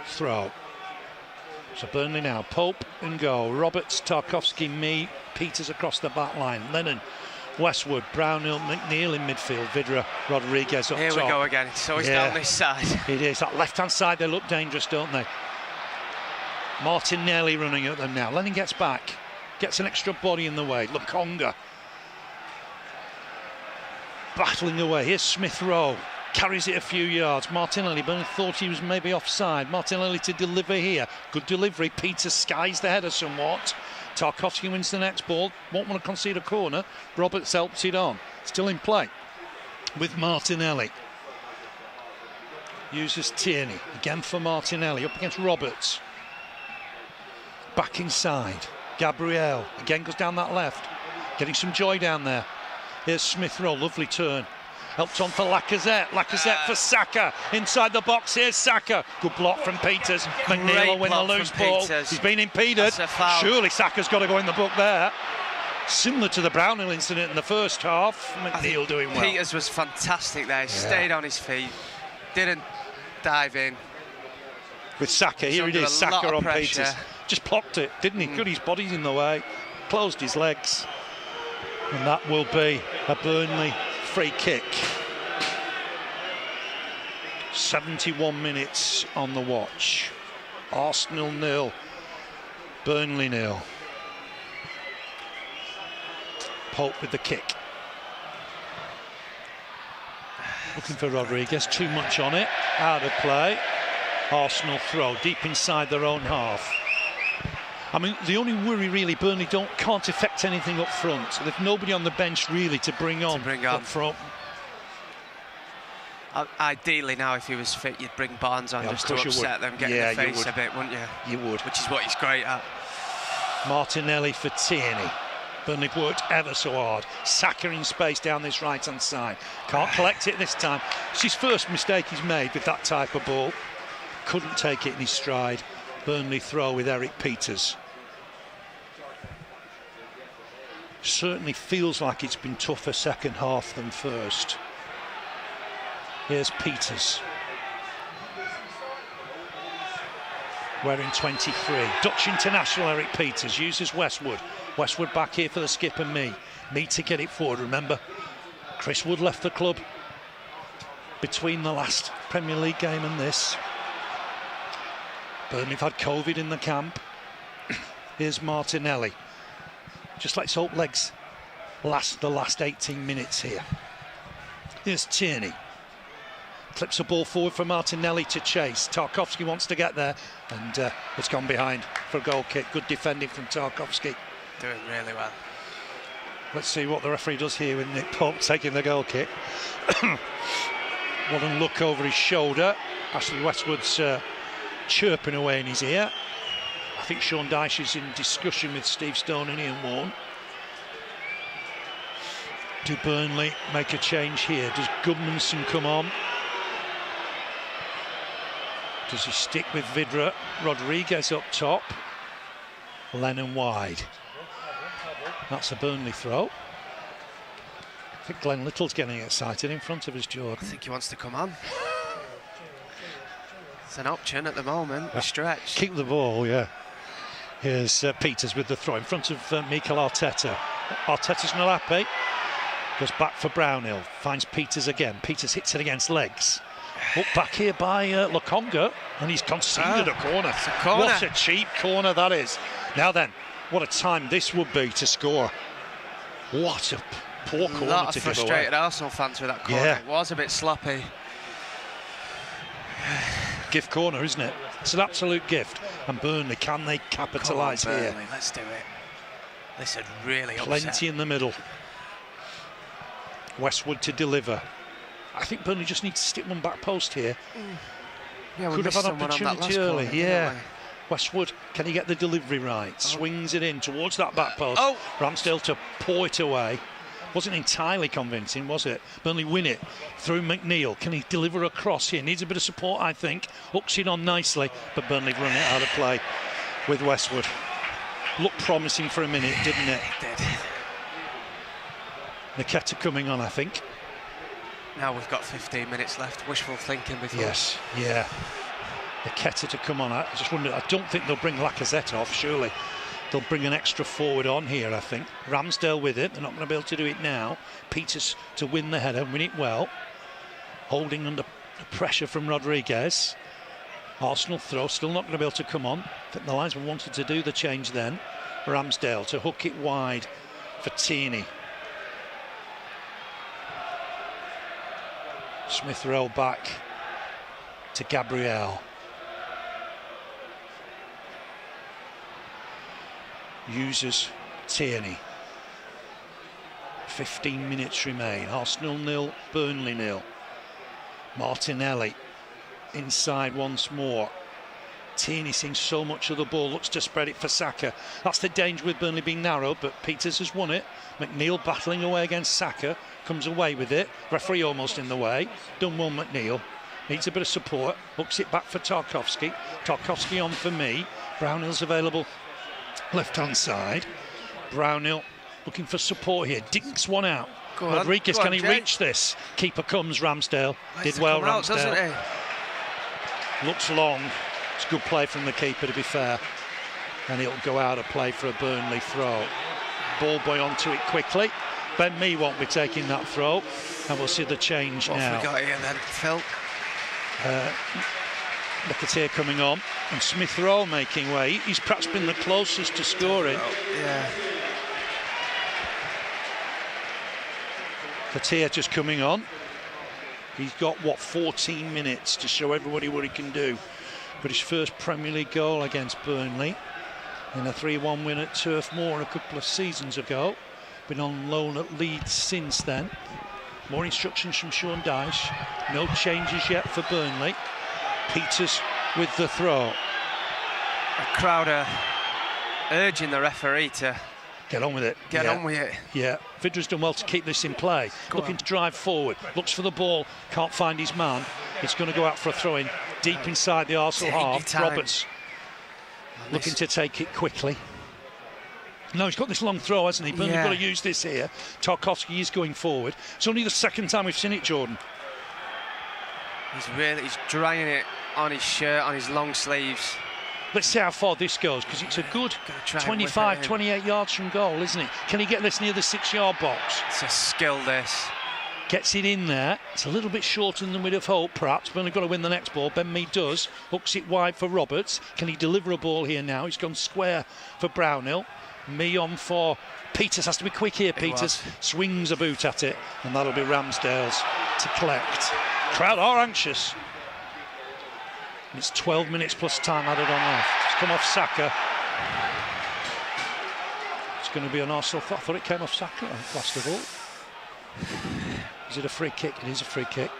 throw. So Burnley now, Pope in goal, Roberts, Tarkowski, Mee, Peters across the back line, Lennon, Westwood, Brownhill, McNeil in midfield, Vidra, Rodriguez up top. Here we go again, it's always down this side. It is, that left-hand side, they look dangerous, don't they? Martinelli running at them now. Lennon gets back, gets an extra body in the way, Lukonga. Battling away. Here's Smith Rowe. Carries it a few yards. Martinelli, but thought he was maybe offside. Martinelli to deliver here. Good delivery. Peters skies the header somewhat. Tarkowski wins the next ball. Won't want to concede a corner. Roberts helps it on. Still in play with Martinelli. Uses Tierney. Again for Martinelli. Up against Roberts. Back inside. Gabriel again goes down that left, getting some joy down there. Here's Smith Rowe, lovely turn. Helped on for Lacazette. Lacazette for Saka. Inside the box, here's Saka. Good block from Peters. McNeil will win the loose ball. He's been impeded. Surely Saka's got to go in the book there. Similar to the Brownhill incident in the first half. McNeil doing well. Peters was fantastic there. He stayed on his feet. Didn't dive in. With Saka, here it is. Saka on Peters. Just blocked it, didn't he? Good, his body's in the way. Closed his legs. And that will be a Burnley free kick. 71 minutes on the watch. Arsenal 0, Burnley 0. Pope with the kick. Looking for Rodriguez, too much on it. Out of play. Arsenal throw deep inside their own half. I mean, the only worry really, Burnley can't affect anything up front. So there's nobody on the bench really to bring on up front. Ideally now, if he was fit, you'd bring Barnes on just to upset them, get in the face a bit, wouldn't you? You would. Which is what he's great at. Martinelli for Tierney. Burnley worked ever so hard. Saka in space down this right-hand side. Can't collect it this time. It's his first mistake he's made with that type of ball. Couldn't take it in his stride. Burnley throw with Eric Peters. Certainly feels like it's been tougher second half than first. Here's Peters. Wearing 23. Dutch international Eric Peters uses Westwood. Westwood back here for the skip and me. Me to get it forward. Remember, Chris Wood left the club between the last Premier League game and this. Burnley have had COVID in the camp. Here's Martinelli. Just let's hope legs last the last 18 minutes here. Here's Tierney. Clips a ball forward for Martinelli to chase. Tarkowski wants to get there, and it's gone behind for a goal kick. Good defending from Tarkowski. Doing really well. Let's see what the referee does here with Nick Pope taking the goal kick. One look over his shoulder. Ashley Westwood's chirping away in his ear. I think Sean Dyche is in discussion with Steve Stone and Ian Warne. Do Burnley make a change here? Does Gudmundsson come on? Does he stick with Vidra? Rodriguez up top. Lennon wide. That's a Burnley throw. I think Glenn Little's getting excited in front of us, Jordan. I think he wants to come on. It's an option at the moment. We stretch. Keep the ball, yeah. Here's Peters with the throw in front of Mikel Arteta. Arteta's not happy. Goes back for Brownhill. Finds Peters again. Peters hits it against legs. Up back here by Lokonga, and he's conceded a corner. It's a corner. What a cheap corner that is. Now then, what a time this would be to score. What a poor corner to give away. A lot of frustrated Arsenal fans with that corner. Yeah. It was a bit sloppy. Gift corner, isn't it? It's an absolute gift. And Burnley, can they capitalise here? Burnley, let's do it. This would really Plenty upset. in the middle. Westwood to deliver. I think Burnley just need to stick one back post here. Yeah, could have had opportunity early. Corner, yeah. Westwood, can he get the delivery right? Swings it in towards that back post. Oh. Ramsdale to paw it away. Wasn't entirely convincing, was it? Burnley win it through McNeil. Can he deliver a cross here? Needs a bit of support, I think. Hooks it on nicely, but Burnley run it out of play with Westwood. Looked promising for a minute, didn't it? It did. Nketiah coming on, I think. Now we've got 15 minutes left. Wishful thinking before. Yes, yeah. Nketiah to come on. I just wonder, I don't think they'll bring Lacazette off, surely. They'll bring an extra forward on here, I think. Ramsdale with it. They're not going to be able to do it now. Peters to win the header, win it well. Holding under pressure from Rodriguez. Arsenal throw, still not going to be able to come on. I think the linesman wanted to do the change then. Ramsdale to hook it wide for Tierney. Smith Rowe back to Gabriel. Uses Tierney. 15 minutes remain. Arsenal 0, Burnley 0. Martinelli inside once more. Tierney seeing so much of the ball, looks to spread it for Saka. That's the danger with Burnley being narrow, but Peters has won it. McNeil battling away against Saka, comes away with it. Referee almost in the way. Done well, McNeil. Needs a bit of support. Hooks it back for Tarkowski. Tarkowski on for me. Brownhill's available left-hand side. Brownhill looking for support here. Dinks one out. Rodriguez, can he reach this? Keeper comes, Ramsdale. Did well, Ramsdale. Looks long. It's good play from the keeper, to be fair. And it'll go out of play for a Burnley throw. Ball boy onto it quickly. Ben Mee won't be taking that throw. And we'll see the change now. What have we got here then, Phil? Nketiah coming on. And Smith Rowe making way. He's perhaps been the closest to scoring. Yeah. Nketiah just coming on. He's got, 14 minutes to show everybody what he can do. But his first Premier League goal against Burnley in a 3-1 win at Turf Moor a couple of seasons ago. Been on loan at Leeds since then. More instructions from Sean Dyche. No changes yet for Burnley. Peters with the throw. A crowd are urging the referee to get on with it. Get on with it. Yeah, Vidra's done well to keep this in play. Looking to drive forward. Looks for the ball. Can't find his man. It's going to go out for a throw-in deep inside the Arsenal half. Roberts looking to take it quickly. No, he's got this long throw, hasn't he? Burnley got to use this here. Tarkowski is going forward. It's only the second time we've seen it, Jordan. He's drying it on his shirt, on his long sleeves. Let's see how far this goes, because it's a good 25, 28 yards from goal, isn't it? Can he get this near the 6-yard box? It's a skill, this. Gets it in there. It's a little bit shorter than we'd have hoped, perhaps. Burnley got to win the next ball. Ben Mee does. Hooks it wide for Roberts. Can he deliver a ball here now? He's gone square for Brownhill. Mee on for Peters. Has to be quick here, Peters. Swings a boot at it, and that'll be Ramsdale's to collect. Crowd are anxious. It's 12 minutes plus time added on left. It's come off Saka. It's going to be an Arsenal. I thought it came off Saka last of all. Is it a free kick? It is a free kick.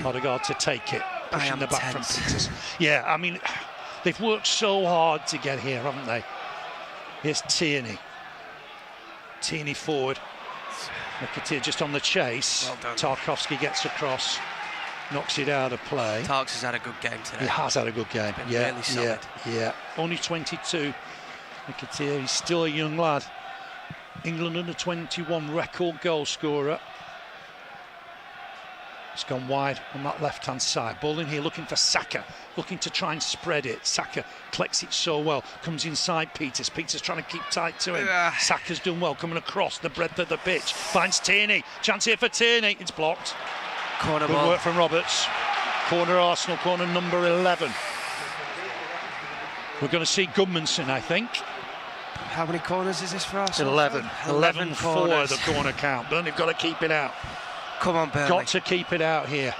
Odegaard to take it. Pushing the back from Peters. Yeah, I mean, they've worked so hard to get here, haven't they? Here's Tierney. Tierney forward. Nketiah just on the chase. Well done. Tarkowski gets across. Knocks it out of play. Tarks has had a good game today. He has had a good game. Really solid. Yeah. Only 22. Nketiah, he's still a young lad. England under 21 record goal scorer. It's gone wide on that left-hand side. Ball in here looking for Saka. Looking to try and spread it. Saka collects it so well. Comes inside Peters. Peters trying to keep tight to him. Saka's done well coming across the breadth of the pitch. Finds Tierney. Chance here for Tierney. It's blocked. Corner Good ball. work from Roberts. Corner Arsenal, corner number 11. We're going to see Gudmundsson, I think. How many corners is this for Arsenal? 11. 11 for corners. the corner count. Burnley've got to keep it out. Come on, Burnley. Got to keep it out here.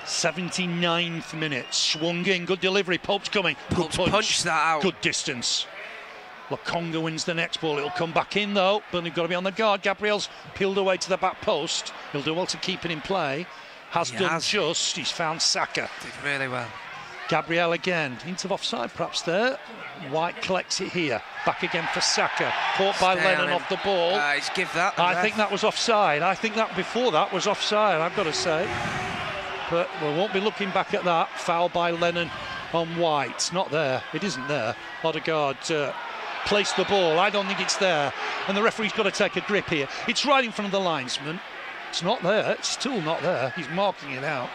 79th minute. Swung in. Good delivery. Pope's coming. Good punch. Punched that out. Good distance. Lokonga wins the next ball. It'll come back in though. Burnley've got to be on the guard. Gabriel's peeled away to the back post. He'll do well to keep it in play. Has done just. He's found Saka. Did really well. Gabriel again. Hint of offside perhaps there. White collects it here. Back again for Saka. Caught by Lennon off the ball. He's give that. I think that was offside. I think that before that was offside, I've got to say. But we won't be looking back at that. Foul by Lennon on White. It's not there. It isn't there. Odegaard placed the ball. I don't think it's there. And the referee's got to take a grip here. It's right in front of the linesman. It's not there. It's still not there. He's marking it out.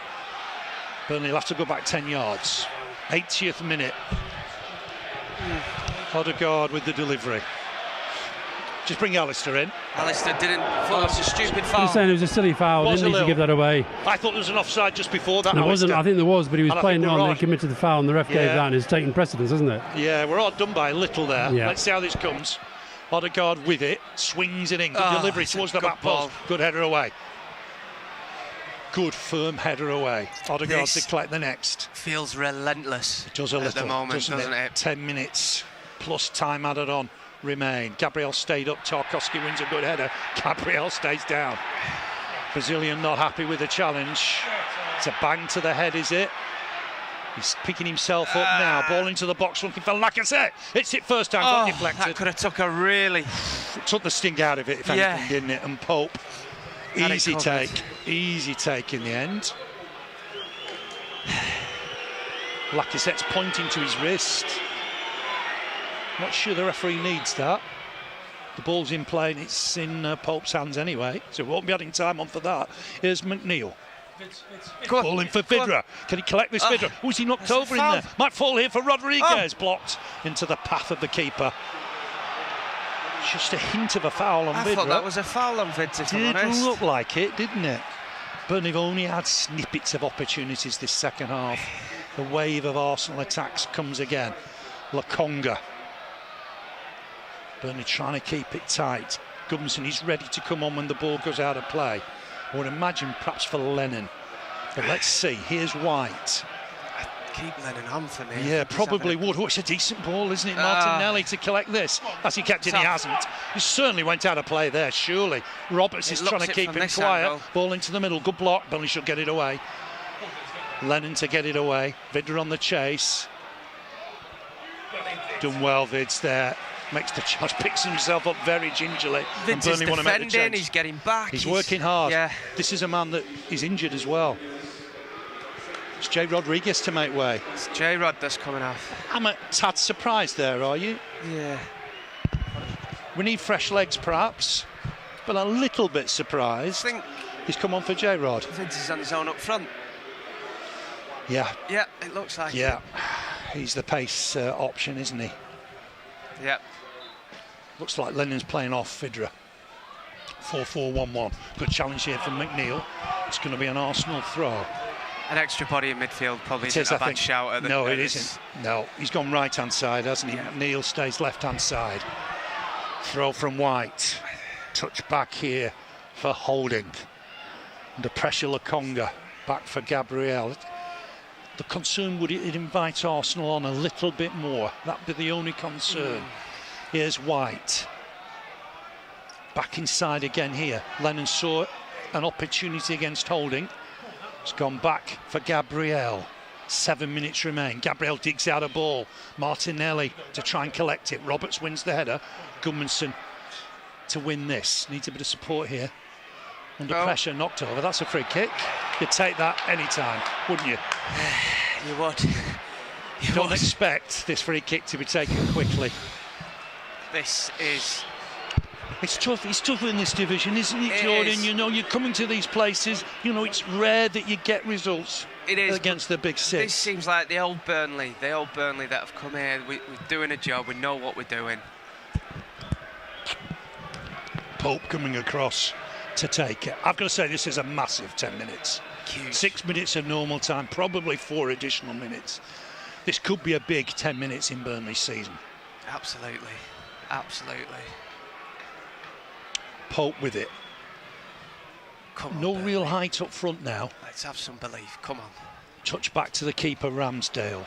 Burnley will have to go back 10 yards. 80th minute. Odegaard with the delivery. Just bring Alistair in. Alistair didn't. Thought it was a stupid foul. I'm saying it was a silly foul. Didn't need to give that away. I thought there was an offside just before that. There wasn't. I think there was, but he was playing it on. Right. He committed the foul, and the ref gave that, and it's taking precedence, isn't it? Yeah, we're all done by a little there. Yeah. Let's see how this comes. Odegaard with it, swings it in. Good delivery towards the back post. Good header away. Good firm header away. Odegaard to collect the next. Feels relentless. It does a little at the moment, doesn't it? 10 minutes plus time added on remain. Gabriel stayed up. Tarkowski wins a good header. Gabriel stays down. Brazilian not happy with the challenge. It's a bang to the head, is it? He's picking himself up now. Ball into the box, looking for Lacazette. It's it first time, got deflected. That could have took a really... Took the sting out of it, if anything, didn't it? And Pope, easy take in the end. Lacazette's pointing to his wrist. Not sure the referee needs that. The ball's in play and it's in Pope's hands anyway, so we won't be adding time on for that. Here's McNeil. Ball in for Vidra. Can he collect this Vidra? Oh, is he knocked over in there? Might fall here for Rodriguez. Blocked into the path of the keeper. Just a hint of a foul on Vidra. I thought that was a foul on Vidra, to be honest. It did look like it, didn't it? Burnley have only had snippets of opportunities this second half. The wave of Arsenal attacks comes again. Lokonga. Burnley trying to keep it tight. Gumson is ready to come on when the ball goes out of play. I would imagine perhaps for Lennon. But let's see. Here's White. Keep Lennon on for me. Yeah, probably would. Oh, it's a decent ball, isn't it? Martinelli to collect this. As he kept it, he hasn't. He certainly went out of play there, surely. Roberts is trying to keep him quiet. Angle. Ball into the middle. Good block. Burnley should get it away. Lennon to get it away. Vidra on the chase. Done well, Vids there. Makes the charge, picks himself up very gingerly. Vince is defending, he's getting back. He's working hard. Yeah. This is a man that is injured as well. It's Jay Rodriguez to make way. It's Jay Rod that's coming off. I'm a tad surprised there, are you? Yeah. We need fresh legs perhaps, but a little bit surprised. I think he's come on for Jay Rod. Vince is on his own up front. Yeah. Yeah, it looks like it. He's the pace option, isn't he? Yeah. Looks like Lennon's playing off Vidra. 4-4-1-1. Good challenge here from McNeil. It's going to be an Arsenal throw. An extra body in midfield probably isn't a bad shout. No, it isn't. No, he's gone right-hand side, hasn't he? Yeah. McNeil stays left-hand side. Throw from White. Touch back here for Holding. Under pressure, Lokonga. Back for Gabriel. The concern, would it invite Arsenal on a little bit more? That'd be the only concern. Here's White. Back inside again here. Lennon saw an opportunity against Holding. It's gone back for Gabriel. 7 minutes remain. Gabriel digs out a ball. Martinelli to try and collect it. Roberts wins the header. Gudmundsson to win this. Needs a bit of support here. Under pressure, knocked over. That's a free kick. You'd take that any time, wouldn't you? You would. You don't expect this free kick to be taken quickly. This is... It's tough. It's tough in this division, isn't it, Jordan? You know, you're coming to these places. You know, it's rare that you get results against the big six. This seems like the old Burnley that have come here. We're doing a job. We know what we're doing. Pope coming across to take it. I've got to say, this is a massive 10 minutes. Huge. 6 minutes of normal time, probably 4 additional minutes. This could be a big 10 minutes in Burnley's season. Absolutely. Absolutely. Pope with it. Come on, no Burnley. real height up front now. Let's have some belief. Come on. Touch back to the keeper, Ramsdale.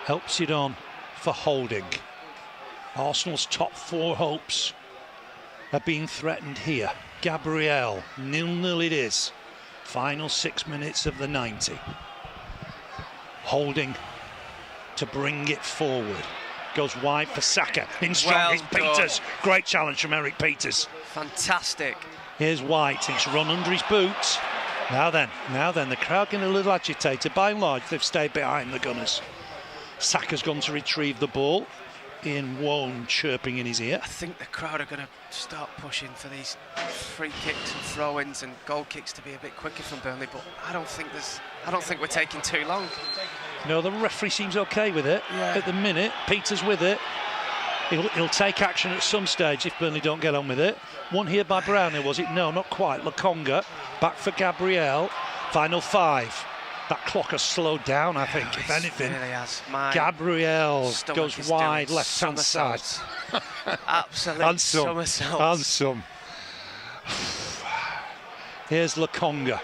Helps it on for Holding. Arsenal's top 4 hopes are being threatened here. Gabriel, 0-0 it is. Final 6 minutes of the 90. Holding to bring it forward. Goes wide for Saka. In strong is Peters. Great challenge from Eric Peters. Fantastic. Here's White. He's run under his boots. Now then, the crowd getting a little agitated. By and large, they've stayed behind the Gunners. Saka's gone to retrieve the ball. Ian Wone chirping in his ear. I think the crowd are going to start pushing for these free kicks and throw-ins and goal kicks to be a bit quicker from Burnley, but I don't think we're taking too long. No, the referee seems okay with it at the minute. Peters with it. He'll take action at some stage if Burnley don't get on with it. One here by Brownie, was it? No, not quite. Lokonga back for Gabriel. Final 5. That clock has slowed down, I think, if anything. It really has. Gabriel goes wide, left-hand side. Absolute somersaults. Here's Lokonga.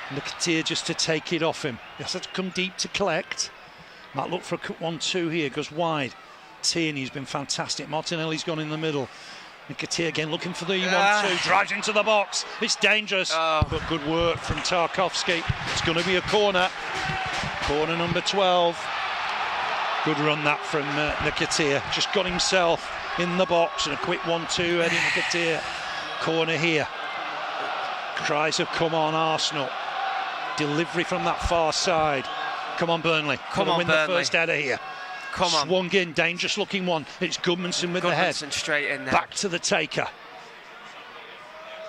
Nketiah just to take it off him. He has to come deep to collect. Might look for a 1-2 here. Goes wide. Tierney's been fantastic. Martinelli's gone in the middle. Nketiah again looking for the 1-2, drives into the box. It's dangerous, but good work from Tarkowski. It's going to be a corner. Corner number 12. Good run that from Nketiah. Just got himself in the box and a quick 1-2 heading Nketiah. Corner here. Cries have come on Arsenal. Delivery from that far side. Come on Burnley. Come on win Burnley. The first header here. Come on. Swung in, dangerous looking one. It's Goodmanson with the head. Straight in there. Back to the taker.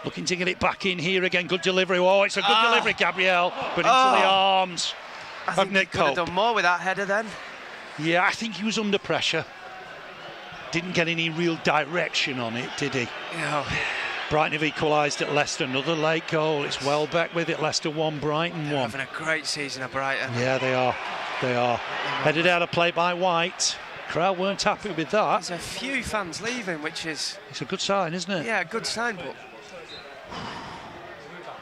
Looking to get it back in here again. Good delivery. Oh, it's a good delivery, Gabriel. But into the arms of Nick Pope. Could have done more with that header then. Yeah, I think he was under pressure. Didn't get any real direction on it, did he? Yeah. Brighton have equalised at Leicester. Another late goal. It's Welbeck with it. Leicester 1, Brighton 1. They're having a great season at Brighton. Yeah, they are. They are. Headed out of play by White. Crowd weren't happy with that. There's a few fans leaving, which is... It's a good sign, isn't it? Yeah, a good sign, but...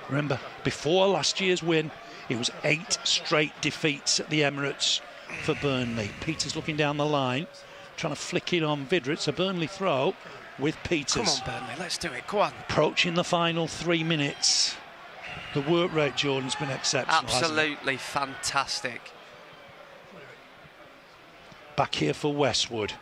Remember, before last year's win, it was 8 straight defeats at the Emirates for Burnley. Peters looking down the line, trying to flick it on Vidra. It's a Burnley throw with Peters. Come on, Burnley, let's do it. Go on. Approaching the final 3 minutes. The work rate, Jordan's been exceptional. Absolutely fantastic. Back here for Westwood.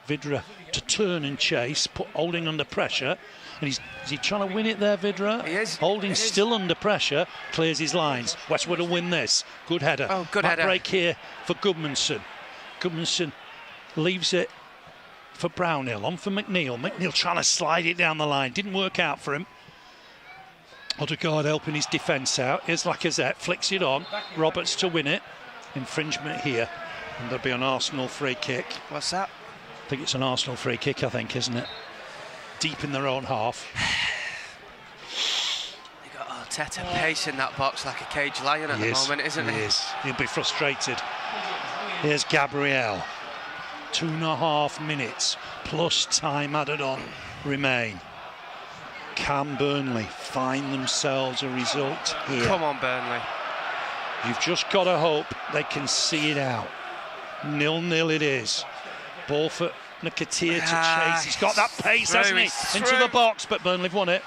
Vidra to turn and chase, holding under pressure. And is he trying to win it there, Vidra? He is. Holding still under pressure, clears his lines. Westwood will win this. Good header. Oh, good header. Break here for Goodmanson. Goodmanson leaves it for Brownhill. On for McNeil. McNeil trying to slide it down the line. Didn't work out for him. Odegaard helping his defence out. Here's Lacazette. Flicks it on. Roberts to win it. Infringement here. And there'll be an Arsenal free kick. What's that? I think it's an Arsenal free kick, I think, isn't it? Deep in their own half. You got Arteta pacing that box like a caged lion at the moment, isn't he? He is. He'll be frustrated. Here's Gabriel. 2.5 minutes plus time added on remain. Can Burnley find themselves a result here? Come on, Burnley. You've just got to hope they can see it out. 0-0 it is. Ball for Nketiah to chase. He's got that pace, hasn't he? Into the box, but Burnley have won it.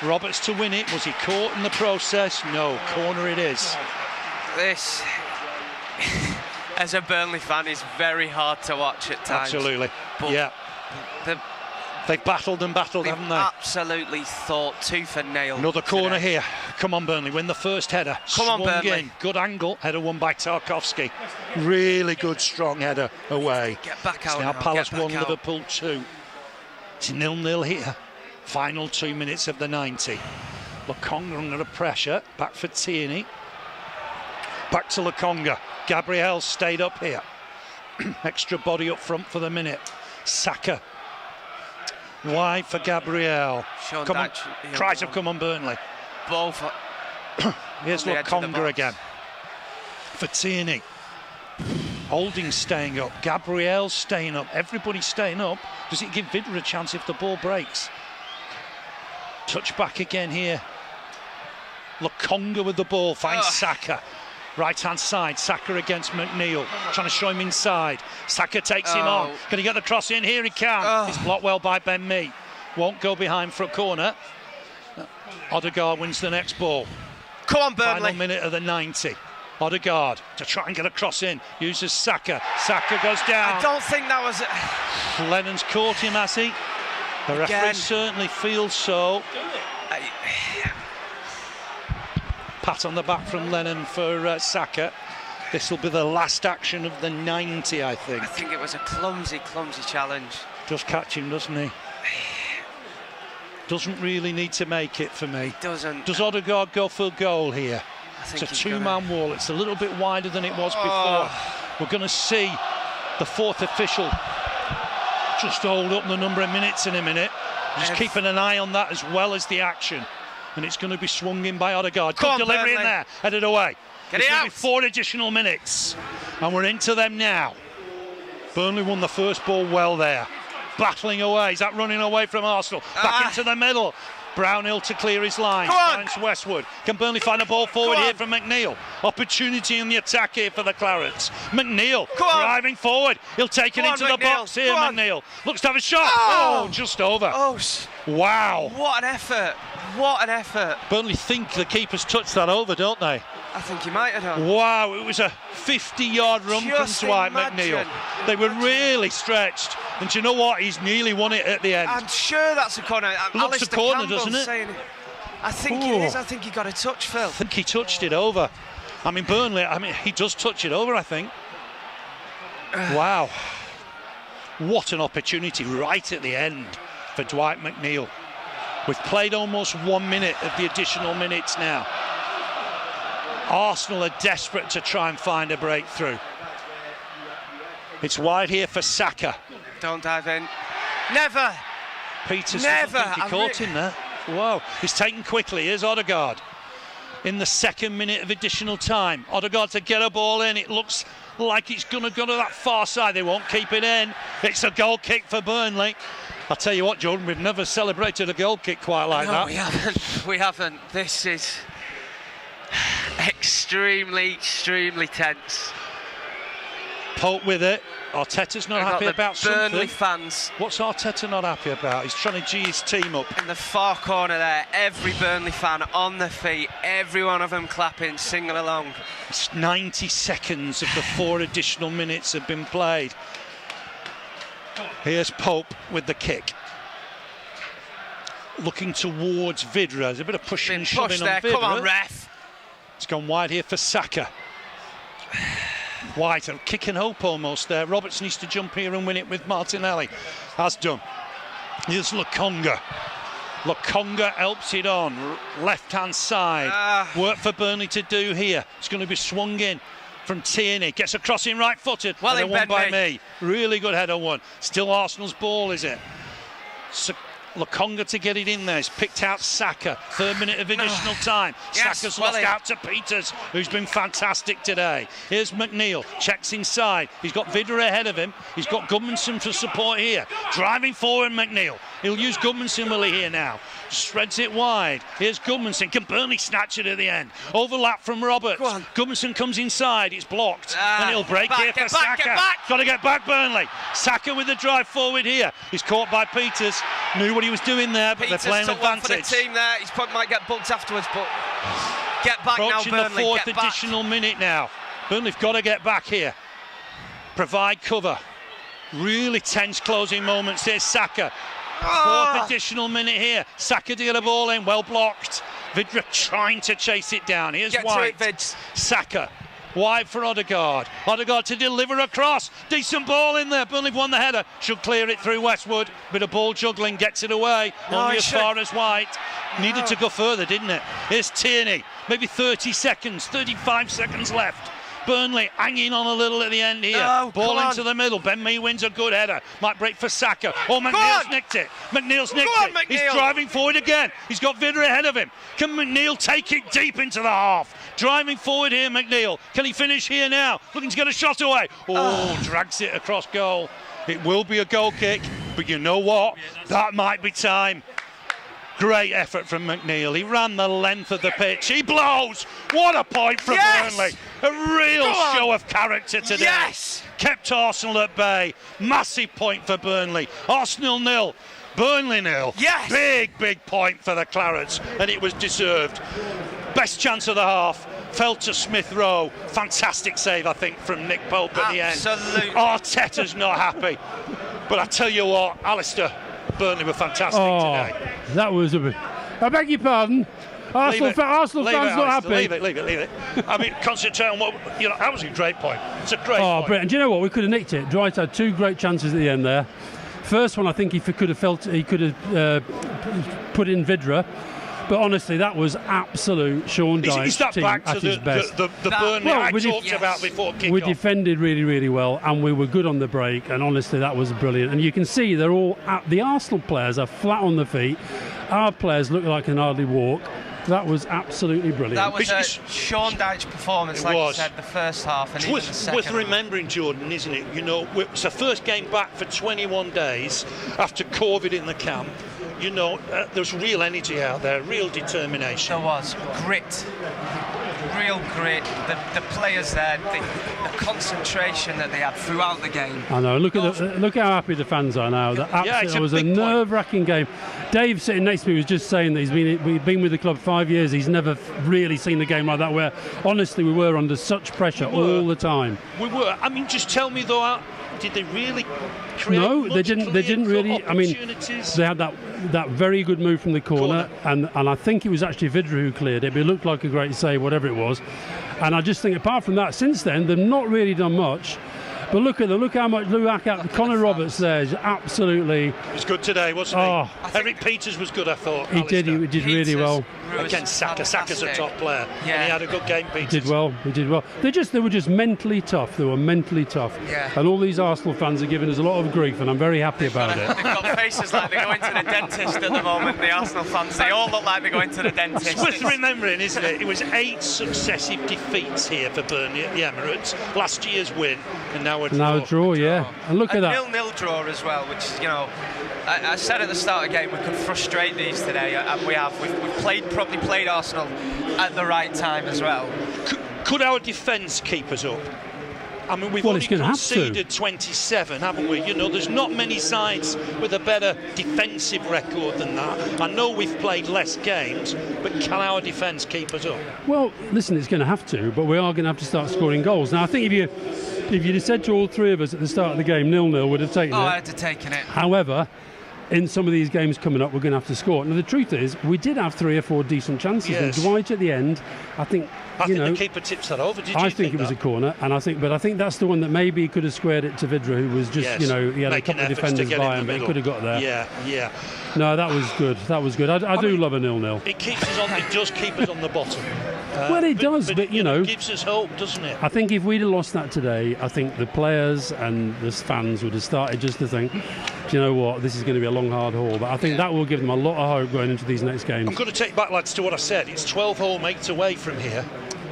Roberts to win it. Was he caught in the process? No. Corner it is. This, as a Burnley fan, is very hard to watch at times. Absolutely. But yeah. They've battled and battled, haven't they? Absolutely thought tooth and nail. Another corner today. here. Come on, Burnley. Win the first header. Come on, Burnley. In. Good angle. Header won by Tarkowski. Really good, strong header away. Get back out now. now. Palace Get back 1, out. Liverpool 2. It's 0-0 here. Final 2 minutes of the 90. Lokonga under pressure. Back for Tierney. Back to Lokonga. Gabriel stayed up here. Extra body up front for the minute. Saka. Wide for Gabriel. Come on. Tries have come on Burnley. Both. Here's Lokonga again. For Tierney. Holding staying up. Gabriel staying up. Everybody staying up. Does it give Vidra a chance if the ball breaks? Touch back again here. Lokonga with the ball. Finds Saka. Right hand side. Saka against McNeil. Trying to show him inside. Saka takes him on. Can he get the cross in? Here he can. It's blocked well by Ben Mee. Won't go behind for a corner. Odegaard wins the next ball. Come on, Burnley. Final minute of the 90. Odegaard to try and get a cross in. Uses Saka. Saka goes down. I don't think that was... Lennon's caught him, has he? The referee certainly feels so. Pat on the back from Lennon for Saka. This will be the last action of the 90, I think. I think it was a clumsy challenge. Does catch him, doesn't he? Doesn't really need to make it for me. Doesn't. Does Odegaard go for goal here? It's a two-man wall. It's a little bit wider than it was before. We're going to see the fourth official just hold up the number of minutes in a minute. Just keeping an eye on that as well as the action. And it's going to be swung in by Odegaard. Good delivery in there. Headed away. It's going to be 4 additional minutes. And we're into them now. Burnley won the first ball well there. Battling away. Is that running away from Arsenal? Back into the middle. Brownhill to clear his line. Finds Westwood. Can Burnley find a ball forward here from McNeil? Opportunity in the attack here for the Clarets. McNeil driving forward. He'll take it into the box here, McNeil. Looks to have a shot. Oh, just over. Oh, wow. What an effort. What an effort. Burnley think the keeper's touched that over, don't they? I think he might have done. Wow, it was a 50-yard run from Dwight McNeil. They were really stretched. And do you know what? He's nearly won it at the end. I'm sure that's a corner. Looks a corner, doesn't it? I think it is. I think he got a touch, Phil. I think he touched it over. I mean, Burnley, he does touch it over, I think. Wow. What an opportunity right at the end for Dwight McNeil. We've played almost 1 minute of the additional minutes now. Arsenal are desperate to try and find a breakthrough. It's wide here for Saka. Don't dive in. Never. Peters, Never. I think he caught him there. Wow. He's taken quickly. Here's Odegaard. In the 2nd minute of additional time. Odegaard to get a ball in. It looks like it's going to go to that far side. They won't keep it in. It's a goal kick for Burnley. I'll tell you what, Jordan, we've never celebrated a goal kick quite like that. We haven't. We haven't. This is extremely tense. Pope with it. Arteta's not happy about something. Burnley fans. What's Arteta not happy about? He's trying to G his team up. In the far corner there, every Burnley fan on their feet, every one of them clapping, singing along. It's 90 seconds of the 4 additional minutes have been played. Here's Pope with the kick. Looking towards Vidra. There's a bit of pushing and shoving on Vidra. Come on, ref. It's gone wide here for Saka. White, a kick and hope almost there. Roberts needs to jump here and win it with Martinelli. Has done. Here's Lokonga. Lokonga helps it on. Left-hand side. Work for Burnley to do here. It's going to be swung in from Tierney. Gets across in right-footed. Well in won by me. Really good header one. Still Arsenal's ball, is it? Lokonga to get it in there. He's picked out Saka. 3rd minute of additional time. Yes, Saka's lost out to Peters, who's been fantastic today. Here's McNeil. Checks inside. He's got Vidra ahead of him. He's got Gudmundsson for support here. Driving forward, McNeil. He'll use Gudmundsson, will he, here now? Spreads it wide. Here's Gudmundsson. Can Burnley snatch it at the end? Overlap from Roberts. Gudmundsson comes inside. It's blocked. And he'll break here for Saka. Got to get back, Burnley. Saka with the drive forward here. He's caught by Peters. Knew what he was doing there, but Peters they're playing advantage. For the team there. He's probably might get booked afterwards, but get back approaching now, Burnley. The 4th additional minute now. Burnley've got to get back here. Provide cover. Really tense closing moments. Here's Saka. 4th additional minute here. Saka to get a ball in, well blocked. Vidra trying to chase it down. Here's White. Saka. Wide for Odegaard. Odegaard to deliver across. Decent ball in there. Burnley won the header. Should clear it through Westwood. Bit of ball juggling. Gets it away. Only as far as White. Needed to go further, didn't it? Here's Tierney. Maybe 30 seconds. 35 seconds left. Burnley hanging on a little at the end here. Ball into the middle. Ben Mee wins a good header. Might break for Saka. Oh, McNeil's nicked it. McNeil's nicked it. He's driving forward again. He's got Vidra ahead of him. Can McNeil take it deep into the half? Driving forward here, McNeil. Can he finish here now? Looking to get a shot away. Drags it across goal. It will be a goal kick, but you know what? That might be time. Great effort from McNeil. He ran the length of the pitch. He blows. What a point from Burnley. A real show of character today. Kept Arsenal at bay. Massive point for Burnley. Arsenal 0. Burnley 0. Big point for the Clarets, and it was deserved. Best chance of the half. Fell to Smith Rowe. Fantastic save, I think, from Nick Pope at the end. Arteta's not happy. But I tell you what, Alistair, Burnley were fantastic today. That was a bit. I beg your pardon. Arsenal fans not happy. Leave it. I mean, concentrate on what, that was a great point. It's a great point. Brilliant. Do you know what? We could have nicked it. Dwight had 2 great chances at the end there. First one, I think he could have put in Vidra. But honestly, that was absolute Sean Dyche team back at to his best. The Burnley I talked about before kick-off. We defended really well, and we were good on the break, and honestly, that was brilliant. And you can see they're all the Arsenal players are flat on the feet. Our players look like can hardly walk. That was absolutely brilliant. That was a Sean Dyche performance, like you said, the first half and even the second. Worth remembering, Jordan, isn't it? It's the first game back for 21 days after COVID in the camp. you know, there's real energy out there, real determination. There was grit, real grit. The players there, the concentration that they had throughout the game. I know. Look how happy the fans are now. It was a nerve-wracking game. Dave sitting next to me was just saying that we've been with the club 5 years. He's never really seen the game like that, where honestly we were under such pressure all the time. We were. I mean, just tell me though, did they really create? No, they didn't. They didn't really. I mean, they had that very good move from the corner. And I think it was actually Vidra who cleared it. But it looked like a great save, whatever it was. And I just think, apart from that, since then they've not really done much. But look how much Connor Roberts there is absolutely. He was good today, wasn't he? Eric Peters was good, I thought. He did really well. Against Saka. Saka's a top player. Yeah. And he had a good game, Peters. He did well. They were just mentally tough. They were mentally tough. Yeah. And all these Arsenal fans are giving us a lot of grief, and I'm very happy about it. They've got faces like they're going to the dentist at the moment, the Arsenal fans. They all look like they're going to the dentist. It's worth remembering, isn't it? It was 8 successive defeats here for Burnley at the Emirates. Last year's win, and now a draw. Now a draw, yeah. And look at that. 0-0 draw as well, which is, you know, I said at the start of the game we could frustrate these today, and we have. We've probably played Arsenal at the right time as well. Could our defence keep us up? I mean, we've only conceded 27, haven't we? You know, there's not many sides with a better defensive record than that. I know we've played less games, but can our defence keep us up? Well, listen, it's going to have to, but we are going to have to start scoring goals. Now, I think if you'd have said to all three of us at the start of the game 0-0, would have taken it. I'd have taken it. However, in some of these games coming up, we're going to have to score. Now, the truth is, we did have 3 or 4 decent chances. Yes. And Dwight at the end, I think the keeper tips that over. I think it was a corner, and I think that's the one that maybe he could have squared it to Vidra, who was just, he had a couple of defenders by him, but he could have got there. Yeah. No, that was good. I do love a 0-0. It keeps us on. It does keep us on the bottom. Well, it does, but you know, it gives us hope, doesn't it? I think if we'd have lost that today, I think the players and the fans would have started just to think, do you know what, this is going to be a long, hard haul. But I think that will give them a lot of hope going into these next games. I'm going to take back, lads, to what I said. It's 12 home 8 away from here.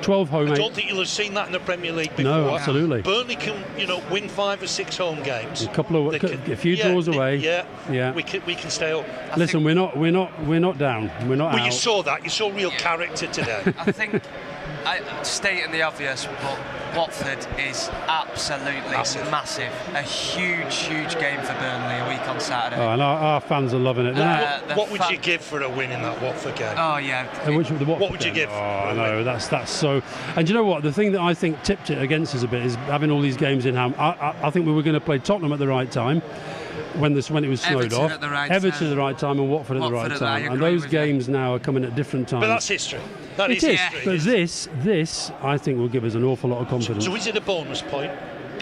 12 home 8. I don't think you'll have seen that in the Premier League before. No, absolutely. Burnley can, win 5 or 6 home games. A few draws away. Yeah. We can stay up. Listen, we're not down. We're not out. Well, you saw that. You saw real character today. I think, stating the obvious, but Watford is absolutely massive. A huge game for Burnley a week on Saturday. Oh, and our fans are loving it. What would you give for a win in that Watford game? Oh, yeah. What would you give? Oh, no, that's so. And you know what? The thing that I think tipped it against us a bit is having all these games in hand. I think we were going to play Tottenham at the right time. When it was snowed off, Everton at the right time and Watford at the right time, and those games now are coming at different times. But that's history. It is. But this, I think, will give us an awful lot of confidence. So is it a bonus point?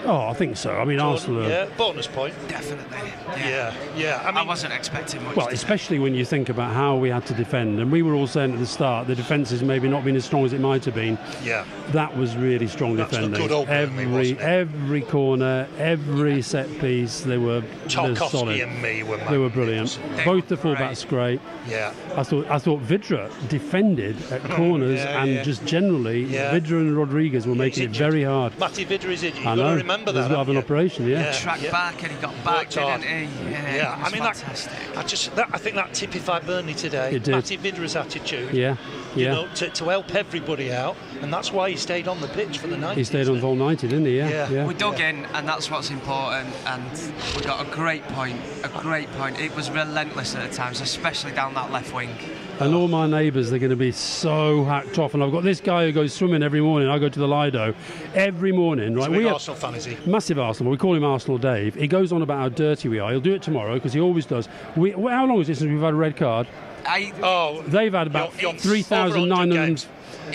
Oh, I think so. I mean, Arsenal. Yeah, bonus point. Definitely. Yeah. I mean, I wasn't expecting much. Well, especially when you think about how we had to defend, and we were all saying at the start the defence has maybe not been as strong as it might have been. Yeah. That was really strong defending. Good old Burnley, every corner, every set piece, they were solid. And me were they were brilliant. Both the fullbacks great. Yeah. I thought Vidra defended at corners and just generally Vidra and Rodriguez were making it very hard. Matty Vidra is injured. I know. He's got to have an operation, Tracked back and he got back, didn't he? Yeah, I mean, fantastic. I think that typified Burnley today. It did. Matty Vidra's attitude. Yeah. You know, to help everybody out, and that's why he stayed on the pitch for the 90. He stayed on the whole 90, didn't he? Yeah. We dug in, and that's what's important. And we got a great point. It was relentless at times, especially down that left wing. And all my neighbours, they're going to be so hacked off. And I've got this guy who goes swimming every morning. I go to the Lido every morning. Right? He's a big Arsenal fan, is he? Massive Arsenal. We call him Arsenal Dave. He goes on about how dirty we are. He'll do it tomorrow because he always does. How long is it since we've had a red card? They've had about 3,900.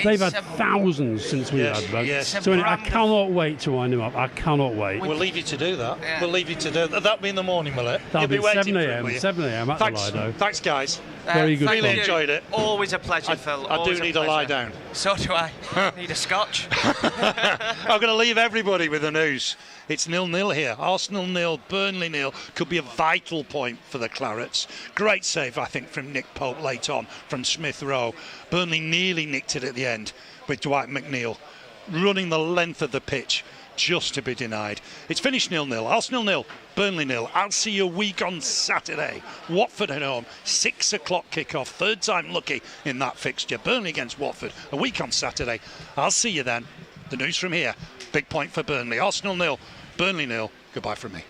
They've had thousands since we had them. Yes. So anyway, I cannot wait to wind him up. I cannot wait. We'll leave you to do that. Yeah. We'll leave you to do that. That'll be in the morning, will it? That'll be 7 a.m. 7 a.m. at the Lido. Thanks, guys. Very good. Really enjoyed it. Always a pleasure, Phil. I do need a lie down. So do I. Need a scotch. I'm going to leave everybody with the news. It's 0-0 here. Arsenal 0, Burnley 0. Could be a vital point for the Clarets. Great save, I think, from Nick Pope late on from Smith Rowe. Burnley nearly nicked it at the end with Dwight McNeil running the length of the pitch. just to be denied. It's finished 0-0. Arsenal 0, Burnley 0. I'll see you a week on Saturday. Watford at home, 6 o'clock kickoff. Third time lucky in that fixture. Burnley against Watford, a week on Saturday. I'll see you then. The news from here. Big point for Burnley. Arsenal 0, Burnley 0. Goodbye from me.